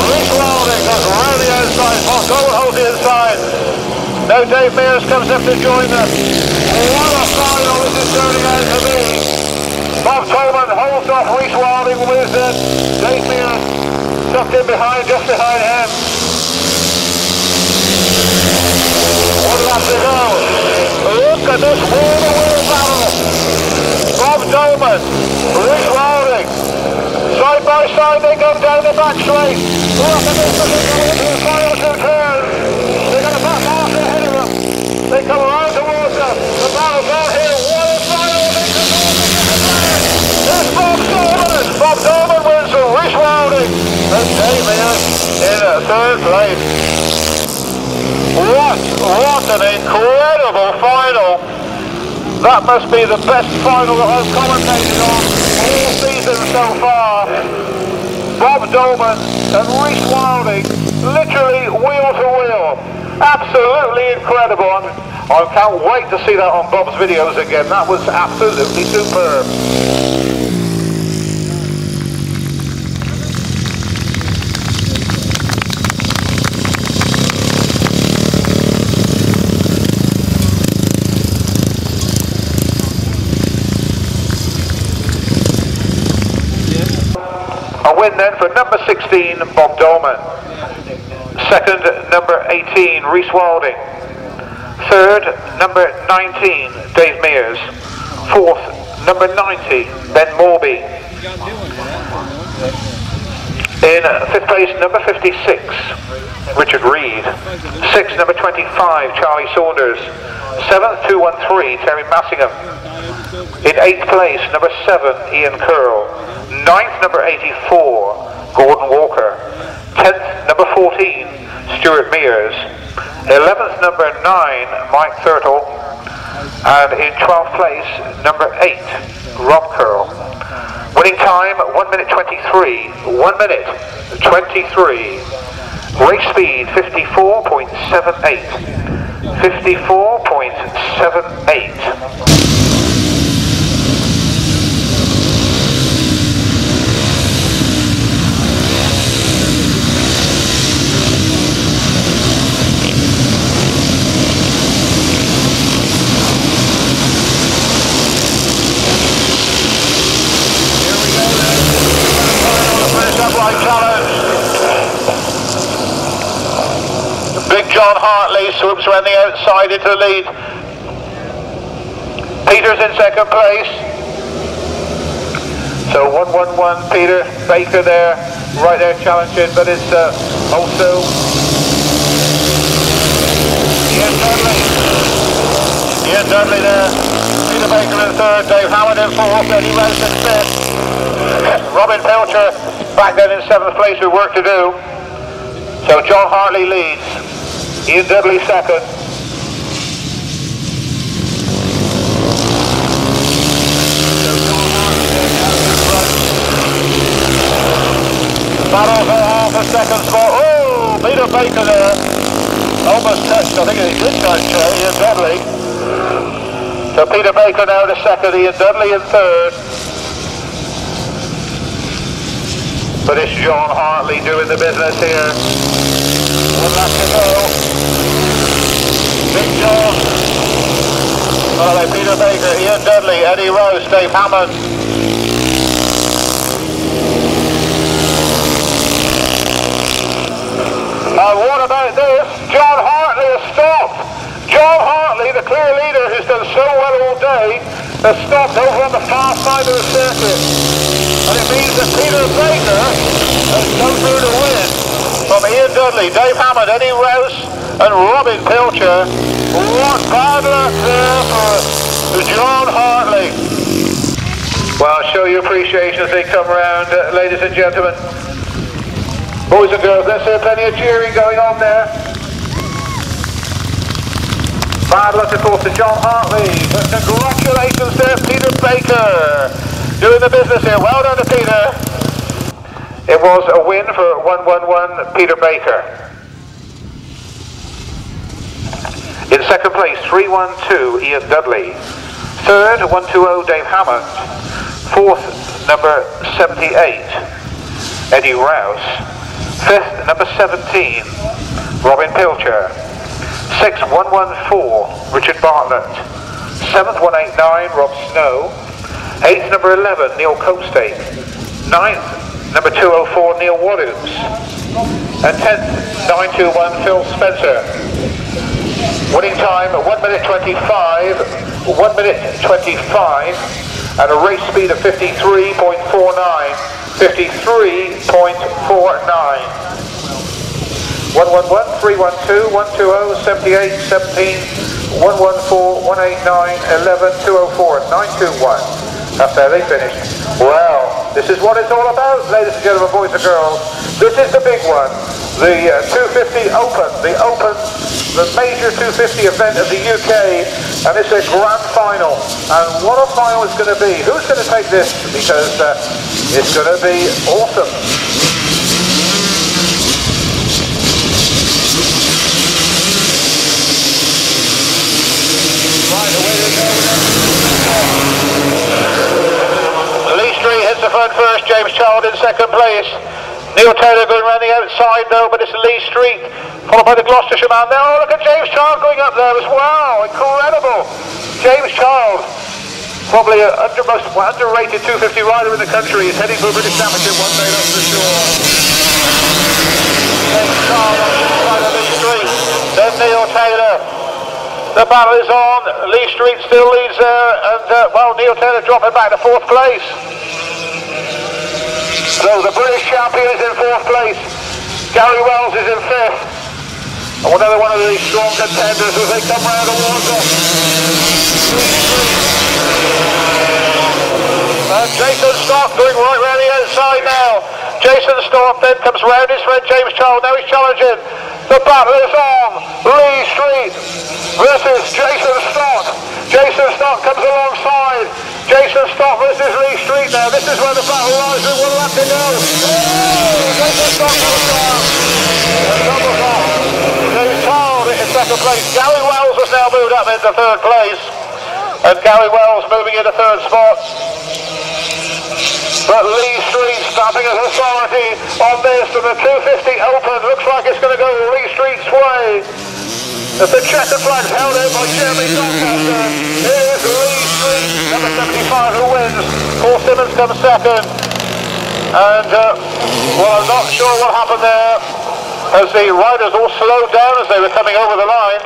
Rhys Wilding goes around the outside. Bob Dolman holds the inside. Now Dave Mears comes up to join them. What a final this is turning out to be. Bob Dolman holds off Rhys Wilding with Dave Mears tucked in behind, just behind him. 1 lap to go. Look at this wall-to-wall battle. Bob Dolman, Rhys Wilding. Side by side they go down the back straight. Look at this, the final two turns. They're going to back off ahead of them. They come around towards us. The battle's out here. What a final into It's Bob Dolman wins from Rhys Wilding. And Teri Massingham in third place. What an incredible final. That must be the best final that I've commentated on all season so far. Bob Dolman and Rhys Wilding, literally wheel to wheel. Absolutely incredible. I can't wait to see that on Bob's videos again. That was absolutely superb. A win then for number 16, Bob Dolman. Second, number 18, Rhys Wilding. Third, number 19, Dave Mears. Fourth, number 90, Ben Morbey. In fifth place, number 56, Richard Reed. Sixth, number 25, Charlie Saunders. Seventh, 213, Teri Massingham. In eighth place, number 7, Ian Curl. Ninth, number 84, Gordon Walker. 10th, number 14, Stuart Mears. 11th, number 9, Mike Thurtle. And in 12th place, number 8, Rob Curl. Winning time, 1 minute 23. 1 minute 23. Race speed, 54.78. 54.78. Big John Hartley swoops around the outside into the lead. Peters in second place. So 1-1-1, Peter Baker there, right there challenging, but it's also Ian Dudley there. Peter Baker in third, Dave Hammond in fourth, Eddie Rose in fifth. Robin Pilcher back then in seventh place with work to do. So John Hartley leads. Ian Dudley second. Battle for half a second spot. Oh, Peter Baker there. Almost touched, I think he did touch Ian Dudley. So Peter Baker now to second, Ian Dudley in third. But it's John Hartley doing the business here. 1 lap to go. Big John. Oh, Peter Baker, Ian Dudley, Eddie Rose, Dave Hammond. And what about this? John Hartley has stopped. John Hartley, the clear leader who's done so well all day, has stopped over on the far side of the circuit. And it means that Peter Baker has come through to win from Ian Dudley, Dave Hammond, Eddie Rouse and Robin Pilcher. What bad luck there for John Hartley. Well, show your appreciation as they come around, ladies and gentlemen. Boys and girls, let's hear plenty of cheering going on there. Bad luck, of course, to John Hartley, but congratulations there, Peter Baker. Doing the business here. Well done to Peter. It was a win for 1-1-1 Peter Baker. In second place, 3-1-2 Ian Dudley. Third, 1-2-0 Dave Hammond. Fourth, number 78 Eddie Rouse. Fifth, number 17 Robin Pilcher. Sixth, 1-1-4 Richard Bartlett. Seventh, 1-8-9 Rob Snow. 8th, number 11, Neil Copestake. 9th, number 204, Neil Walloons. And 10th, 921, Phil Spencer. Winning time, 1 minute 25, 1 minute 25, and a race speed of 53.49, 53.49. 111, 312, 120, 78, 17, 114, 189, 11, 204, 921. That's how they finished. Well, this is what it's all about, ladies and gentlemen, boys and girls. This is the big one. The 250 Open, the major 250 event of the UK, and it's a grand final. And what a final it's going to be. Who's going to take this? Because it's going to be awesome. Right, away they go. Lee Street hits the front first, James Childe in second place. Neil Taylor going around the outside though, but it's Lee Street, followed by the Gloucestershire man there. Oh, look at James Childe going up there as well, incredible. James Childe, probably a most underrated 250 rider in the country. He's heading for a British Championship one day, that's for sure. James Childe on the inside of Lee Street, then Neil Taylor. The battle is on, Lee Street still leads there, and well, Neil Taylor dropping back to fourth place. So the British champion is in fourth place, Gary Wells is in fifth, and another one of these strong contenders as they come round towards us. And Jason Stott going right round the outside now. Jason Stott then comes round his friend James Childe, now he's challenging. The battle is on, Lee Street versus Jason Stott. Jason Stott comes alongside. Jason Stott versus Lee Street now. This is where the battle lies with 1 lap to go. Oh, Jason Stott goes down. James Childe in second place. Gary Wells has now moved up into third place. And Gary Wells moving into third spot. But Lee Street stamping as authority on this, and the 250 Open looks like it's going to go Lee Street's way. As the checkered flag's held out by Jeremy Doncaster, here's Lee Street, number 75, who wins. Paul Simmons comes second. And, well, I'm not sure what happened there, as the riders all slowed down as they were coming over the line.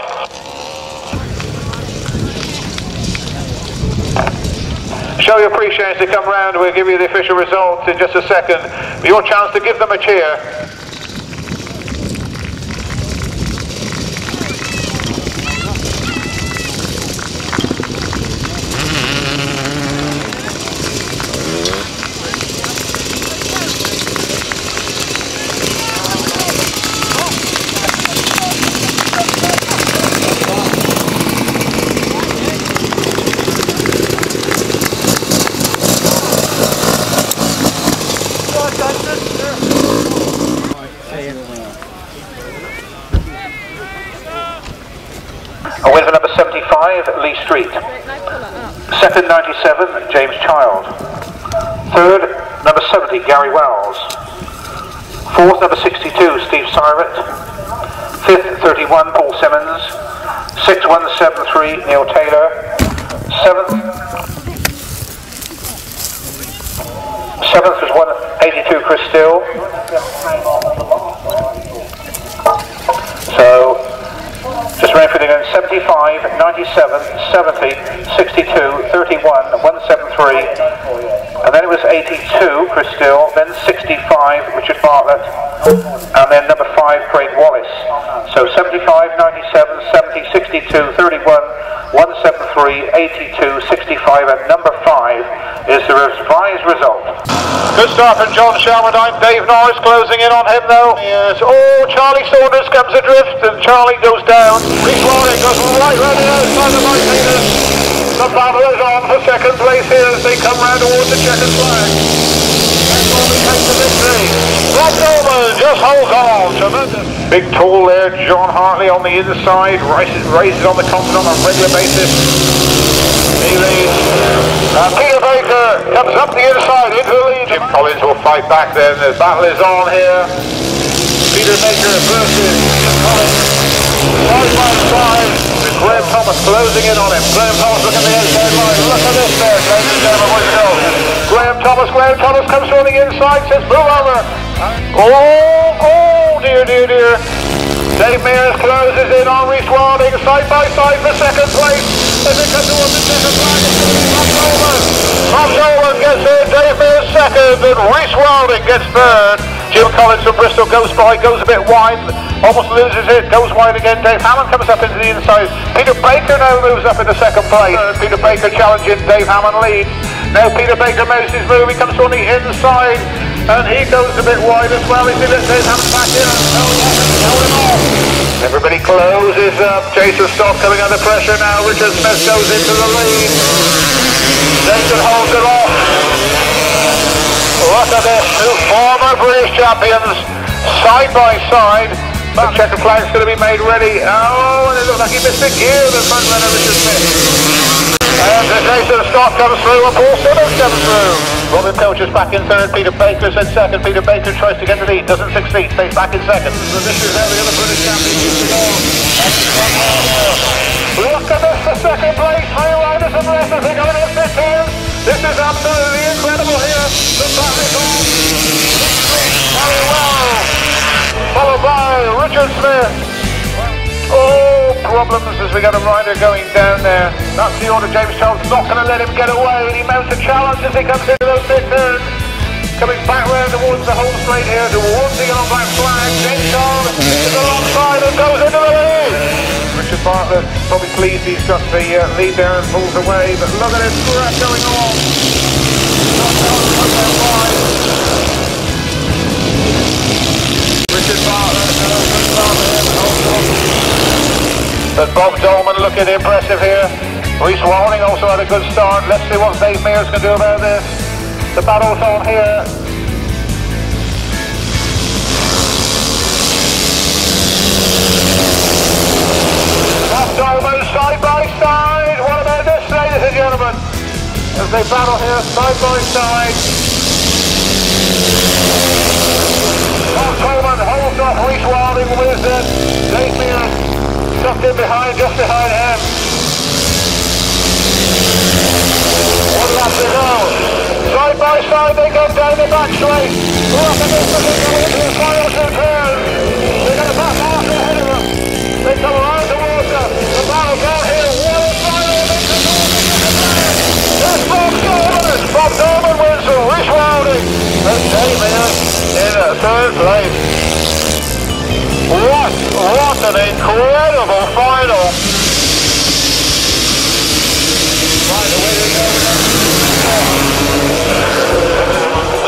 Show your appreciation to come round. We'll give you the official results in just a second. Your chance to give them a cheer. A win for number 75, Lee Street. Second, 97, James Childe. Third, number 70, Gary Wells. Fourth, number 62, Steve Syrett. Fifth, 31, Paul Simmons. Sixth, 173, Neil Taylor. Seventh was 182, Chris Still. So, just running for the 75, 97, 70, 62, 31, 173, and then it was 82, Chris Still, then 65, Richard Bartlett, and then number 5, Craig Wallace. So 75, 97, 70, 62, 31, 173, 82, 65, and number 5 is the revised result. Good start from John Shelmerdine. Dave Norris closing in on him though. Yes. Oh, Charlie Saunders comes adrift and Charlie goes down. Rhys Wilding goes right round the outside of my Peters. The battle is on for second place here as they come round towards the checkered flag. That's all we take the victory. Dolman just holds on. Tremendous. Big tall there, John Hartley on the inside, races on the continent on a regular basis. He leads. Peter Baker comes up the inside into the lead. Jim Collins will fight back then. The battle is on here. Peter Baker versus Jim Collins. Side by side with Graeme Thomas closing in on him. Graeme Thomas looking at the outside line. Look at this there, ladies and gentlemen, what you know. Graeme Thomas comes from the inside, says move over. Oh dear. Dave Mears closes in on Rhys Wilding, side by side for second place. As it comes towards the second flag, Dolman gets third, Dave Mears second, and Rhys Wilding gets third. Jim Collins from Bristol goes by, goes a bit wide, almost loses it, goes wide again. Dave Hammond comes up into the inside. Peter Baker now moves up into second place. Peter Baker challenging, Dave Hammond leads. Now Peter Baker makes his move, he comes on the inside and he goes a bit wide as well. He's in it, Dave Hammond back in and everybody closes up. Jason Stott coming under pressure now. Richard Smith goes into the lead. Jason holds it off. Look at this, two former British champions, side by side. The checkered flag's going to be made ready. Oh, and it looks like he missed the gear, the front runner, Richard Smith. And Jason Stott comes through, and Paul Simmons comes through. Robin Pilcher's back in third, Peter Baker's in second. Peter Baker tries to get the lead, doesn't succeed, stays back in second. So this is how the other British champions used to go. Look at this, the second place, three riders and racers are going to sit here. This is absolutely incredible here. The battle is on. Very well. Followed by Richard Smith. Oh, problems as we got a rider going down there. That's the order. James Childe's not going to let him get away. He mounts a challenge as he comes into those mid turns. Coming back round towards the home straight here, towards the yellow black flag. James Childe is alongside and goes into the lead. Richard Bartlett probably pleased he's got the lead there and pulls away, but look at this scrap going on. Richard Bartlett, but Bob Dolman looking impressive here. Rhys Wilding also had a good start. Let's see what Dave Mears can do about this. The battle's on here. Bob Dolman side by side. What about this, ladies and gentlemen? As they battle here side by side. Bob Dolman holds off Rhys Wilding with Dave Mears. Tucked in behind, just behind him. One lap to go. Side by side they go down the back straight. Look at this as they go into the final two turns. They're going to pass half ahead of them. They come around the water. The battle down here. What a final into the water. There's Bob Dolman. Bob Dolman wins for Rhys Wilding. And Dave Mears in third place. What an incredible final!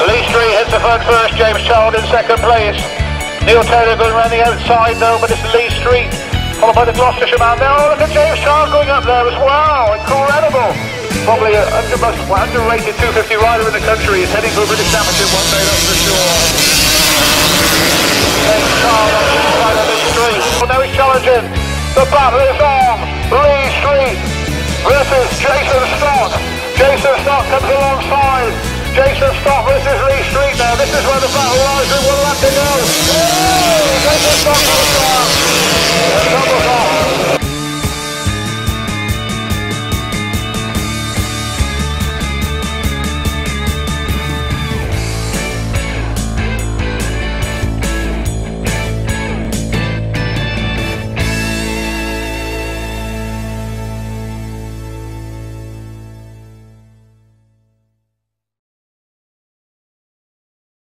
Lee Street hits the front first, James Childe in second place. Neil Taylor going around the outside though, but it's Lee Street, followed by the Gloucestershire man. Now look at James Childe going up there as well, incredible! Probably an underrated 250 rider in the country. He's heading for a British Championship one day, that's for sure. James Childe on the side of Lee Street. Well, now he's challenging. The battle is on. Lee Street versus Jason Stott. Jason Stott comes alongside. Jason Stott versus Lee Street now. This is